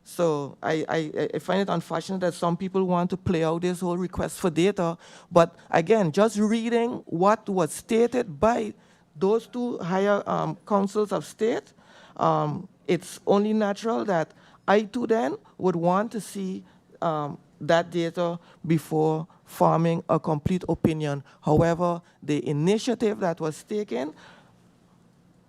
So I find it unfortunate that some people want to play out this whole request for data. But again, just reading what was stated by those two higher councils of state, it's only natural that I too then would want to see that data before forming a complete opinion. However, the initiative that was taken,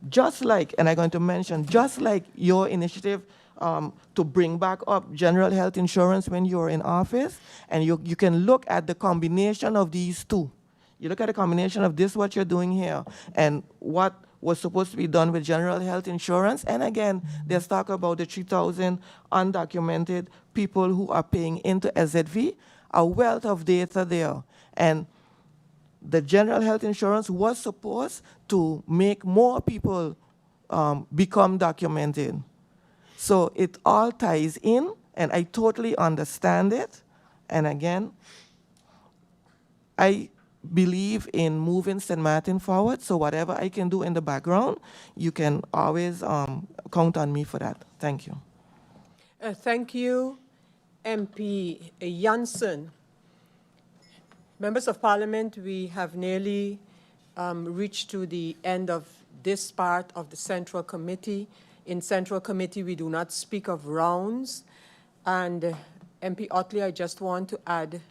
just like, and I'm going to mention, just like your initiative to bring back up general health insurance when you're in office, and you can look at the combination of these two. You look at the combination of this, what you're doing here, and what was supposed to be done with general health insurance. And again, there's talk about the 3,000 undocumented people who are paying into SZV, a wealth of data there. And the general health insurance was supposed to make more people become documented. So it all ties in, and I totally understand it. And again, I believe in moving St. Maarten forward, so whatever I can do in the background, you can always count on me for that. Thank you. Thank you, MP Janssen. Members of Parliament, we have nearly reached to the end of this part of the Central Committee. In Central Committee, we do not speak of rounds. And MP Otley, I just want to add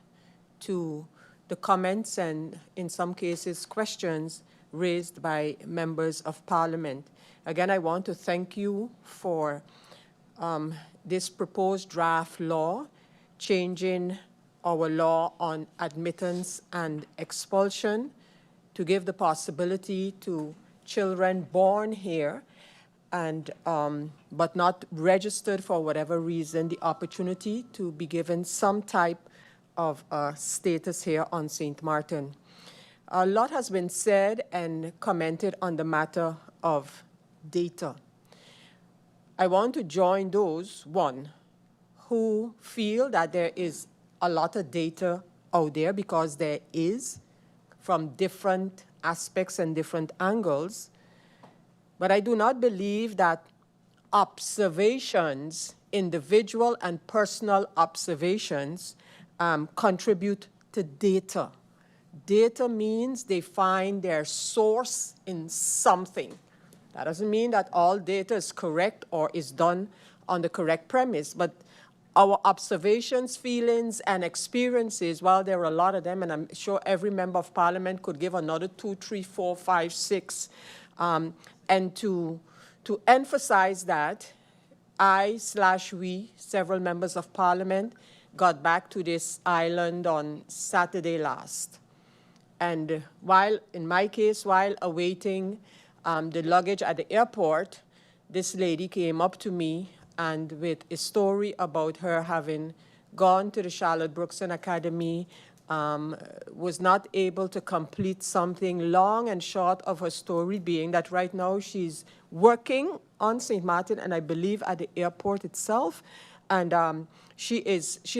to the comments and, in some cases, questions raised by members of Parliament. Again, I want to thank you for this proposed draft law, changing our law on admittance and expulsion to give the possibility to children born here and but not registered for whatever reason, the opportunity to be given some type of status here on Sint Maarten. A lot has been said and commented on the matter of data. I want to join those, one, who feel that there is a lot of data out there, because there is, from different aspects and different angles. But I do not believe that observations, individual and personal observations, contribute to data. data means they find their source in something. That doesn't mean that all data is correct or is done on the correct premise, but our observations, feelings, and experiences, while there are a lot of them, and I'm sure every member of parliament could give another 2, 3, 4, 5, 6, and to emphasize that, we, several members of parliament, got back to this island on Saturday last. And while, in my case, while awaiting the luggage at the airport, this lady came up to me and with a story about her having gone to the Charlotte Brookson Academy, was not able to complete something. Long and short of her story being that right now she's working on St. Maarten and I believe at the airport itself. And she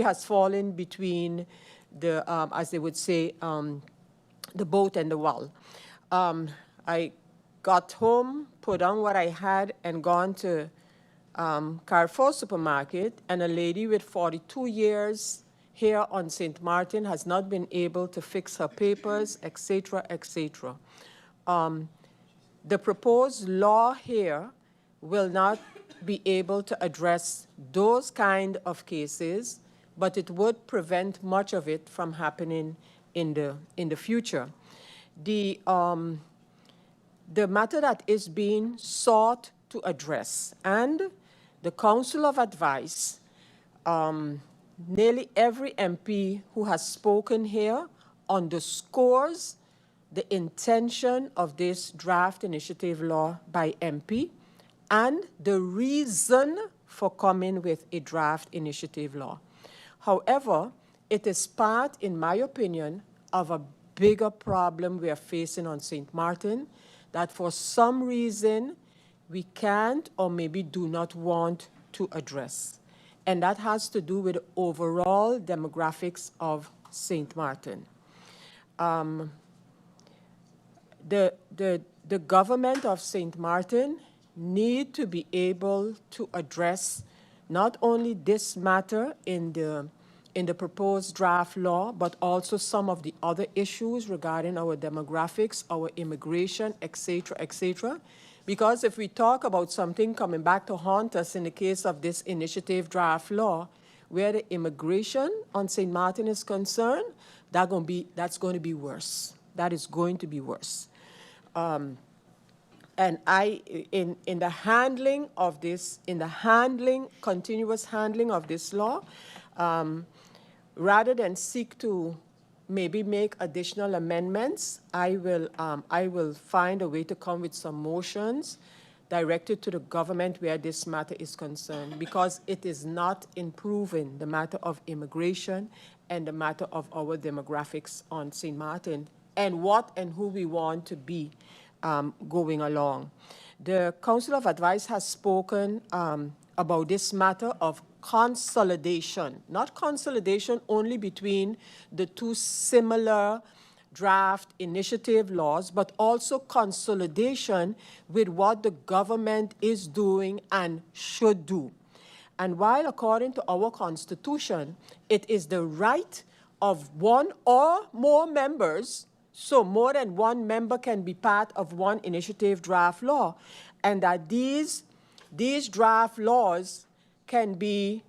has fallen between the, as they would say, the boat and the wall. I got home, put on what I had, and gone to Carrefour supermarket, and a lady with 42 years here on St. Maarten has not been able to fix her papers, etc., etc. The proposed law here will not be able to address those kind of cases, but it would prevent much of it from happening in the future. The matter that is being sought to address, and the Council of Advice, nearly every MP who has spoken here underscores the intention of this draft initiative law by MP and the reason for coming with a draft initiative law. However, it is part, in my opinion, of a bigger problem we are facing on St. Maarten that for some reason we can't or maybe do not want to address. And that has to do with the overall demographics of St. Maarten. The government of St. Maarten need to be able to address not only this matter in the proposed draft law, but also some of the other issues regarding our demographics, our immigration, etc., etc. Because if we talk about something coming back to haunt us in the case of this initiative draft law, where the immigration on St. Maarten is concerned, that's going to be worse. That is going to be worse. And in the handling of this, continuous handling of this law, rather than seek to maybe make additional amendments, I will find a way to come with some motions directed to the government where this matter is concerned, because it is not improving the matter of immigration and the matter of our demographics on St. Maarten and what and who we want to be going along. The Council of Advice has spoken about this matter of consolidation, not consolidation only between the two similar draft initiative laws, but also consolidation with what the government is doing and should do. And while according to our Constitution, it is the right of one or more members, so more than one member can be part of one initiative draft law, and that these draft laws can be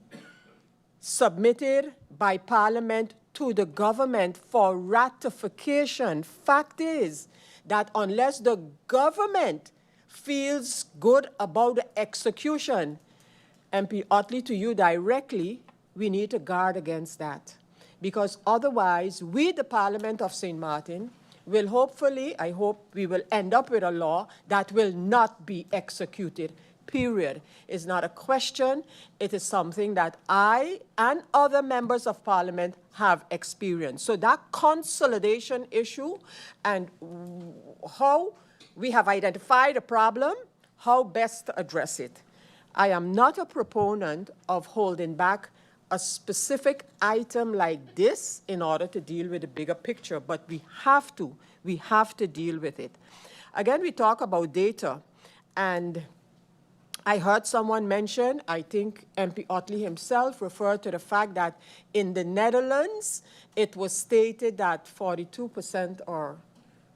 submitted by Parliament to the government for ratification. Fact is that unless the government feels good about the execution, MP Otley, to you directly, we need to guard against that. Because otherwise, we, the Parliament of St. Maarten, will hopefully, I hope we will end up with a law that will not be executed, period. It's not a question. It is something that I and other members of Parliament have experienced. So that consolidation issue and how we have identified a problem, how best to address it. I am not a proponent of holding back a specific item like this in order to deal with the bigger picture, but we have to deal with it. Again, we talk about data, and I heard someone mention, I think MP Otley himself referred to the fact that in the Netherlands, it was stated that 42% or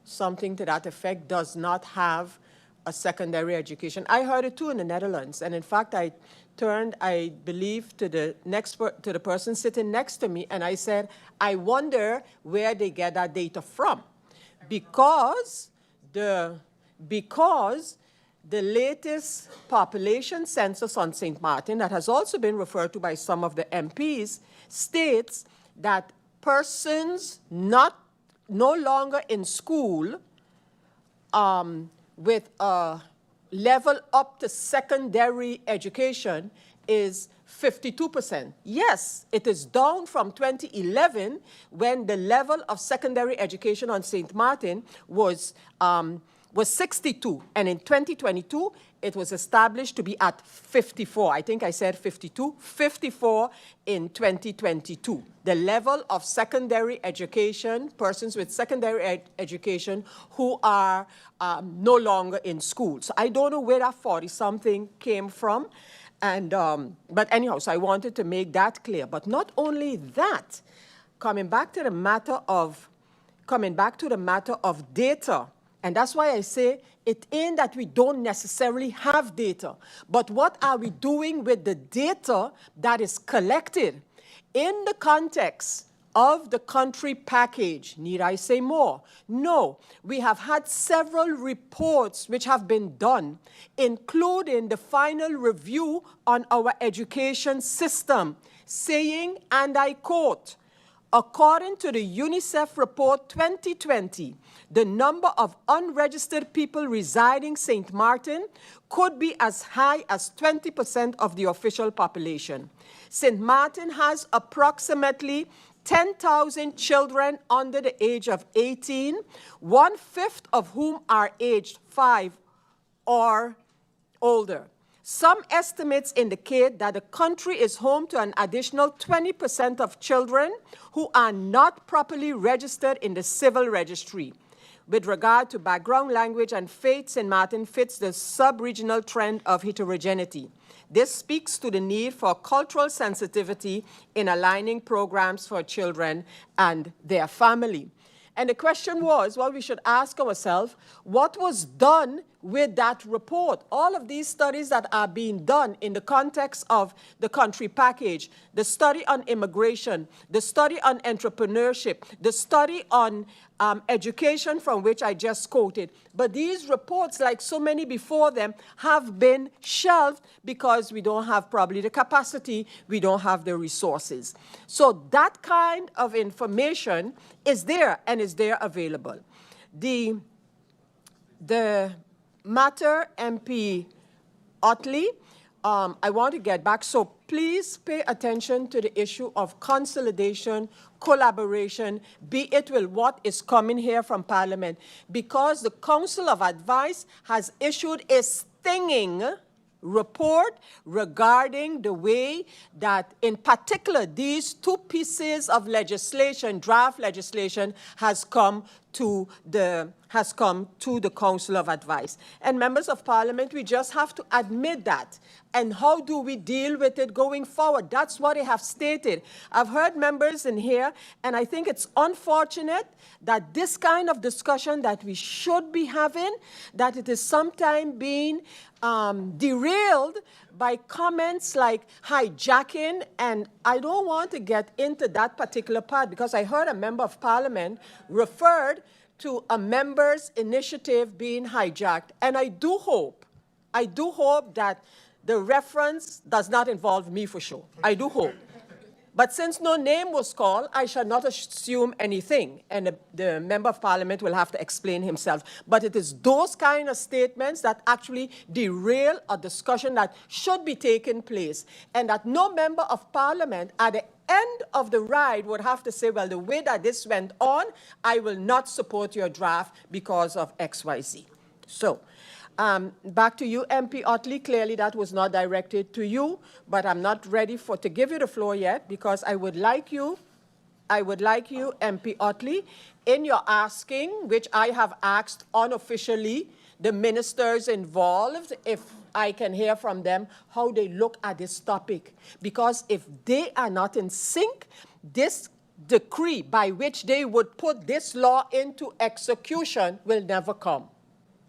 something to that effect does not have a secondary education. I heard it too in the Netherlands. And in fact, I turned, I believe, to the person sitting next to me, and I said, I wonder where they get that data from. Because the latest population census on St. Maarten, that has also been referred to by some of the MPs, states that persons no longer in school with a level up to secondary education is 52%. Yes, it is down from 2011 when the level of secondary education on St. Maarten was 62, and in 2022, it was established to be at 54. I think I said 52, 54 in 2022. The level of secondary education, persons with secondary education who are no longer in school. So I don't know where that 40-something came from. And, but anyhow, so I wanted to make that clear. But not only that, coming back to the matter of data, and that's why I say it ain't that we don't necessarily have data, but what are we doing with the data that is collected? In the context of the country package, need I say more? No, we have had several reports which have been done, including the final review on our education system, saying, and I quote, according to the UNICEF report 2020, the number of unregistered people residing St. Maarten could be as high as 20% of the official population. St. Maarten has approximately 10,000 children under the age of 18, 1/5 of whom are aged 5 or older. Some estimates indicate that the country is home to an additional 20% of children who are not properly registered in the civil registry. With regard to background, language, and faith, St. Maarten fits the sub-regional trend of heterogeneity. This speaks to the need for cultural sensitivity in aligning programs for children and their family. And the question was, well, we should ask ourselves, what was done with that report? All of these studies that are being done in the context of the country package, the study on immigration, the study on entrepreneurship, the study on education from which I just quoted. But these reports, like so many before them, have been shelved because we don't have probably the capacity, we don't have the resources. So that kind of information is there and is there available. The matter, MP Otley, I want to get back. So please pay attention to the issue of consolidation, collaboration, be it with what is coming here from Parliament, because the Council of Advice has issued a stinging report regarding the way that, in particular, these two pieces of legislation, draft legislation, has come to the Council of Advice. And members of Parliament, we just have to admit that. And how do we deal with it going forward? That's what they have stated. I've heard members in here, and I think it's unfortunate that this kind of discussion that we should be having, that it is sometimes being derailed by comments like hijacking, and I don't want to get into that particular part because I heard a member of Parliament referred to a member's initiative being hijacked, and I do hope that the reference does not involve me for sure. I do hope. But since no name was called, I shall not assume anything, and the Member of Parliament will have to explain himself. But it is those kind of statements that actually derail a discussion that should be taking place, and that no Member of Parliament at the end of the ride would have to say, well, the way that this went on, I will not support your draft because of XYZ. So, back to you, MP Otley. Clearly that was not directed to you, but I'm not ready to give you the floor yet because I would like you, MP Otley, in your asking, which I have asked unofficially, the ministers involved, if I can hear from them, how they look at this topic. Because if they are not in sync, this decree by which they would put this law into execution will never come.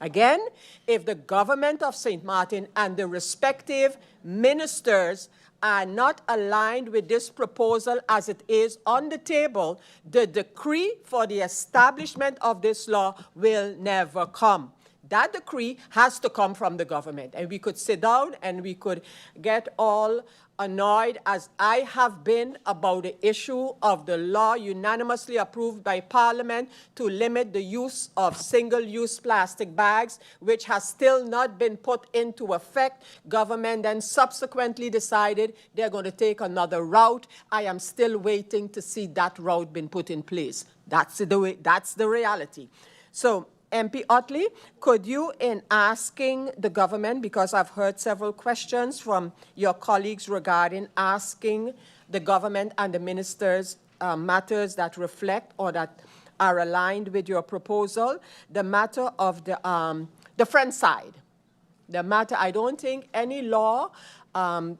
Again, if the government of St. Maarten and the respective ministers are not aligned with this proposal as it is on the table, the decree for the establishment of this law will never come. That decree has to come from the government. And we could sit down and we could get all annoyed, as I have been, about the issue of the law unanimously approved by Parliament to limit the use of single-use plastic bags, which has still not been put into effect. Government then subsequently decided they're going to take another route. I am still waiting to see that route being put in place. That's the reality. So, MP Otley, could you, in asking the government, because I've heard several questions from your colleagues regarding asking the government and the ministers matters that reflect or that are aligned with your proposal, the matter of the friend side. The matter, I don't think any law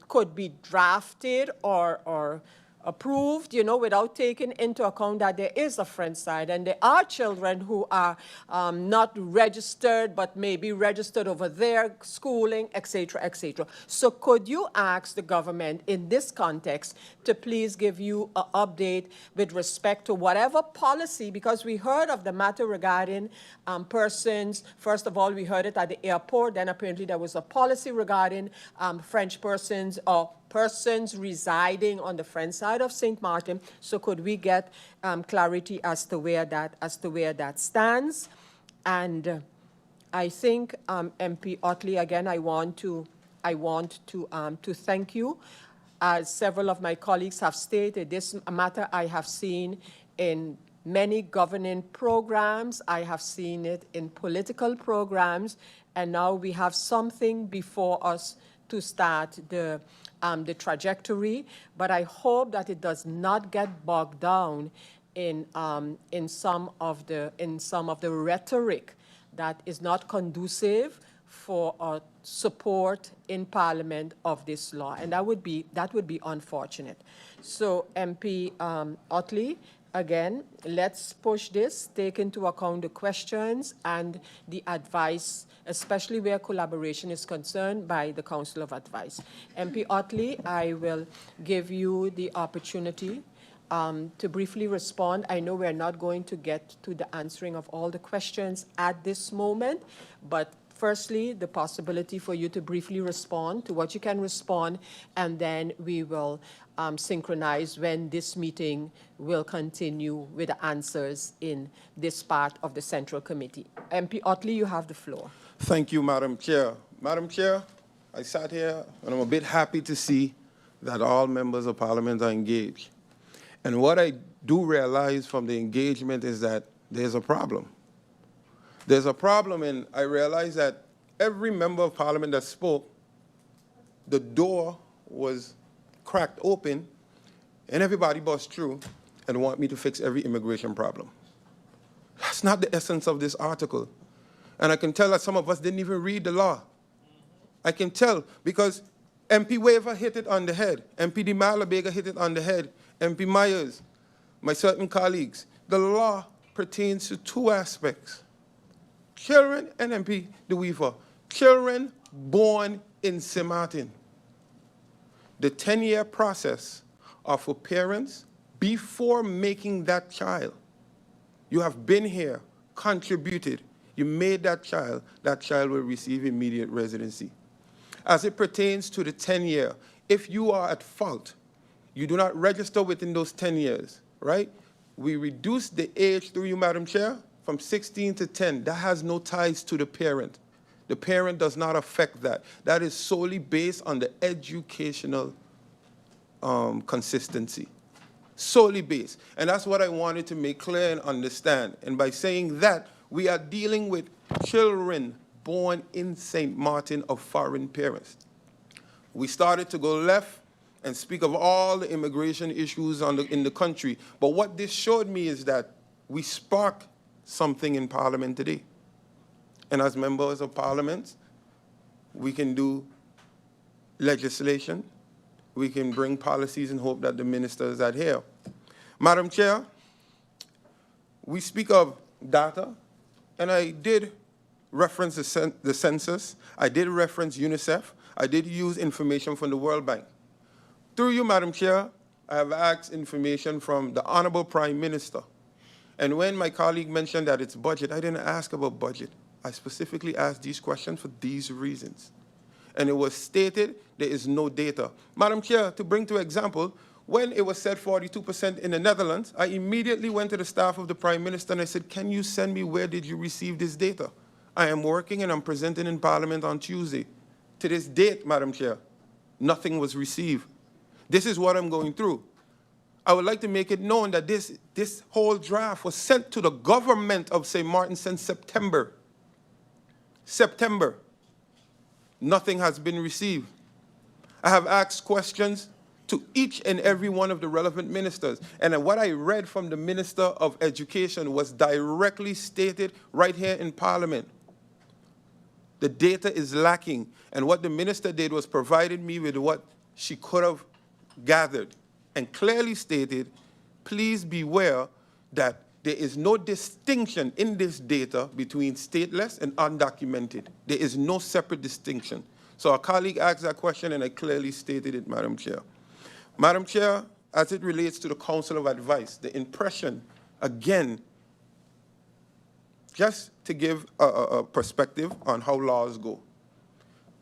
could be drafted or approved, without taking into account that there is a friend side, and there are children who are not registered, but maybe registered over there, schooling, etc., etc. So could you ask the government in this context to please give you an update with respect to whatever policy, because we heard of the matter regarding persons. First of all, we heard it at the airport, then apparently there was a policy regarding French persons or persons residing on the French side of St. Maarten. So could we get clarity as to where that stands? And I think, MP Otley, again, I want to thank you. As several of my colleagues have stated, this matter I have seen in many governing programs. I have seen it in political programs, and now we have something before us to start the trajectory, but I hope that it does not get bogged down in some of the rhetoric that is not conducive for support in Parliament of this law, and that would be unfortunate. So, MP Otley, again, let's push this, take into account the questions and the advice, especially where collaboration is concerned, by the Council of Advice. MP Otley, I will give you the opportunity to briefly respond. I know we're not going to get to the answering of all the questions at this moment, but firstly, the possibility for you to briefly respond to what you can respond, and then we will synchronize when this meeting will continue with the answers in this part of the Central Committee. MP Otley, you have the floor. Thank you, Madam Chair. Madam Chair, I sat here and I'm a bit happy to see that all members of Parliament are engaged. And what I do realize from the engagement is that there's a problem. There's a problem, and I realize that every member of Parliament that spoke, the door was cracked open, and everybody bust through and want me to fix every immigration problem. That's not the essence of this article. And I can tell that some of us didn't even read the law. I can tell because MP Waver hit it on the head. MP Di Malabega hit it on the head. MP Myers, my certain colleagues. The law pertains to two aspects. Children, and MP De Weaver, children born in Sint Maarten. The 10-year process are for parents before making that child. You have been here, contributed, you made that child will receive immediate residency. As it pertains to the 10-year, if you are at fault, you do not register within those 10 years, right? We reduce the age through you, Madam Chair, from 16 to 10. That has no ties to the parent. The parent does not affect that. That is solely based on the educational consistency. Solely based. And that's what I wanted to make clear and understand. And by saying that, we are dealing with children born in St. Maarten of foreign parents. We started to go left and speak of all the immigration issues in the country. But what this showed me is that we sparked something in Parliament today. And as members of parliament, we can do legislation, we can bring policies and hope that the ministers adhere. Madam Chair, we speak of data, and I did reference the census, I did reference UNICEF, I did use information from the World Bank. Through you, Madam Chair, I have asked information from the Honorable Prime Minister. And when my colleague mentioned that it's budget, I didn't ask about budget. I specifically asked these questions for these reasons. And it was stated there is no data. Madam Chair, to bring to example, when it was said 42% in the Netherlands, I immediately went to the staff of the Prime Minister and I said, can you send me where did you receive this data? I am working and I'm presenting in Parliament on Tuesday. To this date, Madam Chair, nothing was received. This is what I'm going through. I would like to make it known that this whole draft was sent to the government of St. Maarten since September. September. Nothing has been received. I have asked questions to each and every one of the relevant ministers. And what I read from the Minister of Education was directly stated right here in Parliament. The data is lacking. And what the minister did was provided me with what she could have gathered and clearly stated, please beware that there is no distinction in this data between stateless and undocumented. There is no separate distinction. So a colleague asked that question and I clearly stated it, Madam Chair. Madam Chair, as it relates to the Council of Advice, the impression, again, just to give a perspective on how laws go.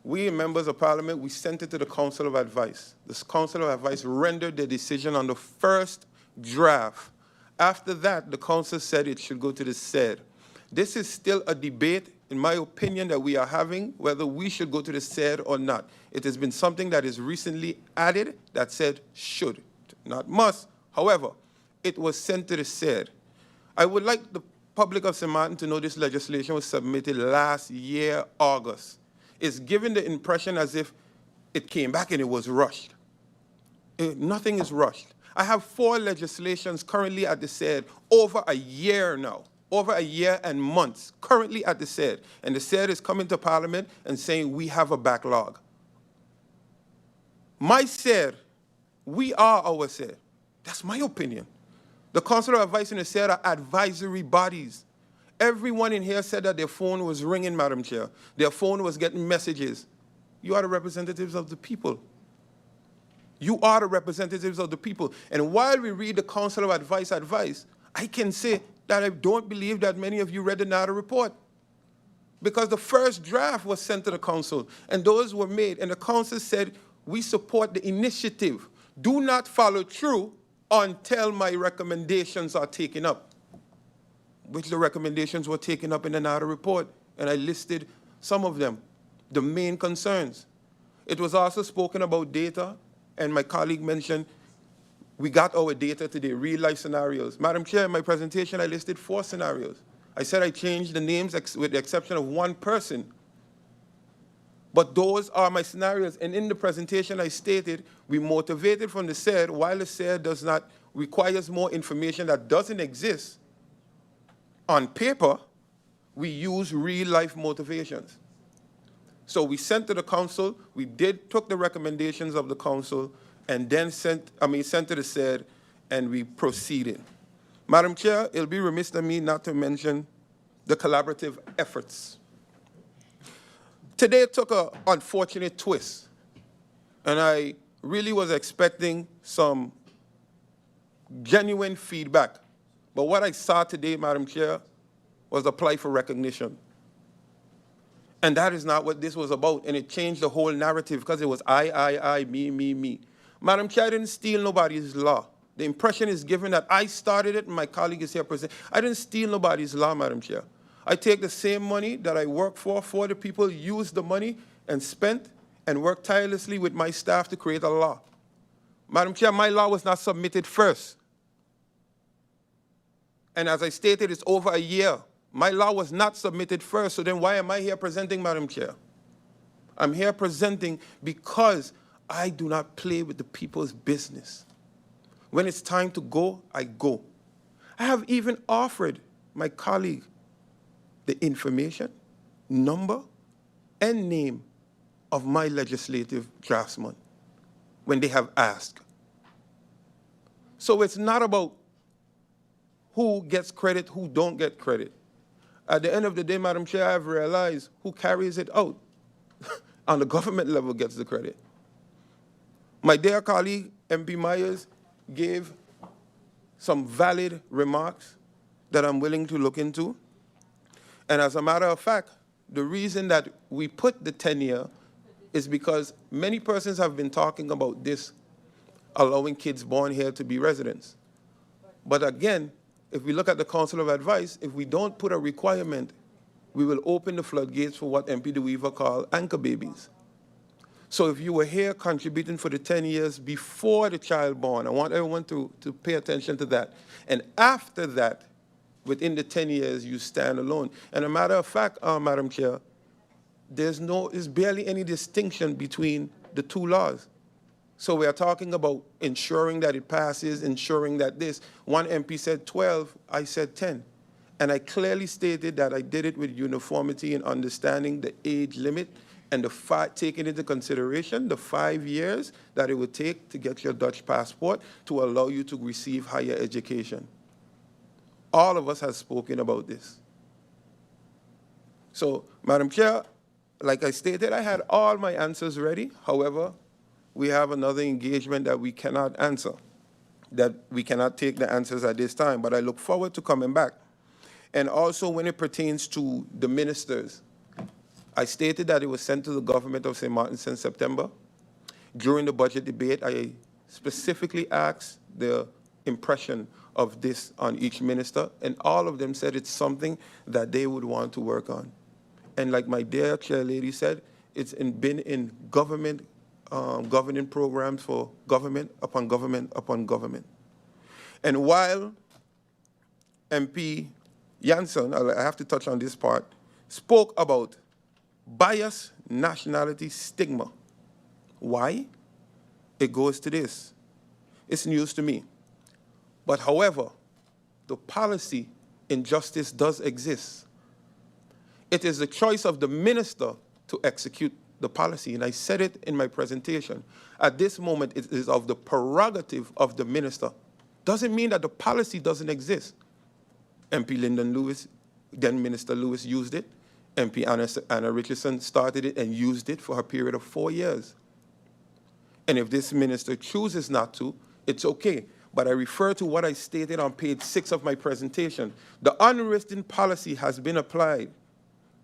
We, members of Parliament, we sent it to the Council of Advice. The Council of Advice rendered their decision on the first draft. After that, the Council said it should go to the SED. This is still a debate, in my opinion, that we are having, whether we should go to the SED or not. It has been something that is recently added that said should, not must. However, it was sent to the SED. I would like the public of St. Maarten to know this legislation was submitted last year, August. It's given the impression as if it came back and it was rushed. Nothing is rushed. I have 4 legislations currently at the SED over a year now, over a year and months, currently at the SED. And the SED is coming to Parliament and saying we have a backlog. My SED, we are our SED. That's my opinion. The Council of Advice and the SED are advisory bodies. Everyone in here said that their phone was ringing, Madam Chair. Their phone was getting messages. You are the representatives of the people. You are the representatives of the people. And while we read the Council of Advice, I can say that I don't believe that many of you read the NADA report. Because the first draft was sent to the Council, and those were made. And the Council said, we support the initiative. Do not follow through until my recommendations are taken up. Which the recommendations were taken up in the NADA report, and I listed some of them, the main concerns. It was also spoken about data, and my colleague mentioned we got our data today, real-life scenarios. Madam Chair, in my presentation, I listed 4 scenarios. I said I changed the names with the exception of 1 person. But those are my scenarios, and in the presentation I stated we motivated from the SED, while the SED does not requires more information that doesn't exist. On paper, we use real-life motivations. So we sent to the Council, we took the recommendations of the Council, and then sent to the SED, and we proceeded. Madam Chair, it'll be remiss of me not to mention the collaborative efforts. Today took an unfortunate twist, and I really was expecting some genuine feedback. But what I saw today, Madam Chair, was apply for recognition. And that is not what this was about, and it changed the whole narrative because it was I, me. Madam Chair, I didn't steal nobody's law. The impression is given that I started it and my colleague is here present. I didn't steal nobody's law, Madam Chair. I take the same money that I work for the people, use the money and spent and work tirelessly with my staff to create a law. Madam Chair, my law was not submitted first. And as I stated, it's over a year. My law was not submitted first, so then why am I here presenting, Madam Chair? I'm here presenting because I do not play with the people's business. When it's time to go, I go. I have even offered my colleague the information, number and name of my legislative draftsman when they have asked. So it's not about who gets credit, who don't get credit. At the end of the day, Madam Chair, I have realized who carries it out on the government level gets the credit. My dear colleague, MP Myers, gave some valid remarks that I'm willing to look into. And as a matter of fact, the reason that we put the 10-year is because many persons have been talking about this, allowing kids born here to be residents. But again, if we look at the Council of Advice, if we don't put a requirement, we will open the floodgates for what MP De Weaver called anchor babies. So if you were here contributing for the 10 years before the child born, I want everyone to pay attention to that. And after that, within the 10 years, you stand alone. And a matter of fact, Madam Chair, there's barely any distinction between the two laws. So we are talking about ensuring that it passes, ensuring that this. One MP said 12, I said 10. And I clearly stated that I did it with uniformity and understanding the age limit and taking into consideration the 5 years that it would take to get your Dutch passport to allow you to receive higher education. All of us have spoken about this. So, Madam Chair, like I stated, I had all my answers ready. However, we have another engagement that we cannot answer, that we cannot take the answers at this time, but I look forward to coming back. And also when it pertains to the ministers, I stated that it was sent to the government of St. Maarten since September. During the budget debate, I specifically asked the impression of this on each minister, and all of them said it's something that they would want to work on. And like my dear chair lady said, it's been in government, governing programs for government upon government upon government. And while MP Janssen, I have to touch on this part, spoke about bias, nationality, stigma. Why? It goes to this. It's news to me. But however, the policy injustice does exist. It is the choice of the minister to execute the policy, and I said it in my presentation. At this moment, it is of the prerogative of the minister. Doesn't mean that the policy doesn't exist. MP Lyndon Lewis, then Minister Lewis, used it. MP Anna Richardson started it and used it for a period of 4 years. And if this minister chooses not to, it's okay. But I refer to what I stated on page 6 of my presentation. The unwritten policy has been applied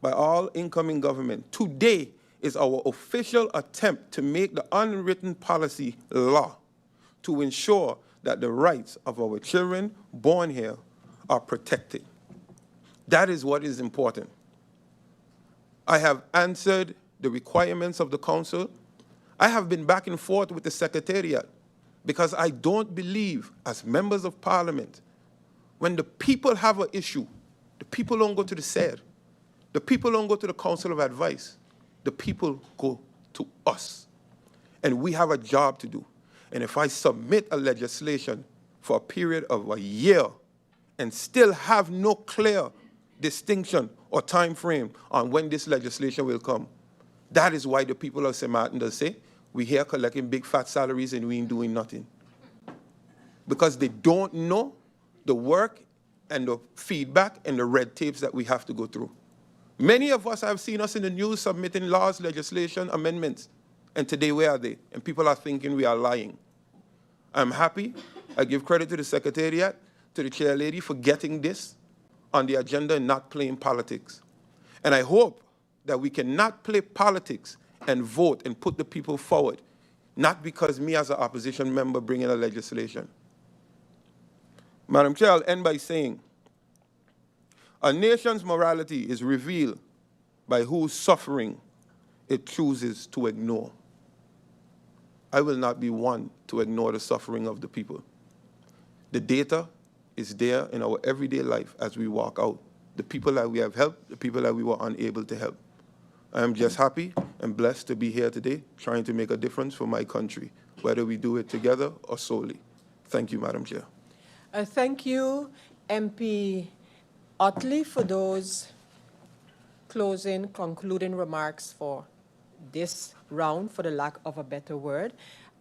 by all incoming government. Today is our official attempt to make the unwritten policy law to ensure that the rights of our children born here are protected. That is what is important. I have answered the requirements of the council. I have been back and forth with the secretariat because I don't believe, as members of parliament, when the people have an issue, the people don't go to the SER, the people don't go to the Council of Advice, the people go to us. And we have a job to do. And if I submit a legislation for a period of a year and still have no clear distinction or time frame on when this legislation will come, that is why the people of St. Maarten does say, we here collecting big fat salaries and we ain't doing nothing. Because they don't know the work and the feedback and the red tapes that we have to go through. Many of us have seen us in the news submitting laws, legislation, amendments, and today where are they? And people are thinking we are lying. I'm happy. I give credit to the Secretariat, to the Chair Lady for getting this on the agenda and not playing politics. And I hope that we cannot play politics and vote and put the people forward, not because me as an opposition member bring in a legislation. Madam Chair, I'll end by saying, a nation's morality is revealed by whose suffering it chooses to ignore. I will not be one to ignore the suffering of the people. The data is there in our everyday life as we walk out. The people that we have helped, the people that we were unable to help. I am just happy and blessed to be here today, trying to make a difference for my country, whether we do it together or solely. Thank you, Madam Chair. Thank you, MP Otley, for those closing, concluding remarks for this round, for the lack of a better word.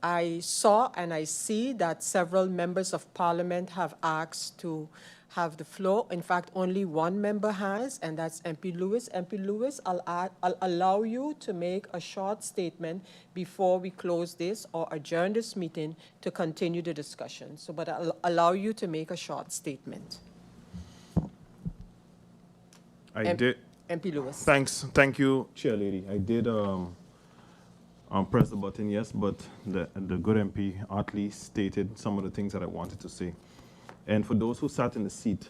I saw and I see that several members of parliament have asked to have the floor. In fact, only one member has, and that's MP Lewis. MP Lewis, I'll allow you to make a short statement before we close this or adjourn this meeting to continue the discussion. So, but I'll allow you to make a short statement. MP Lewis. Thank you, Chair Lady. I did press the button, yes, but the good MP Otley stated some of the things that I wanted to say. And for those who sat in the seat,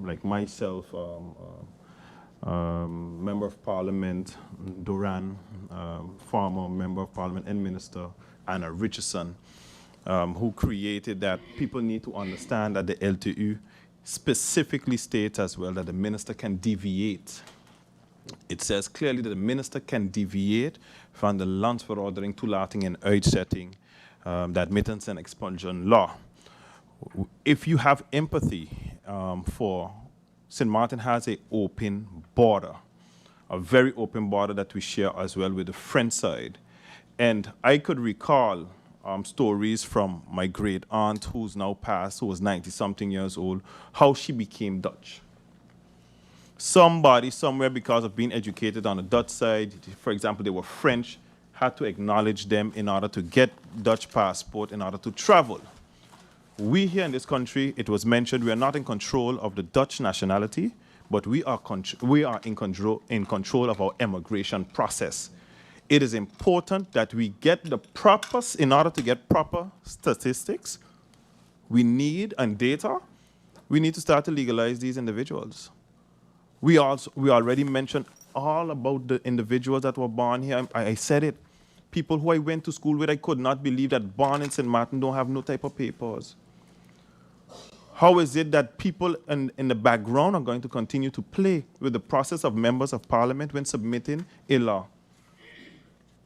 like myself, Member of Parliament, Duran, former Member of Parliament and Minister, Anna Richardson, who created that, people need to understand that the LTU specifically states as well that the minister can deviate. It says clearly that the minister can deviate from the Landsverordening, toelating and uitzetting, the admittance and expulsion law. If you have empathy for Sint Maarten has an open border, a very open border that we share as well with the French side. And I could recall stories from my great aunt who's now passed, who was 90-something years old, how she became Dutch. Somebody somewhere, because of being educated on the Dutch side, for example, they were French, had to acknowledge them in order to get Dutch passport in order to travel. We here in this country, it was mentioned, we are not in control of the Dutch nationality, but we are in control of our immigration process. It is important that we get the proper, in order to get proper statistics, we need, and data, we need to start to legalize these individuals. We already mentioned all about the individuals that were born here. I said it. People who I went to school with, I could not believe that born in Sint Maarten don't have no type of papers. How is it that people in the background are going to continue to play with the process of members of parliament when submitting a law?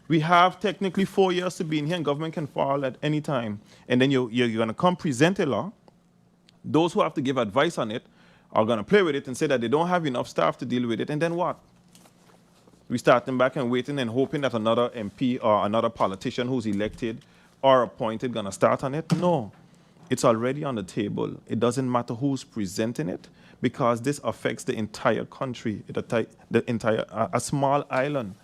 We have technically 4 years to be in here, and government can fall at any time. And then you're going to come present a law. Those who have to give advice on it are going to play with it and say that they don't have enough staff to deal with it. And then what? We starting back and waiting and hoping that another MP or another politician who's elected or appointed going to start on it? No. It's already on the table. It doesn't matter who's presenting it, because this affects the entire country, a small island.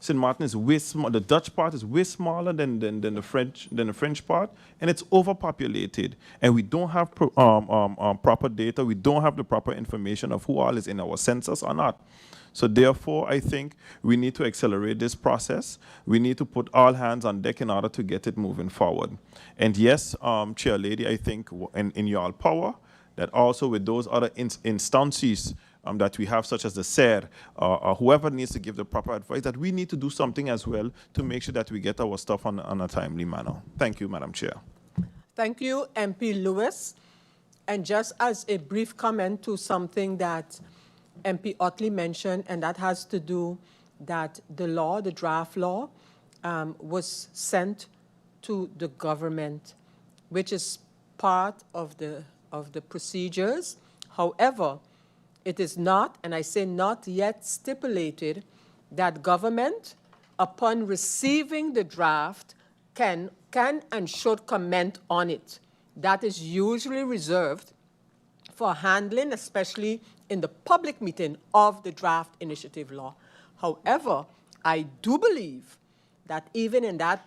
Sint Maarten is way small. The Dutch part is way smaller than the French part, and it's overpopulated. And we don't have proper data. We don't have the proper information of who all is in our census or not. So therefore, I think we need to accelerate this process. We need to put all hands on deck in order to get it moving forward. And yes, Chair Lady, I think in your power, that also with those other instances that we have, such as the SER, or whoever needs to give the proper advice, that we need to do something as well to make sure that we get our stuff on a timely manner. Thank you, Madam Chair. Thank you, MP Lewis. And just as a brief comment to something that MP Otley mentioned, and that has to do that the law, the draft law, was sent to the government, which is part of the procedures. However, it is not, and I say not yet stipulated, that government, upon receiving the draft, can and should comment on it. That is usually reserved for handling, especially in the public meeting of the draft initiative law. However, I do believe that even in that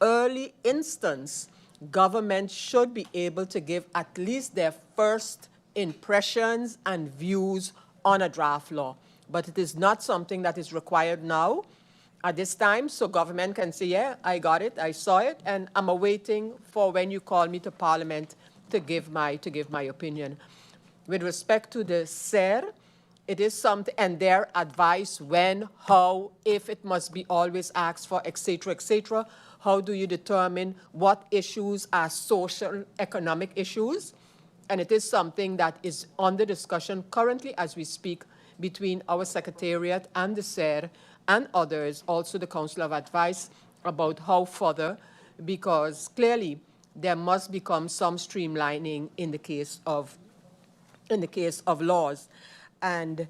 early instance, government should be able to give at least their first impressions and views on a draft law. But it is not something that is required now at this time, so government can say, yeah, I got it, I saw it, and I'm awaiting for when you call me to Parliament to give my opinion. With respect to the SER, it is something, and their advice when, how, if it must be always asked for, etc., etc. How do you determine what issues are social, economic issues? And it is something that is under discussion currently as we speak between our Secretariat and the SER and others, also the Council of Advice, about how further, because clearly there must become some streamlining in the case of laws. And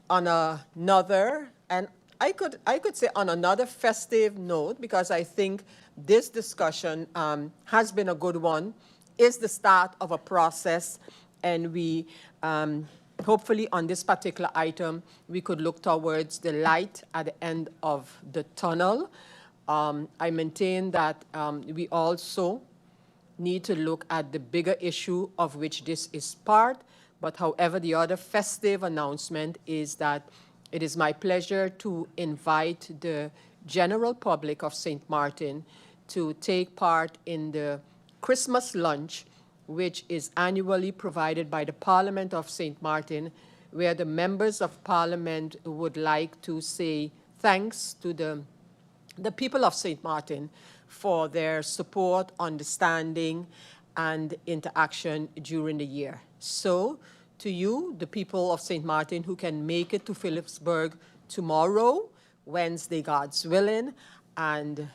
on another, and I could say on another festive note, because I think this discussion has been a good one, is the start of a process, and we hopefully on this particular item, we could look towards the light at the end of the tunnel. I maintain that we also need to look at the bigger issue of which this is part. But however, the other festive announcement is that it is my pleasure to invite the general public of St. Martin to take part in the Christmas lunch, which is annually provided by the Parliament of St. Martin, where the members of Parliament would like to say thanks to the people of St. Martin for their support, understanding, and interaction during the year. So, to you, the people of St. Martin who can make it to Phillipsburg tomorrow, Wednesday, God's willing, and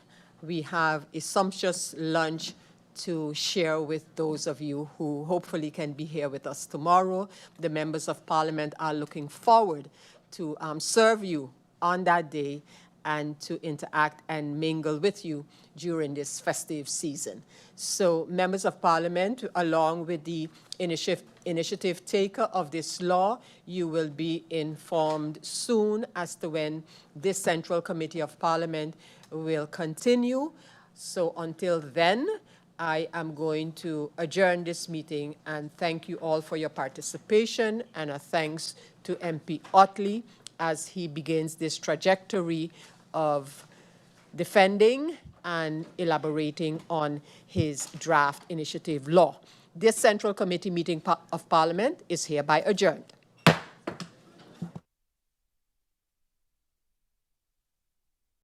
we have a sumptuous lunch to share with those of you who hopefully can be here with us tomorrow. The members of Parliament are looking forward to serve you on that day and to interact and mingle with you during this festive season. So members of Parliament, along with the initiative taker of this law, you will be informed soon as to when this Central Committee of Parliament will continue. So until then, I am going to adjourn this meeting and thank you all for your participation, and a thanks to MP Otley as he begins this trajectory of defending and elaborating on his draft initiative law. This Central Committee meeting of Parliament is hereby adjourned.